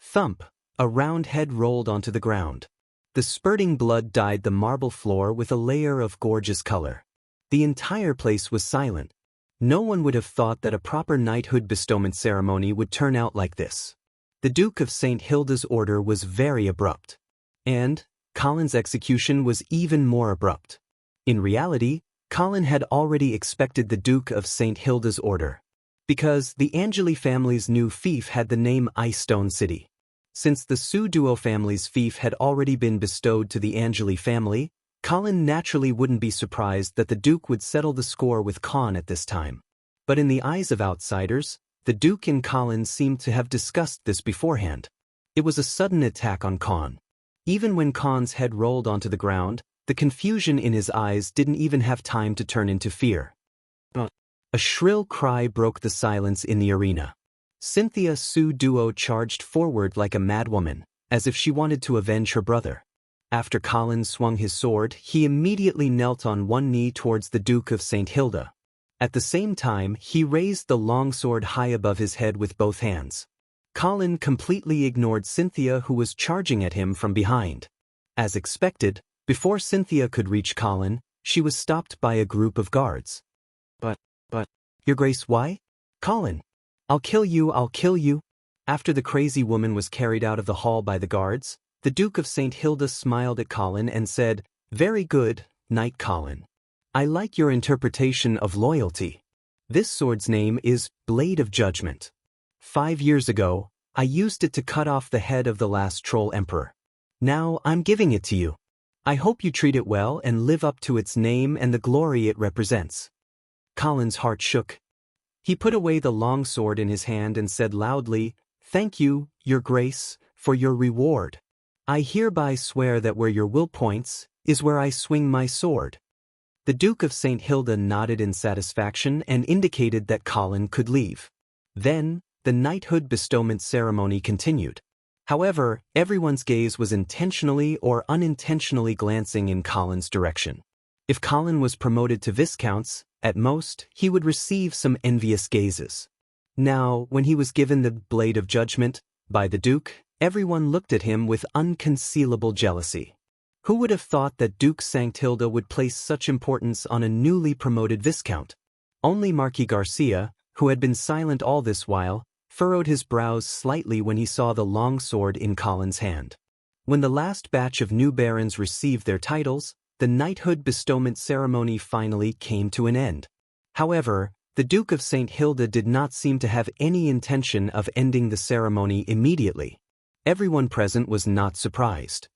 Thump! A round head rolled onto the ground. The spurting blood dyed the marble floor with a layer of gorgeous color. The entire place was silent. No one would have thought that a proper knighthood bestowment ceremony would turn out like this. The Duke of St. Hilda's order was very abrupt. And Colin's execution was even more abrupt. In reality, Colin had already expected the Duke of St. Hilda's order, because the Angeli family's new fief had the name Ice Stone City. Since the Sue Duo family's fief had already been bestowed to the Angeli family, Colin naturally wouldn't be surprised that the Duke would settle the score with Con at this time. But in the eyes of outsiders, the Duke and Colin seemed to have discussed this beforehand. It was a sudden attack on Con. Even when Con's head rolled onto the ground, the confusion in his eyes didn't even have time to turn into fear. A shrill cry broke the silence in the arena. Cynthia Sue Duo charged forward like a madwoman, as if she wanted to avenge her brother. After Colin swung his sword, he immediately knelt on one knee towards the Duke of St. Hilda. At the same time, he raised the long sword high above his head with both hands. Colin completely ignored Cynthia, who was charging at him from behind. As expected, before Cynthia could reach Colin, she was stopped by a group of guards. But, Your Grace, why? Colin! I'll kill you, I'll kill you! After the crazy woman was carried out of the hall by the guards, the Duke of St. Hilda smiled at Colin and said, "Very good, Knight Colin. I like your interpretation of loyalty. This sword's name is Blade of Judgment. 5 years ago, I used it to cut off the head of the last troll emperor. Now I'm giving it to you. I hope you treat it well and live up to its name and the glory it represents." Colin's heart shook. He put away the long sword in his hand and said loudly, "Thank you, Your Grace, for your reward. I hereby swear that where your will points is where I swing my sword." The Duke of St. Hilda nodded in satisfaction and indicated that Colin could leave. Then, the knighthood bestowment ceremony continued. However, everyone's gaze was intentionally or unintentionally glancing in Colin's direction. If Colin was promoted to Viscounts, at most, he would receive some envious gazes. Now, when he was given the Blade of Judgment by the Duke, everyone looked at him with unconcealable jealousy. Who would have thought that Duke St. Hilda would place such importance on a newly promoted Viscount? Only Marquis Garcia, who had been silent all this while, furrowed his brows slightly when he saw the long sword in Colin's hand. When the last batch of new barons received their titles, the knighthood bestowment ceremony finally came to an end. However, the Duke of St. Hilda did not seem to have any intention of ending the ceremony immediately. Everyone present was not surprised.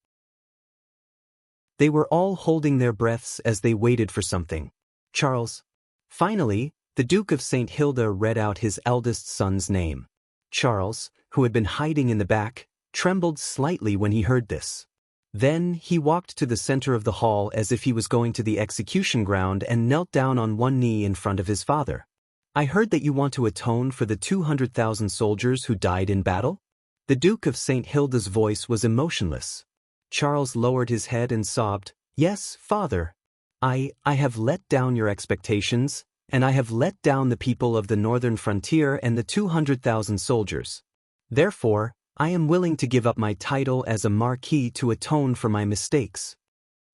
They were all holding their breaths as they waited for something. Charles. Finally, the Duke of St. Hilda read out his eldest son's name. Charles, who had been hiding in the back, trembled slightly when he heard this. Then he walked to the center of the hall as if he was going to the execution ground and knelt down on one knee in front of his father. "I heard that you want to atone for the 200,000 soldiers who died in battle?" The Duke of St. Hilda's voice was emotionless. Charles lowered his head and sobbed, "Yes, father. I have let down your expectations, and I have let down the people of the northern frontier and the 200,000 soldiers. Therefore, I am willing to give up my title as a Marquis to atone for my mistakes."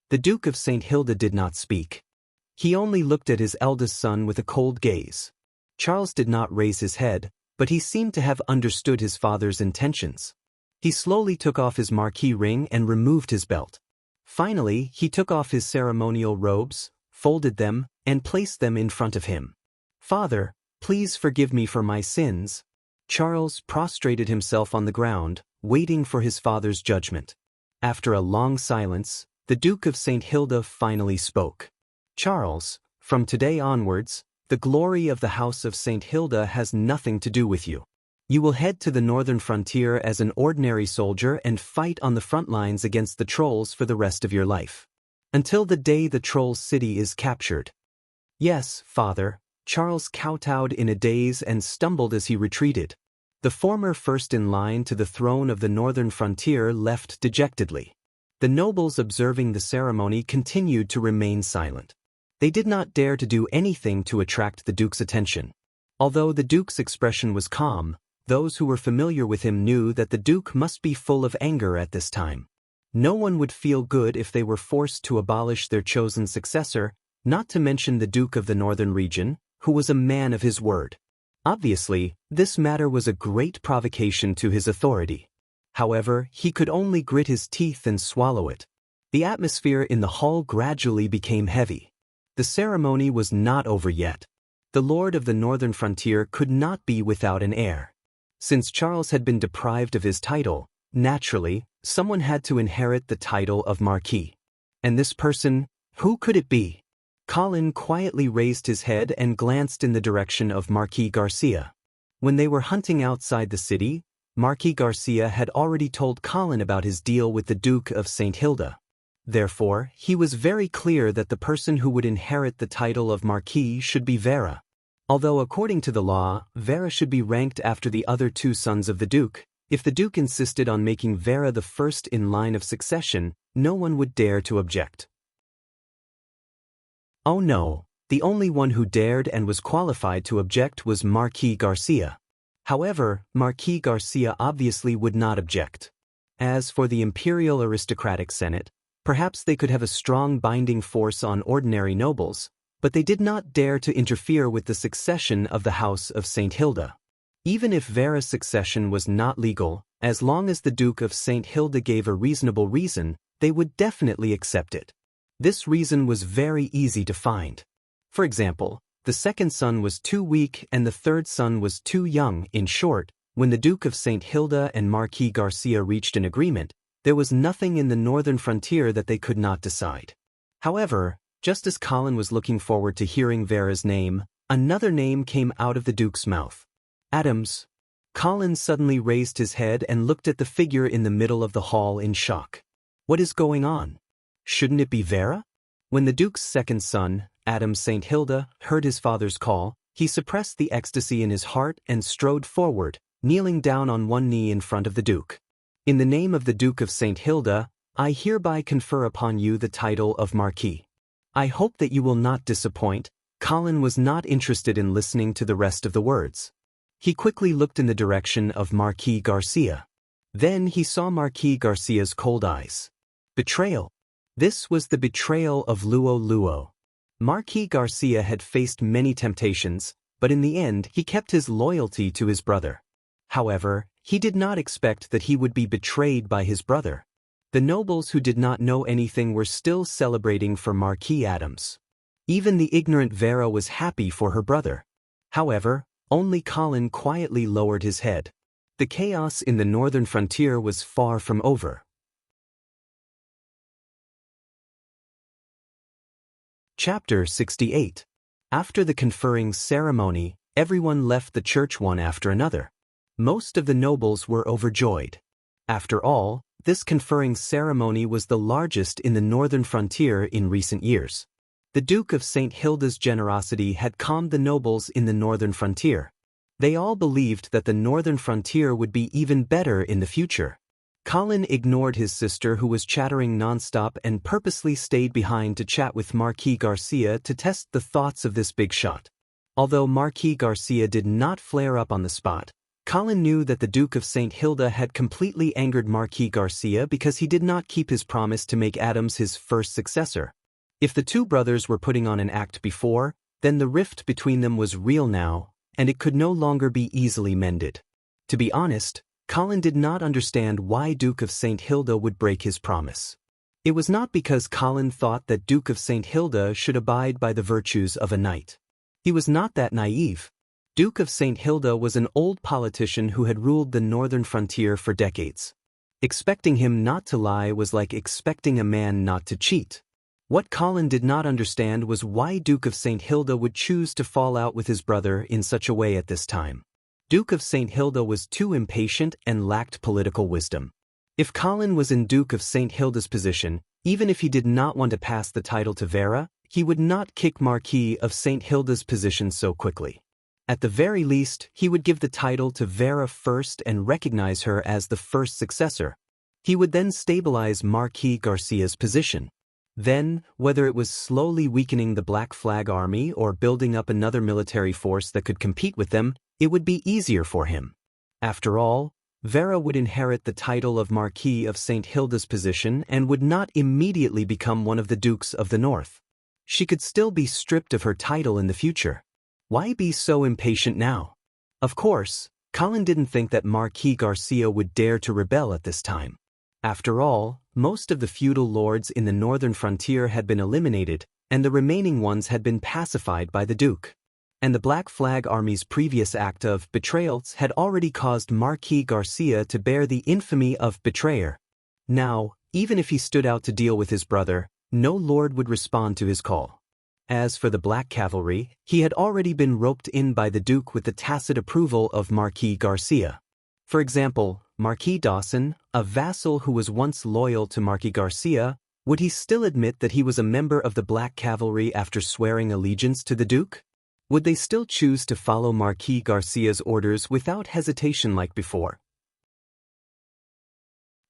The Duke of St. Hilda did not speak. He only looked at his eldest son with a cold gaze. Charles did not raise his head, but he seemed to have understood his father's intentions. He slowly took off his Marquis ring and removed his belt. Finally, he took off his ceremonial robes, folded them, and placed them in front of him. "Father, please forgive me for my sins." Charles prostrated himself on the ground, waiting for his father's judgment. After a long silence, the Duke of St. Hilda finally spoke. "Charles, from today onwards, the glory of the House of St. Hilda has nothing to do with you. You will head to the northern frontier as an ordinary soldier and fight on the front lines against the trolls for the rest of your life. Until the day the troll's city is captured." "Yes, father." Charles kowtowed in a daze and stumbled as he retreated. The former first in line to the throne of the northern frontier left dejectedly. The nobles observing the ceremony continued to remain silent. They did not dare to do anything to attract the Duke's attention. Although the Duke's expression was calm, Those who were familiar with him knew that the Duke must be full of anger at this time. No one would feel good if they were forced to abolish their chosen successor, not to mention the Duke of the Northern region, who was a man of his word. Obviously, this matter was a great provocation to his authority. However, he could only grit his teeth and swallow it. The atmosphere in the hall gradually became heavy. The ceremony was not over yet. The Lord of the Northern Frontier could not be without an heir. Since Charles had been deprived of his title, naturally, someone had to inherit the title of Marquis. And this person, who could it be? Colin quietly raised his head and glanced in the direction of Marquis Garcia. When they were hunting outside the city, Marquis Garcia had already told Colin about his deal with the Duke of St. Hilda. Therefore, he was very clear that the person who would inherit the title of Marquis should be Vera. Although according to the law, Vera should be ranked after the other two sons of the Duke, if the Duke insisted on making Vera the first in line of succession, no one would dare to object. Oh no, the only one who dared and was qualified to object was Marquis Garcia. However, Marquis Garcia obviously would not object. As for the imperial aristocratic Senate, perhaps they could have a strong binding force on ordinary nobles, but they did not dare to interfere with the succession of the House of St. Hilda. Even if Vera's succession was not legal, as long as the Duke of St. Hilda gave a reasonable reason, they would definitely accept it. This reason was very easy to find. For example, the second son was too weak and the third son was too young. In short, when the Duke of St. Hilda and Marquis Garcia reached an agreement, there was nothing in the northern frontier that they could not decide. However, just as Colin was looking forward to hearing Vera's name, another name came out of the Duke's mouth. Adams. Colin suddenly raised his head and looked at the figure in the middle of the hall in shock. What is going on? Shouldn't it be Vera? When the Duke's second son, Adam St. Hilda, heard his father's call, he suppressed the ecstasy in his heart and strode forward, kneeling down on one knee in front of the Duke. In the name of the Duke of St. Hilda, I hereby confer upon you the title of Marquis. I hope that you will not disappoint. Colin was not interested in listening to the rest of the words. He quickly looked in the direction of Marquis Garcia. Then he saw Marquis Garcia's cold eyes. Betrayal. This was the betrayal of Luo Luo. Marquis Garcia had faced many temptations, but in the end he kept his loyalty to his brother. However, he did not expect that he would be betrayed by his brother. The nobles who did not know anything were still celebrating for Marquis Adams. Even the ignorant Vera was happy for her brother. However, only Colin quietly lowered his head. The chaos in the northern frontier was far from over. Chapter 68. After the conferring ceremony, everyone left the church one after another. Most of the nobles were overjoyed. After all, this conferring ceremony was the largest in the northern frontier in recent years. The Duke of St. Hilda's generosity had calmed the nobles in the northern frontier. They all believed that the northern frontier would be even better in the future. Colin ignored his sister who was chattering nonstop and purposely stayed behind to chat with Marquis Garcia to test the thoughts of this big shot. Although Marquis Garcia did not flare up on the spot, Colin knew that the Duke of St. Hilda had completely angered Marquis Garcia because he did not keep his promise to make Adams his first successor. If the two brothers were putting on an act before, then the rift between them was real now, and it could no longer be easily mended. To be honest, Colin did not understand why Duke of St. Hilda would break his promise. It was not because Colin thought that Duke of St. Hilda should abide by the virtues of a knight. He was not that naive. Duke of St. Hilda was an old politician who had ruled the northern frontier for decades. Expecting him not to lie was like expecting a man not to cheat. What Colin did not understand was why Duke of St. Hilda would choose to fall out with his brother in such a way at this time. Duke of St. Hilda was too impatient and lacked political wisdom. If Colin was in Duke of St. Hilda's position, even if he did not want to pass the title to Vera, he would not kick Marquis of St. Hilda's position so quickly. At the very least, he would give the title to Vera first and recognize her as the first successor. He would then stabilize Marquis Garcia's position. Then, whether it was slowly weakening the Black Flag Army or building up another military force that could compete with them, it would be easier for him. After all, Vera would inherit the title of Marquis of St. Hilda's position and would not immediately become one of the Dukes of the North. She could still be stripped of her title in the future. Why be so impatient now? Of course, Colin didn't think that Marquis Garcia would dare to rebel at this time. After all, most of the feudal lords in the northern frontier had been eliminated, and the remaining ones had been pacified by the Duke. And the Black Flag Army's previous act of betrayals had already caused Marquis Garcia to bear the infamy of betrayer. Now, even if he stood out to deal with his brother, no lord would respond to his call. As for the Black Cavalry, he had already been roped in by the Duke with the tacit approval of Marquis Garcia. For example, Marquis Dawson, a vassal who was once loyal to Marquis Garcia, would he still admit that he was a member of the Black Cavalry after swearing allegiance to the Duke? Would they still choose to follow Marquis Garcia's orders without hesitation like before?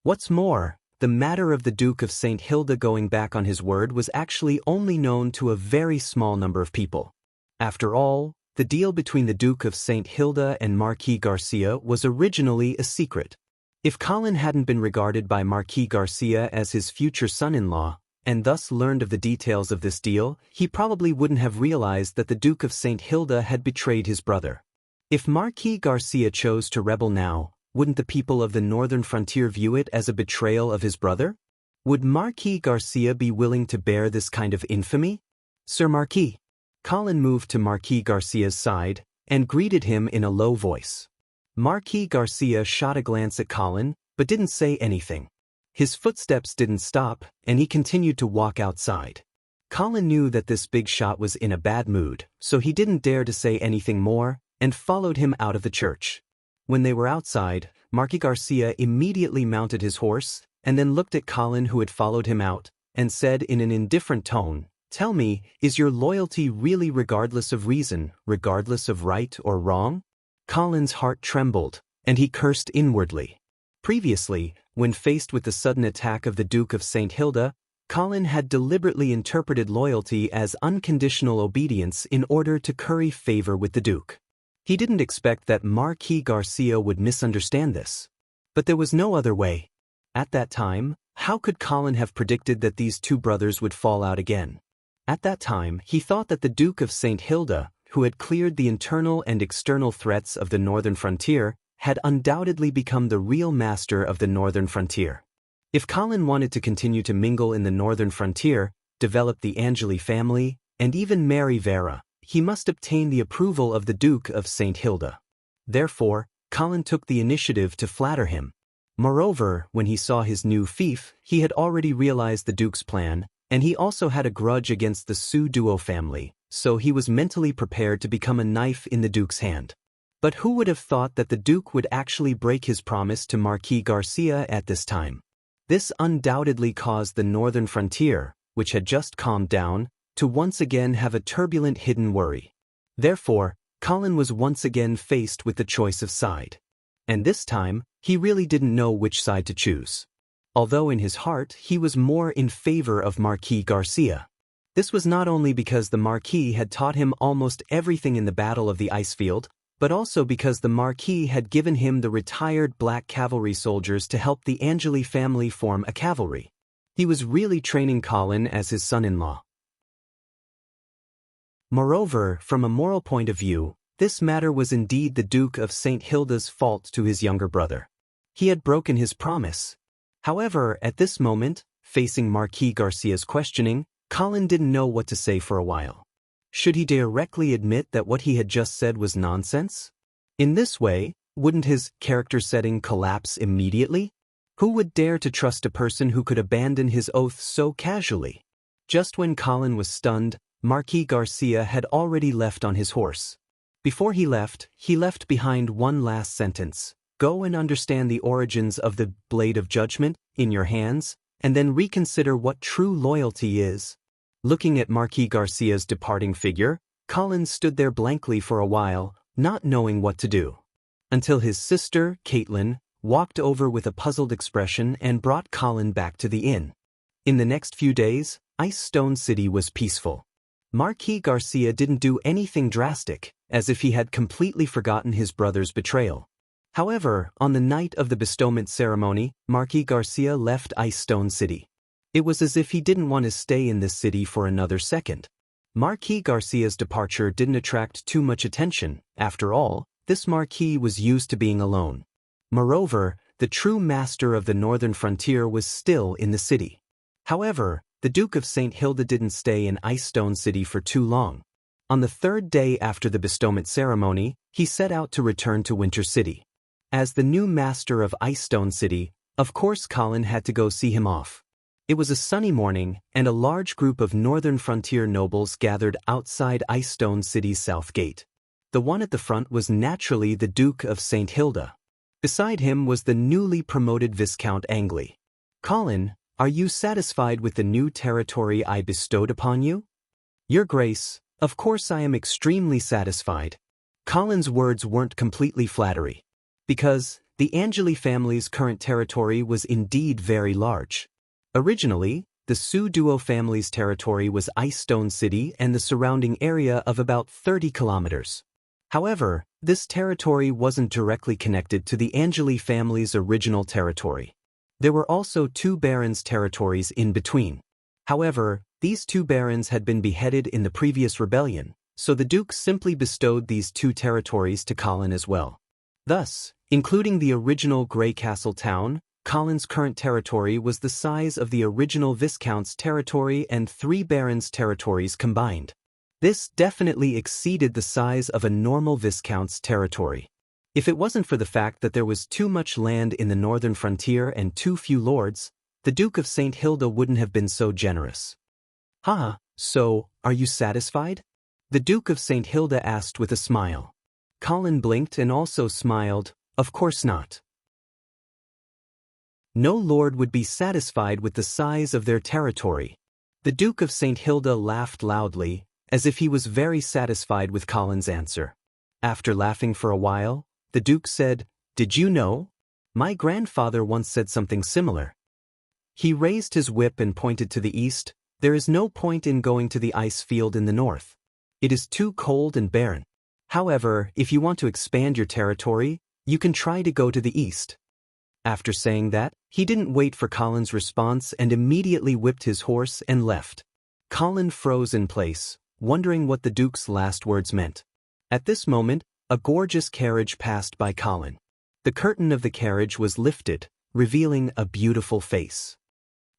What's more, the matter of the Duke of St. Hilda going back on his word was actually only known to a very small number of people. After all, the deal between the Duke of St. Hilda and Marquis Garcia was originally a secret. If Colin hadn't been regarded by Marquis Garcia as his future son-in-law, and thus learned of the details of this deal, he probably wouldn't have realized that the Duke of St. Hilda had betrayed his brother. If Marquis Garcia chose to rebel now, wouldn't the people of the northern frontier view it as a betrayal of his brother? Would Marquis Garcia be willing to bear this kind of infamy? Sir Marquis. Colin moved to Marquis Garcia's side and greeted him in a low voice. Marquis Garcia shot a glance at Colin, but didn't say anything. His footsteps didn't stop, and he continued to walk outside. Colin knew that this big shot was in a bad mood, so he didn't dare to say anything more, and followed him out of the church. When they were outside, Marquis Garcia immediately mounted his horse, and then looked at Colin, who had followed him out, and said in an indifferent tone, "Tell me, is your loyalty really regardless of reason, regardless of right or wrong?" Colin's heart trembled, and he cursed inwardly. Previously, when faced with the sudden attack of the Duke of St. Hilda, Colin had deliberately interpreted loyalty as unconditional obedience in order to curry favor with the Duke. He didn't expect that Marquis Garcia would misunderstand this. But there was no other way. At that time, how could Colin have predicted that these two brothers would fall out again? At that time, he thought that the Duke of St. Hilda, who had cleared the internal and external threats of the northern frontier, had undoubtedly become the real master of the northern frontier. If Colin wanted to continue to mingle in the northern frontier, develop the Angeli family, and even marry Vera, he must obtain the approval of the Duke of St. Hilda. Therefore, Colin took the initiative to flatter him. Moreover, when he saw his new fief, he had already realized the Duke's plan, and he also had a grudge against the Sue Duo family, so he was mentally prepared to become a knife in the Duke's hand. But who would have thought that the Duke would actually break his promise to Marquis Garcia at this time? This undoubtedly caused the northern frontier, which had just calmed down, to once again have a turbulent hidden worry. Therefore, Colin was once again faced with the choice of side. And this time, he really didn't know which side to choose. Although in his heart he was more in favor of Marquis Garcia. This was not only because the Marquis had taught him almost everything in the Battle of the Icefield, but also because the Marquis had given him the retired Black Cavalry soldiers to help the Angeli family form a cavalry. He was really training Colin as his son-in-law. Moreover, from a moral point of view, this matter was indeed the Duke of St. Hilda's fault to his younger brother. He had broken his promise. However, at this moment, facing Marquis Garcia's questioning, Colin didn't know what to say for a while. Should he directly admit that what he had just said was nonsense? In this way, wouldn't his character setting collapse immediately? Who would dare to trust a person who could abandon his oath so casually? Just when Colin was stunned, Marquis Garcia had already left on his horse. Before he left behind one last sentence. Go and understand the origins of the blade of judgment in your hands, and then reconsider what true loyalty is. Looking at Marquis Garcia's departing figure, Colin stood there blankly for a while, not knowing what to do. Until his sister, Caitlin, walked over with a puzzled expression and brought Colin back to the inn. In the next few days, Ice Stone City was peaceful. Marquis Garcia didn't do anything drastic, as if he had completely forgotten his brother's betrayal. However, on the night of the bestowment ceremony, Marquis Garcia left Ice Stone City. It was as if he didn't want to stay in this city for another second. Marquis Garcia's departure didn't attract too much attention. After all, this Marquis was used to being alone. Moreover, the true master of the northern frontier was still in the city. However, the Duke of St. Hilda didn't stay in Ice Stone City for too long. On the third day after the bestowment ceremony, he set out to return to Winter City. As the new master of Ice Stone City, of course Colin had to go see him off. It was a sunny morning, and a large group of northern frontier nobles gathered outside Ice Stone City's south gate. The one at the front was naturally the Duke of St. Hilda. Beside him was the newly promoted Viscount Angley. "Colin, are you satisfied with the new territory I bestowed upon you?" "Your Grace, of course I am extremely satisfied." Colin's words weren't completely flattery. Because the Angeli family's current territory was indeed very large. Originally, the Su Duo family's territory was Ice Stone City and the surrounding area of about 30 kilometers. However, this territory wasn't directly connected to the Angeli family's original territory. There were also two barons' territories in between. However, these two barons had been beheaded in the previous rebellion, so the Duke simply bestowed these two territories to Colin as well. Thus, including the original Grey Castle town, Colin's current territory was the size of the original Viscount's territory and 3 barons' territories combined. This definitely exceeded the size of a normal Viscount's territory. If it wasn't for the fact that there was too much land in the northern frontier and too few lords, the Duke of St. Hilda wouldn't have been so generous. So, are you satisfied?" the Duke of St. Hilda asked with a smile. Colin blinked and also smiled. "Of course not. No lord would be satisfied with the size of their territory." The Duke of St. Hilda laughed loudly, as if he was very satisfied with Colin's answer. After laughing for a while, the Duke said, "Did you know? My grandfather once said something similar." He raised his whip and pointed to the east. "There is no point in going to the ice field in the north. It is too cold and barren. However, if you want to expand your territory, you can try to go to the east." After saying that, he didn't wait for Colin's response and immediately whipped his horse and left. Colin froze in place, wondering what the Duke's last words meant. At this moment, a gorgeous carriage passed by Colin. The curtain of the carriage was lifted, revealing a beautiful face.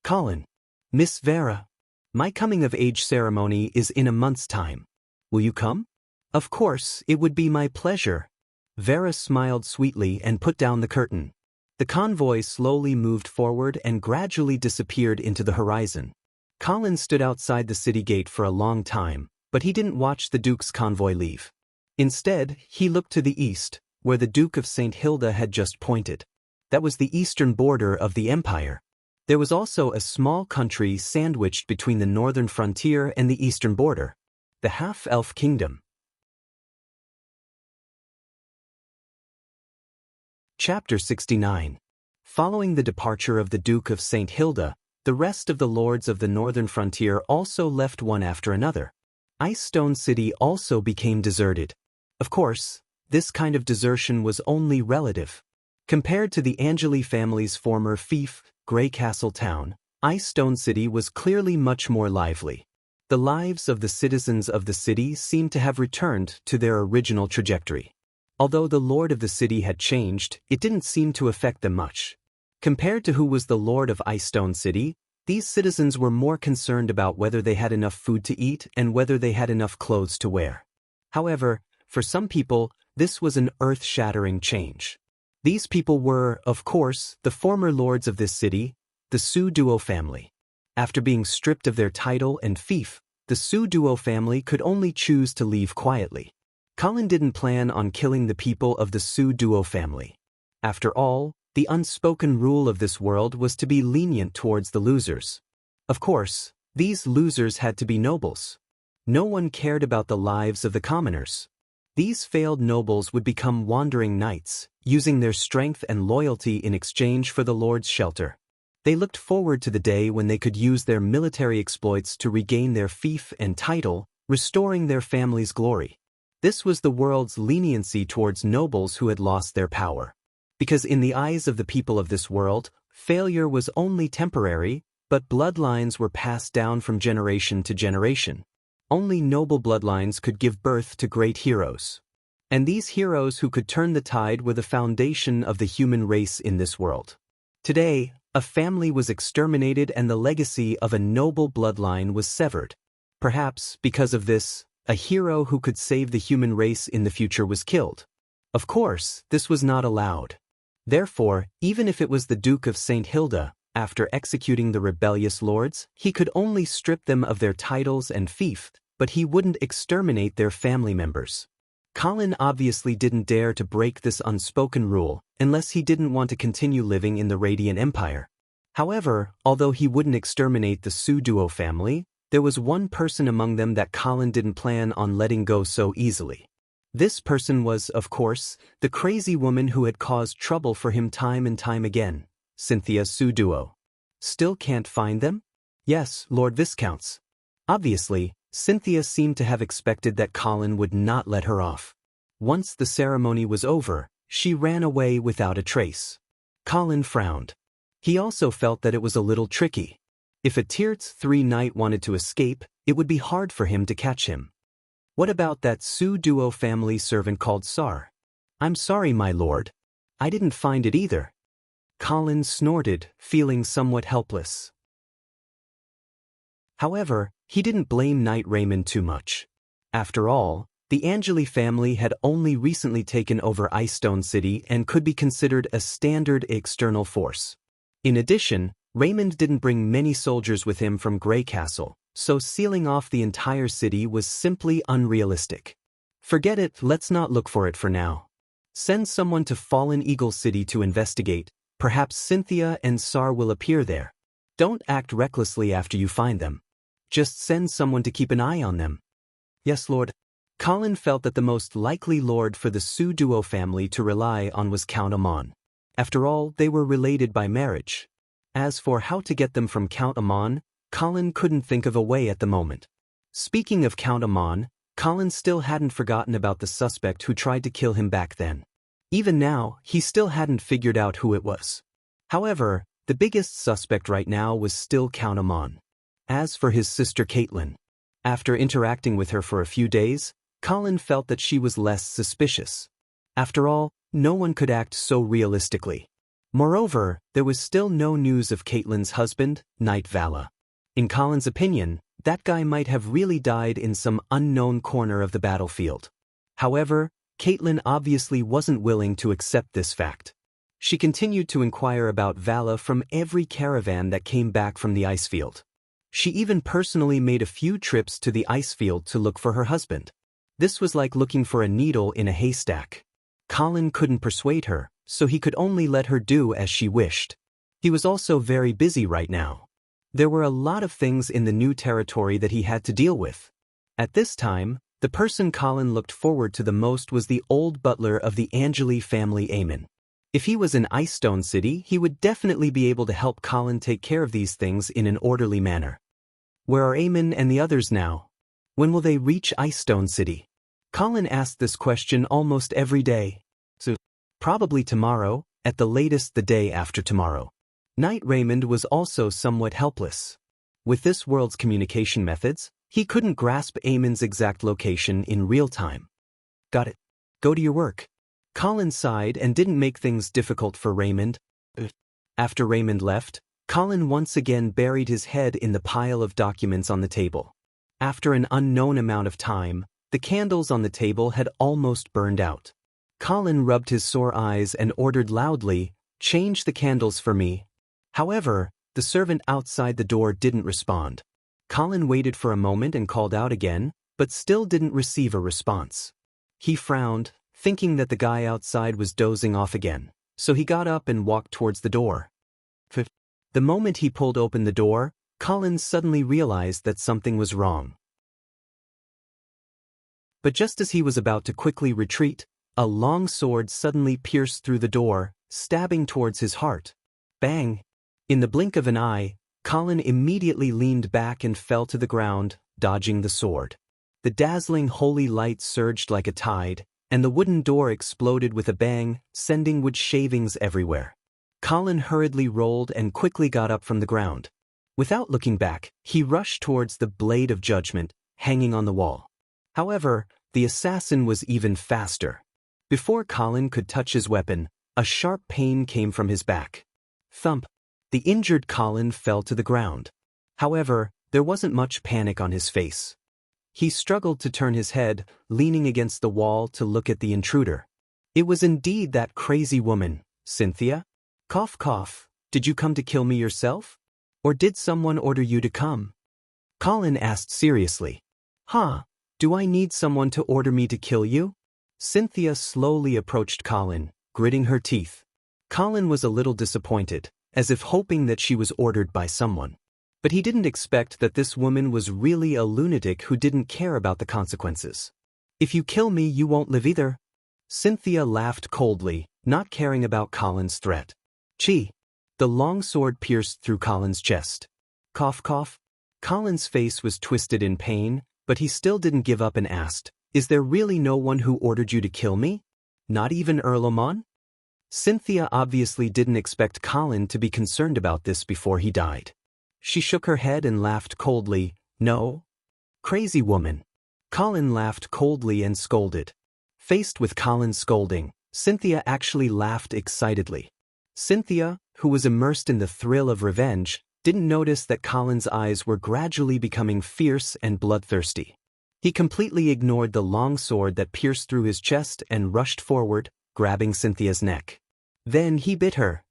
"Colin, Miss Vera, my coming-of-age ceremony is in a month's time. Will you come?" "Of course, it would be my pleasure." Vera smiled sweetly and put down the curtain. The convoy slowly moved forward and gradually disappeared into the horizon. Colin stood outside the city gate for a long time, but he didn't watch the Duke's convoy leave. Instead, he looked to the east, where the Duke of St. Hilda had just pointed. That was the eastern border of the empire. There was also a small country sandwiched between the northern frontier and the eastern border, the half-elf kingdom. Chapter 69. Following the departure of the Duke of St. Hilda, the rest of the lords of the northern frontier also left one after another. Ice Stone City also became deserted. Of course, this kind of desertion was only relative. Compared to the Angeli family's former fief, Grey Castle town, Ice Stone City was clearly much more lively. The lives of the citizens of the city seemed to have returned to their original trajectory. Although the lord of the city had changed, it didn't seem to affect them much. Compared to who was the lord of Ice Stone City, these citizens were more concerned about whether they had enough food to eat and whether they had enough clothes to wear. However, for some people, this was an earth-shattering change. These people were, of course, the former lords of this city, the Su Duo family. After being stripped of their title and fief, the Su Duo family could only choose to leave quietly. Colin didn't plan on killing the people of the Su Duo family. After all, the unspoken rule of this world was to be lenient towards the losers. Of course, these losers had to be nobles. No one cared about the lives of the commoners. These failed nobles would become wandering knights, using their strength and loyalty in exchange for the lord's shelter. They looked forward to the day when they could use their military exploits to regain their fief and title, restoring their family's glory. This was the world's leniency towards nobles who had lost their power. Because in the eyes of the people of this world, failure was only temporary, but bloodlines were passed down from generation to generation. Only noble bloodlines could give birth to great heroes. And these heroes who could turn the tide were the foundation of the human race in this world. Today, a family was exterminated and the legacy of a noble bloodline was severed. Perhaps, because of this, a hero who could save the human race in the future was killed. Of course, this was not allowed. Therefore, even if it was the Duke of St. Hilda, after executing the rebellious lords, he could only strip them of their titles and fief, but he wouldn't exterminate their family members. Colin obviously didn't dare to break this unspoken rule, unless he didn't want to continue living in the Radiant Empire. However, although he wouldn't exterminate the Su Duo family, there was one person among them that Colin didn't plan on letting go so easily. This person was, of course, the crazy woman who had caused trouble for him time and time again, Cynthia Su Duo. Still can't find them? Yes, Lord Viscounts. Obviously, Cynthia seemed to have expected that Colin would not let her off. Once the ceremony was over, she ran away without a trace. Colin frowned. He also felt that it was a little tricky. If a Tier 3 knight wanted to escape, it would be hard for him to catch him. What about that Su Duo family servant called Sar? I'm sorry, my lord. I didn't find it either. Colin snorted, feeling somewhat helpless. However, he didn't blame Knight Raymond too much. After all, the Angeli family had only recently taken over Icestone City and could be considered a standard external force. In addition, Raymond didn't bring many soldiers with him from Grey Castle, so sealing off the entire city was simply unrealistic. Forget it, let's not look for it for now. Send someone to Fallen Eagle City to investigate. Perhaps Cynthia and Sar will appear there. Don't act recklessly after you find them. Just send someone to keep an eye on them. Yes, Lord. Colin felt that the most likely lord for the Su Duo family to rely on was Count Amon. After all, they were related by marriage. As for how to get them from Count Amon, Colin couldn't think of a way at the moment. Speaking of Count Amon, Colin still hadn't forgotten about the suspect who tried to kill him back then. Even now, he still hadn't figured out who it was. However, the biggest suspect right now was still Count Amon. As for his sister Caitlin, after interacting with her for a few days, Colin felt that she was less suspicious. After all, no one could act so realistically. Moreover, there was still no news of Caitlin's husband, Knight Vala. In Colin's opinion, that guy might have really died in some unknown corner of the battlefield. However, Caitlin obviously wasn't willing to accept this fact. She continued to inquire about Vala from every caravan that came back from the icefield. She even personally made a few trips to the icefield to look for her husband. This was like looking for a needle in a haystack. Colin couldn't persuade her, so he could only let her do as she wished. He was also very busy right now. There were a lot of things in the new territory that he had to deal with. At this time, the person Colin looked forward to the most was the old butler of the Angeli family, Eamon. If he was in Icestone City, he would definitely be able to help Colin take care of these things in an orderly manner. Where are Eamon and the others now? When will they reach Icestone City? Colin asked this question almost every day. So, probably tomorrow, at the latest the day after tomorrow. Knight Raymond was also somewhat helpless. With this world's communication methods, he couldn't grasp Eamon's exact location in real time. Got it. Go to your work. Colin sighed and didn't make things difficult for Raymond. After Raymond left, Colin once again buried his head in the pile of documents on the table. After an unknown amount of time, the candles on the table had almost burned out. Colin rubbed his sore eyes and ordered loudly, "Change the candles for me." However, the servant outside the door didn't respond. Colin waited for a moment and called out again, but still didn't receive a response. He frowned, thinking that the guy outside was dozing off again, so he got up and walked towards the door. The moment he pulled open the door, Colin suddenly realized that something was wrong. But just as he was about to quickly retreat, a long sword suddenly pierced through the door, stabbing towards his heart. Bang! In the blink of an eye, Colin immediately leaned back and fell to the ground, dodging the sword. The dazzling holy light surged like a tide, and the wooden door exploded with a bang, sending wood shavings everywhere. Colin hurriedly rolled and quickly got up from the ground. Without looking back, he rushed towards the blade of judgment, hanging on the wall. However, the assassin was even faster. Before Colin could touch his weapon, a sharp pain came from his back. Thump! The injured Colin fell to the ground. However, there wasn't much panic on his face. He struggled to turn his head, leaning against the wall to look at the intruder. It was indeed that crazy woman, Cynthia. Cough cough, did you come to kill me yourself? Or did someone order you to come? Colin asked seriously. Huh, do I need someone to order me to kill you? Cynthia slowly approached Colin, gritting her teeth. Colin was a little disappointed, as if hoping that she was ordered by someone. But he didn't expect that this woman was really a lunatic who didn't care about the consequences. If you kill me, you won't live either. Cynthia laughed coldly, not caring about Colin's threat. Chi! The long sword pierced through Colin's chest. Cough cough. Colin's face was twisted in pain, but he still didn't give up and asked, Is there really no one who ordered you to kill me? Not even Earl Amon? Cynthia obviously didn't expect Colin to be concerned about this before he died. She shook her head and laughed coldly. No? Crazy woman. Colin laughed coldly and scolded. Faced with Colin's scolding, Cynthia actually laughed excitedly. Cynthia, who was immersed in the thrill of revenge, didn't notice that Colin's eyes were gradually becoming fierce and bloodthirsty. He completely ignored the long sword that pierced through his chest and rushed forward, grabbing Cynthia's neck. Then he bit her.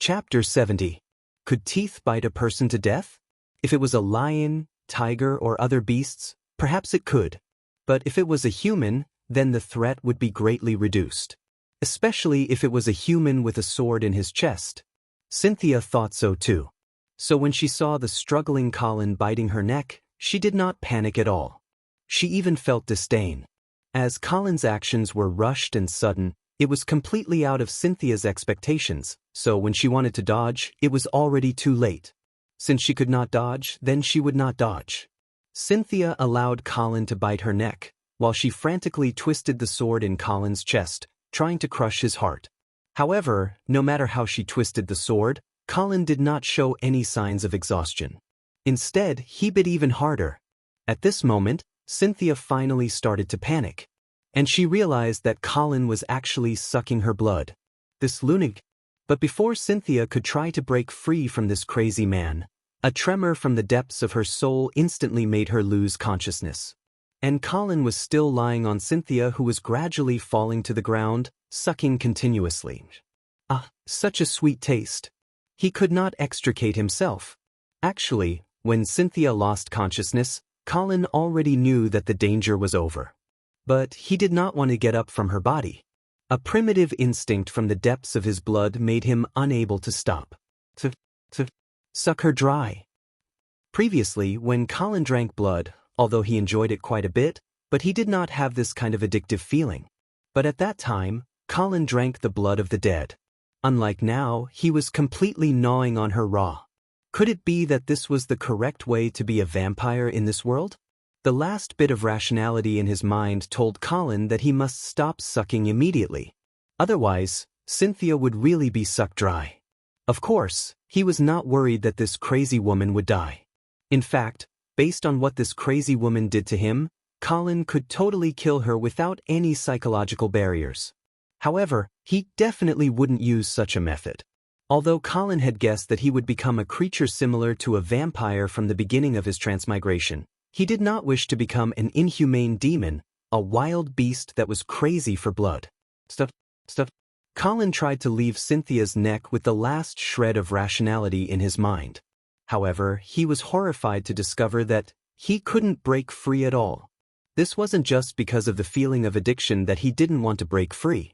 Chapter 70. Could teeth bite a person to death? If it was a lion, tiger, or other beasts, perhaps it could. But if it was a human, then the threat would be greatly reduced. Especially if it was a human with a sword in his chest. Cynthia thought so too. So when she saw the struggling Colin biting her neck, she did not panic at all. She even felt disdain. As Colin's actions were rushed and sudden, it was completely out of Cynthia's expectations, so when she wanted to dodge, it was already too late. Since she could not dodge, then she would not dodge. Cynthia allowed Colin to bite her neck, while she frantically twisted the sword in Colin's chest, trying to crush his heart. However, no matter how she twisted the sword, Colin did not show any signs of exhaustion. Instead, he bit even harder. At this moment, Cynthia finally started to panic. And she realized that Colin was actually sucking her blood. This lunatic. But before Cynthia could try to break free from this crazy man, a tremor from the depths of her soul instantly made her lose consciousness. And Colin was still lying on Cynthia, who was gradually falling to the ground, sucking continuously. Ah, such a sweet taste. He could not extricate himself. Actually, when Cynthia lost consciousness, Colin already knew that the danger was over. But he did not want to get up from her body. A primitive instinct from the depths of his blood made him unable to stop. To suck her dry. Previously, when Colin drank blood, although he enjoyed it quite a bit, but he did not have this kind of addictive feeling. But at that time, Colin drank the blood of the dead. Unlike now, he was completely gnawing on her raw. Could it be that this was the correct way to be a vampire in this world? The last bit of rationality in his mind told Colin that he must stop sucking immediately. Otherwise, Cynthia would really be sucked dry. Of course, he was not worried that this crazy woman would die. In fact, based on what this crazy woman did to him, Colin could totally kill her without any psychological barriers. However, he definitely wouldn't use such a method. Although Colin had guessed that he would become a creature similar to a vampire from the beginning of his transmigration, he did not wish to become an inhumane demon, a wild beast that was crazy for blood. Stuff. Colin tried to leave Cynthia's neck with the last shred of rationality in his mind. However, he was horrified to discover that he couldn't break free at all. This wasn't just because of the feeling of addiction that he didn't want to break free.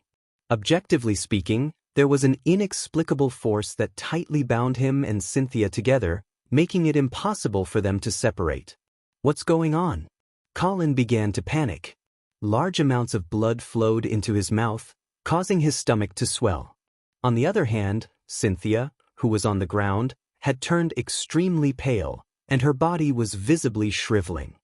Objectively speaking, there was an inexplicable force that tightly bound him and Cynthia together, making it impossible for them to separate. What's going on? Colin began to panic. Large amounts of blood flowed into his mouth, causing his stomach to swell. On the other hand, Cynthia, who was on the ground, had turned extremely pale, and her body was visibly shriveling.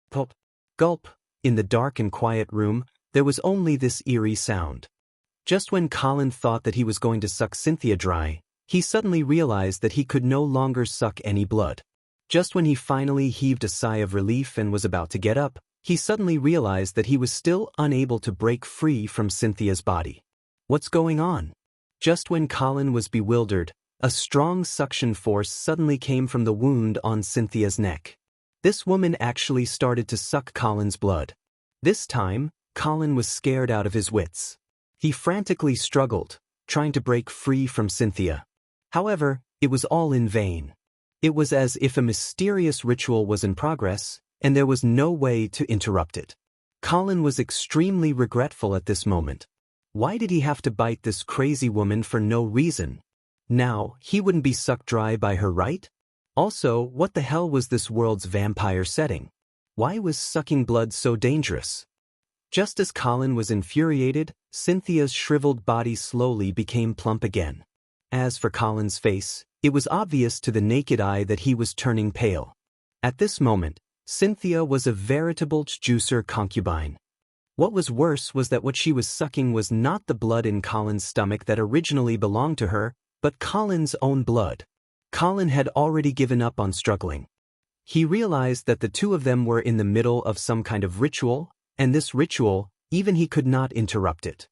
Pulp. Gulp. In the dark and quiet room, there was only this eerie sound. Just when Colin thought that he was going to suck Cynthia dry, he suddenly realized that he could no longer suck any blood. Just when he finally heaved a sigh of relief and was about to get up, he suddenly realized that he was still unable to break free from Cynthia's body. What's going on? Just when Colin was bewildered, a strong suction force suddenly came from the wound on Cynthia's neck. This woman actually started to suck Colin's blood. This time, Colin was scared out of his wits. He frantically struggled, trying to break free from Cynthia. However, it was all in vain. It was as if a mysterious ritual was in progress, and there was no way to interrupt it. Colin was extremely regretful at this moment. Why did he have to bite this crazy woman for no reason? Now, he wouldn't be sucked dry by her, right? Also, what the hell was this world's vampire setting? Why was sucking blood so dangerous? Just as Colin was infuriated, Cynthia's shriveled body slowly became plump again. As for Colin's face, it was obvious to the naked eye that he was turning pale. At this moment, Cynthia was a veritable juicer concubine. What was worse was that what she was sucking was not the blood in Colin's stomach that originally belonged to her, but Colin's own blood. Colin had already given up on struggling. He realized that the two of them were in the middle of some kind of ritual, and this ritual, even he could not interrupt it.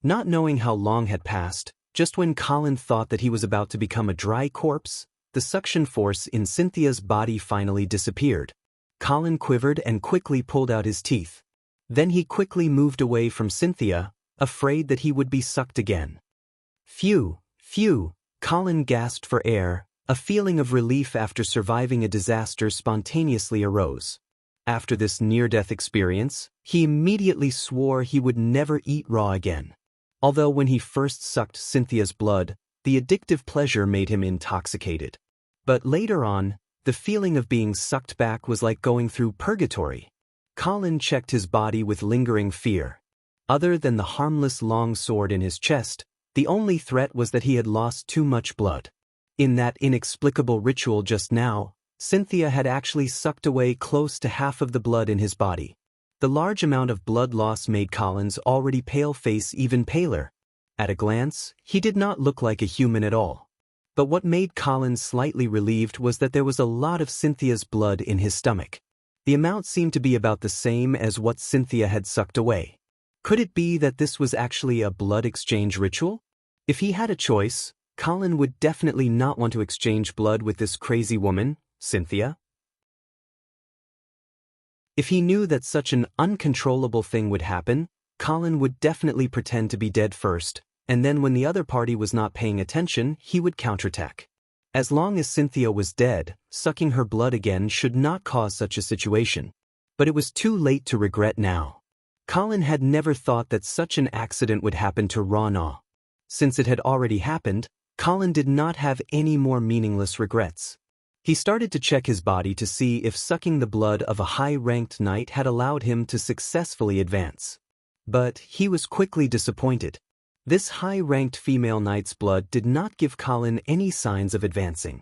Not knowing how long had passed, just when Colin thought that he was about to become a dry corpse, the suction force in Cynthia's body finally disappeared. Colin quivered and quickly pulled out his teeth. Then he quickly moved away from Cynthia, afraid that he would be sucked again. Phew, phew, Colin gasped for air. A feeling of relief after surviving a disaster spontaneously arose. After this near-death experience, he immediately swore he would never eat raw again. Although when he first sucked Cynthia's blood, the addictive pleasure made him intoxicated. But later on, the feeling of being sucked back was like going through purgatory. Colin checked his body with lingering fear. Other than the harmless long sword in his chest, the only threat was that he had lost too much blood. In that inexplicable ritual just now, Cynthia had actually sucked away close to half of the blood in his body. The large amount of blood loss made Colin's already pale face even paler. At a glance, he did not look like a human at all. But what made Colin slightly relieved was that there was a lot of Cynthia's blood in his stomach. The amount seemed to be about the same as what Cynthia had sucked away. Could it be that this was actually a blood exchange ritual? If he had a choice, Colin would definitely not want to exchange blood with this crazy woman, Cynthia. If he knew that such an uncontrollable thing would happen, Colin would definitely pretend to be dead first, and then when the other party was not paying attention, he would counterattack. As long as Cynthia was dead, sucking her blood again should not cause such a situation. But it was too late to regret now. Colin had never thought that such an accident would happen to Rana. Since it had already happened, Colin did not have any more meaningless regrets. He started to check his body to see if sucking the blood of a high-ranked knight had allowed him to successfully advance. But he was quickly disappointed. This high-ranked female knight's blood did not give Colin any signs of advancing.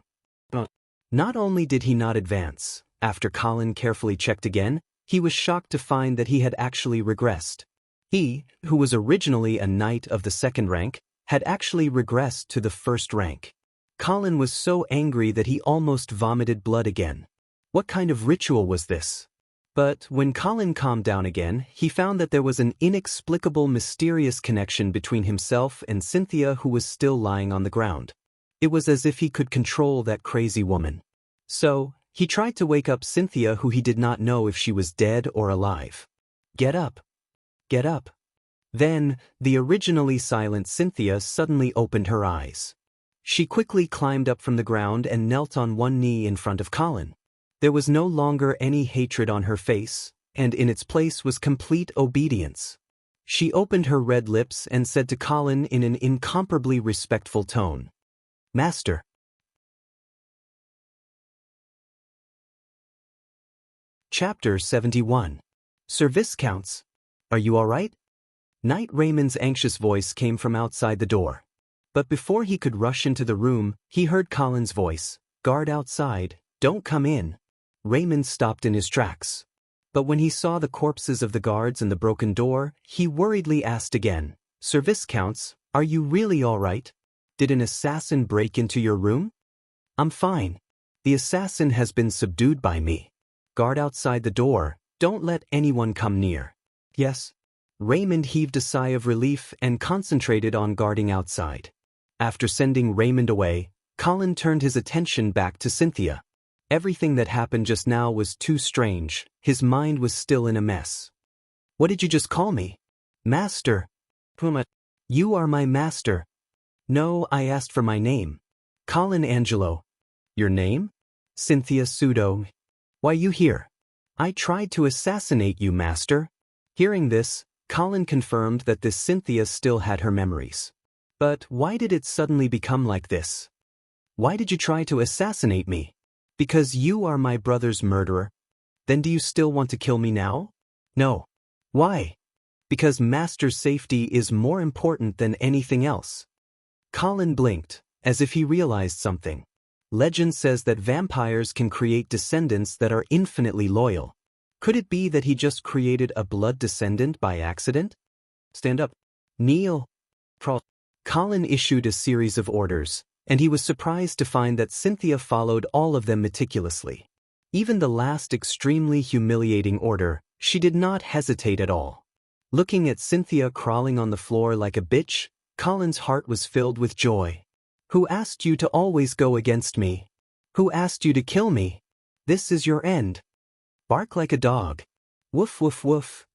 But not only did he not advance, after Colin carefully checked again, he was shocked to find that he had actually regressed. He, who was originally a knight of the second rank, had actually regressed to the first rank. Colin was so angry that he almost vomited blood again. What kind of ritual was this? But when Colin calmed down again, he found that there was an inexplicable, mysterious connection between himself and Cynthia, who was still lying on the ground. It was as if he could control that crazy woman. So, he tried to wake up Cynthia, who he did not know if she was dead or alive. Get up. Get up. Then, the originally silent Cynthia suddenly opened her eyes. She quickly climbed up from the ground and knelt on one knee in front of Colin. There was no longer any hatred on her face, and in its place was complete obedience. She opened her red lips and said to Colin in an incomparably respectful tone, "Master." Chapter 71. Sir Viscounts, are you all right? Knight Raymond's anxious voice came from outside the door. But before he could rush into the room, he heard Colin's voice. Guard outside, don't come in. Raymond stopped in his tracks. But when he saw the corpses of the guards and the broken door, he worriedly asked again, Sir Viscounts, are you really all right? Did an assassin break into your room? I'm fine. The assassin has been subdued by me. Guard outside the door, don't let anyone come near. Yes. Raymond heaved a sigh of relief and concentrated on guarding outside. After sending Raymond away, Colin turned his attention back to Cynthia. Everything that happened just now was too strange. His mind was still in a mess. What did you just call me? Master. Puma. You are my master. No, I asked for my name. Colin Angelo. Your name? Cynthia Pseudo. Why you here? I tried to assassinate you, master. Hearing this, Colin confirmed that this Cynthia still had her memories. But why did it suddenly become like this? Why did you try to assassinate me? Because you are my brother's murderer. Then do you still want to kill me now? No. Why? Because master's safety is more important than anything else. Colin blinked, as if he realized something. Legend says that vampires can create descendants that are infinitely loyal. Could it be that he just created a blood descendant by accident? Stand up. Kneel. Crawl. Colin issued a series of orders, and he was surprised to find that Cynthia followed all of them meticulously. Even the last extremely humiliating order, she did not hesitate at all. Looking at Cynthia crawling on the floor like a bitch, Colin's heart was filled with joy. Who asked you to always go against me? Who asked you to kill me? This is your end. Bark like a dog. Woof woof woof.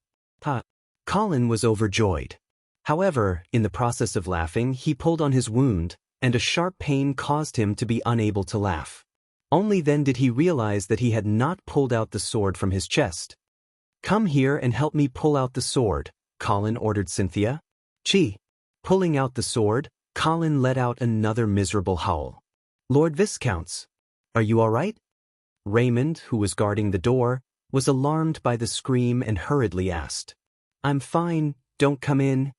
Ha. Colin was overjoyed. However, in the process of laughing, he pulled on his wound, and a sharp pain caused him to be unable to laugh. Only then did he realize that he had not pulled out the sword from his chest. Come here and help me pull out the sword, Colin ordered Cynthia. Chi. Pulling out the sword, Colin let out another miserable howl. Lord Viscounts, are you all right? Raymond, who was guarding the door, was alarmed by the scream and hurriedly asked. I'm fine, don't come in.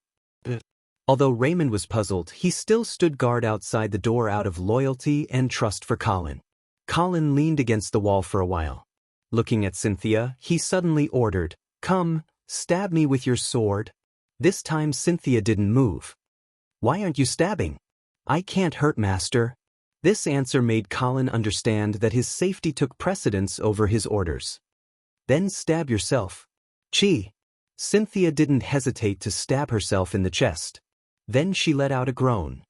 Although Raymond was puzzled, he still stood guard outside the door out of loyalty and trust for Colin. Colin leaned against the wall for a while. Looking at Cynthia, he suddenly ordered, Come, stab me with your sword. This time Cynthia didn't move. Why aren't you stabbing? I can't hurt, master. This answer made Colin understand that his safety took precedence over his orders. Then stab yourself. Chi. Cynthia didn't hesitate to stab herself in the chest. Then she let out a groan.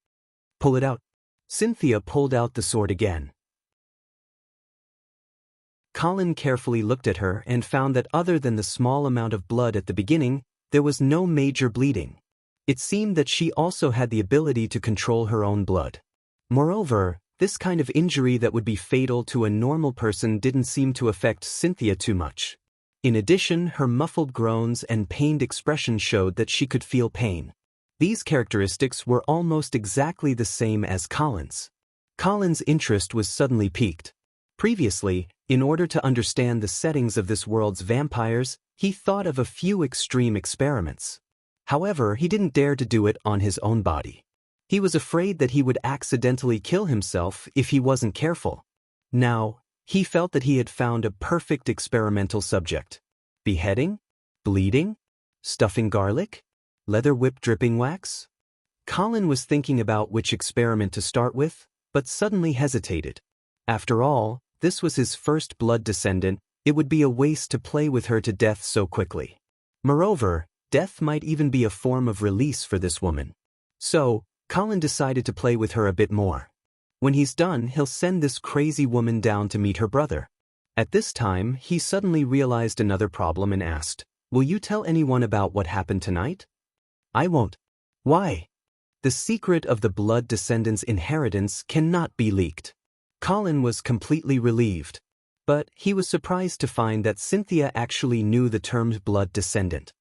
Pull it out. Cynthia pulled out the sword again. Colin carefully looked at her and found that other than the small amount of blood at the beginning, there was no major bleeding. It seemed that she also had the ability to control her own blood. Moreover, this kind of injury that would be fatal to a normal person didn't seem to affect Cynthia too much. In addition, her muffled groans and pained expression showed that she could feel pain. These characteristics were almost exactly the same as Colin's. Colin's interest was suddenly piqued. Previously, in order to understand the settings of this world's vampires, he thought of a few extreme experiments. However, he didn't dare to do it on his own body. He was afraid that he would accidentally kill himself if he wasn't careful. Now, he felt that he had found a perfect experimental subject. Beheading? Bleeding? Stuffing garlic? Leather whip dripping wax? Colin was thinking about which experiment to start with, but suddenly hesitated. After all, this was his first blood descendant. It would be a waste to play with her to death so quickly. Moreover, death might even be a form of release for this woman. So, Colin decided to play with her a bit more. When he's done, he'll send this crazy woman down to meet her brother. At this time, he suddenly realized another problem and asked, Will you tell anyone about what happened tonight? I won't. Why? The secret of the blood descendant's inheritance cannot be leaked. Colin was completely relieved. But he was surprised to find that Cynthia actually knew the term blood descendant.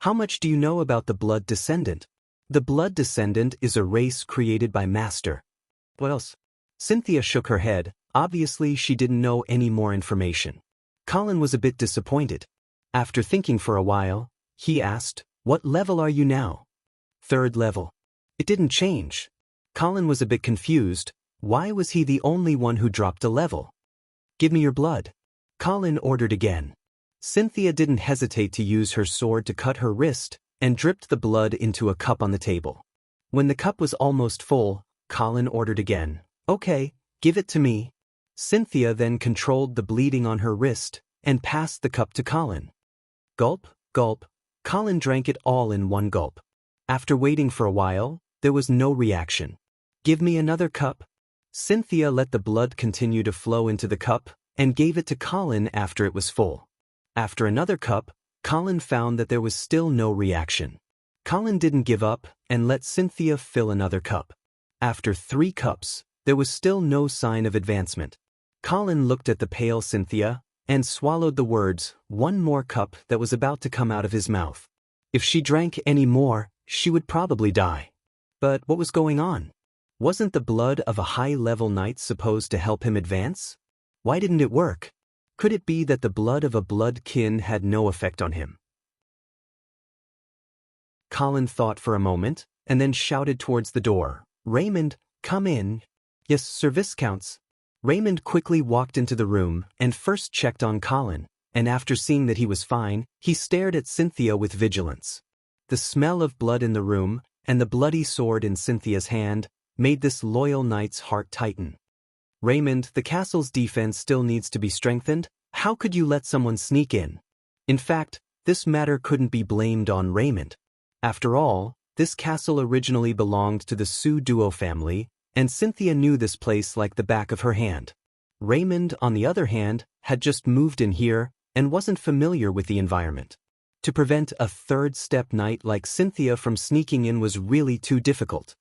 How much do you know about the blood descendant? The blood descendant is a race created by Master. What else? Cynthia shook her head. Obviously, she didn't know any more information. Colin was a bit disappointed. After thinking for a while, he asked, What level are you now? 3rd level. It didn't change. Colin was a bit confused. Why was he the only one who dropped a level? Give me your blood, Colin ordered again. Cynthia didn't hesitate to use her sword to cut her wrist and dripped the blood into a cup on the table. When the cup was almost full, Colin ordered again. Okay, give it to me. Cynthia then controlled the bleeding on her wrist and passed the cup to Colin. Gulp, gulp. Colin drank it all in one gulp. After waiting for a while, there was no reaction. Give me another cup. Cynthia let the blood continue to flow into the cup and gave it to Colin after it was full. After another cup, Colin found that there was still no reaction. Colin didn't give up and let Cynthia fill another cup. After 3 cups, there was still no sign of advancement. Colin looked at the pale Cynthia and swallowed the words, "One more cup," that was about to come out of his mouth. If she drank any more, she would probably die. But what was going on? Wasn't the blood of a high-level knight supposed to help him advance? Why didn't it work? Could it be that the blood of a blood kin had no effect on him? Colin thought for a moment, and then shouted towards the door, "Raymond, come in." "Yes, Sir Viscounts." Raymond quickly walked into the room and first checked on Colin, and after seeing that he was fine, he stared at Cynthia with vigilance. The smell of blood in the room, and the bloody sword in Cynthia's hand, made this loyal knight's heart tighten. "Raymond, the castle's defense still needs to be strengthened. How could you let someone sneak in?" In fact, this matter couldn't be blamed on Raymond. After all, this castle originally belonged to the Sue Duo family, and Cynthia knew this place like the back of her hand. Raymond, on the other hand, had just moved in here and wasn't familiar with the environment. To prevent a third-step knight like Cynthia from sneaking in was really too difficult.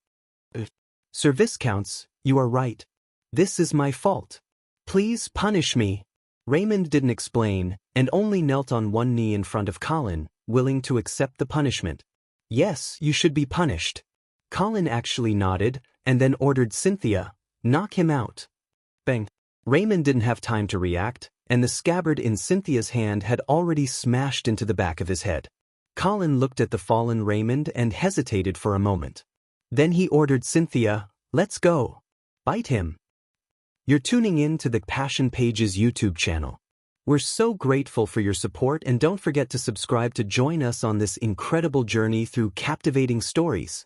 "Sir Viscounts, you are right. This is my fault. Please punish me." Raymond didn't explain and only knelt on one knee in front of Colin, willing to accept the punishment. "Yes, you should be punished." Colin actually nodded and then ordered Cynthia, "Knock him out." Bang. Raymond didn't have time to react, and the scabbard in Cynthia's hand had already smashed into the back of his head. Colin looked at the fallen Raymond and hesitated for a moment. Then he ordered Cynthia, "Let's go. Bite him." You're tuning in to the Passion Pages YouTube channel. We're so grateful for your support, and don't forget to subscribe to join us on this incredible journey through captivating stories.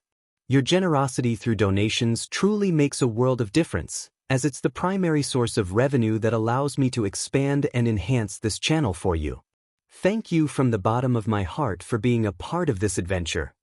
Your generosity through donations truly makes a world of difference, as it's the primary source of revenue that allows me to expand and enhance this channel for you. Thank you from the bottom of my heart for being a part of this adventure.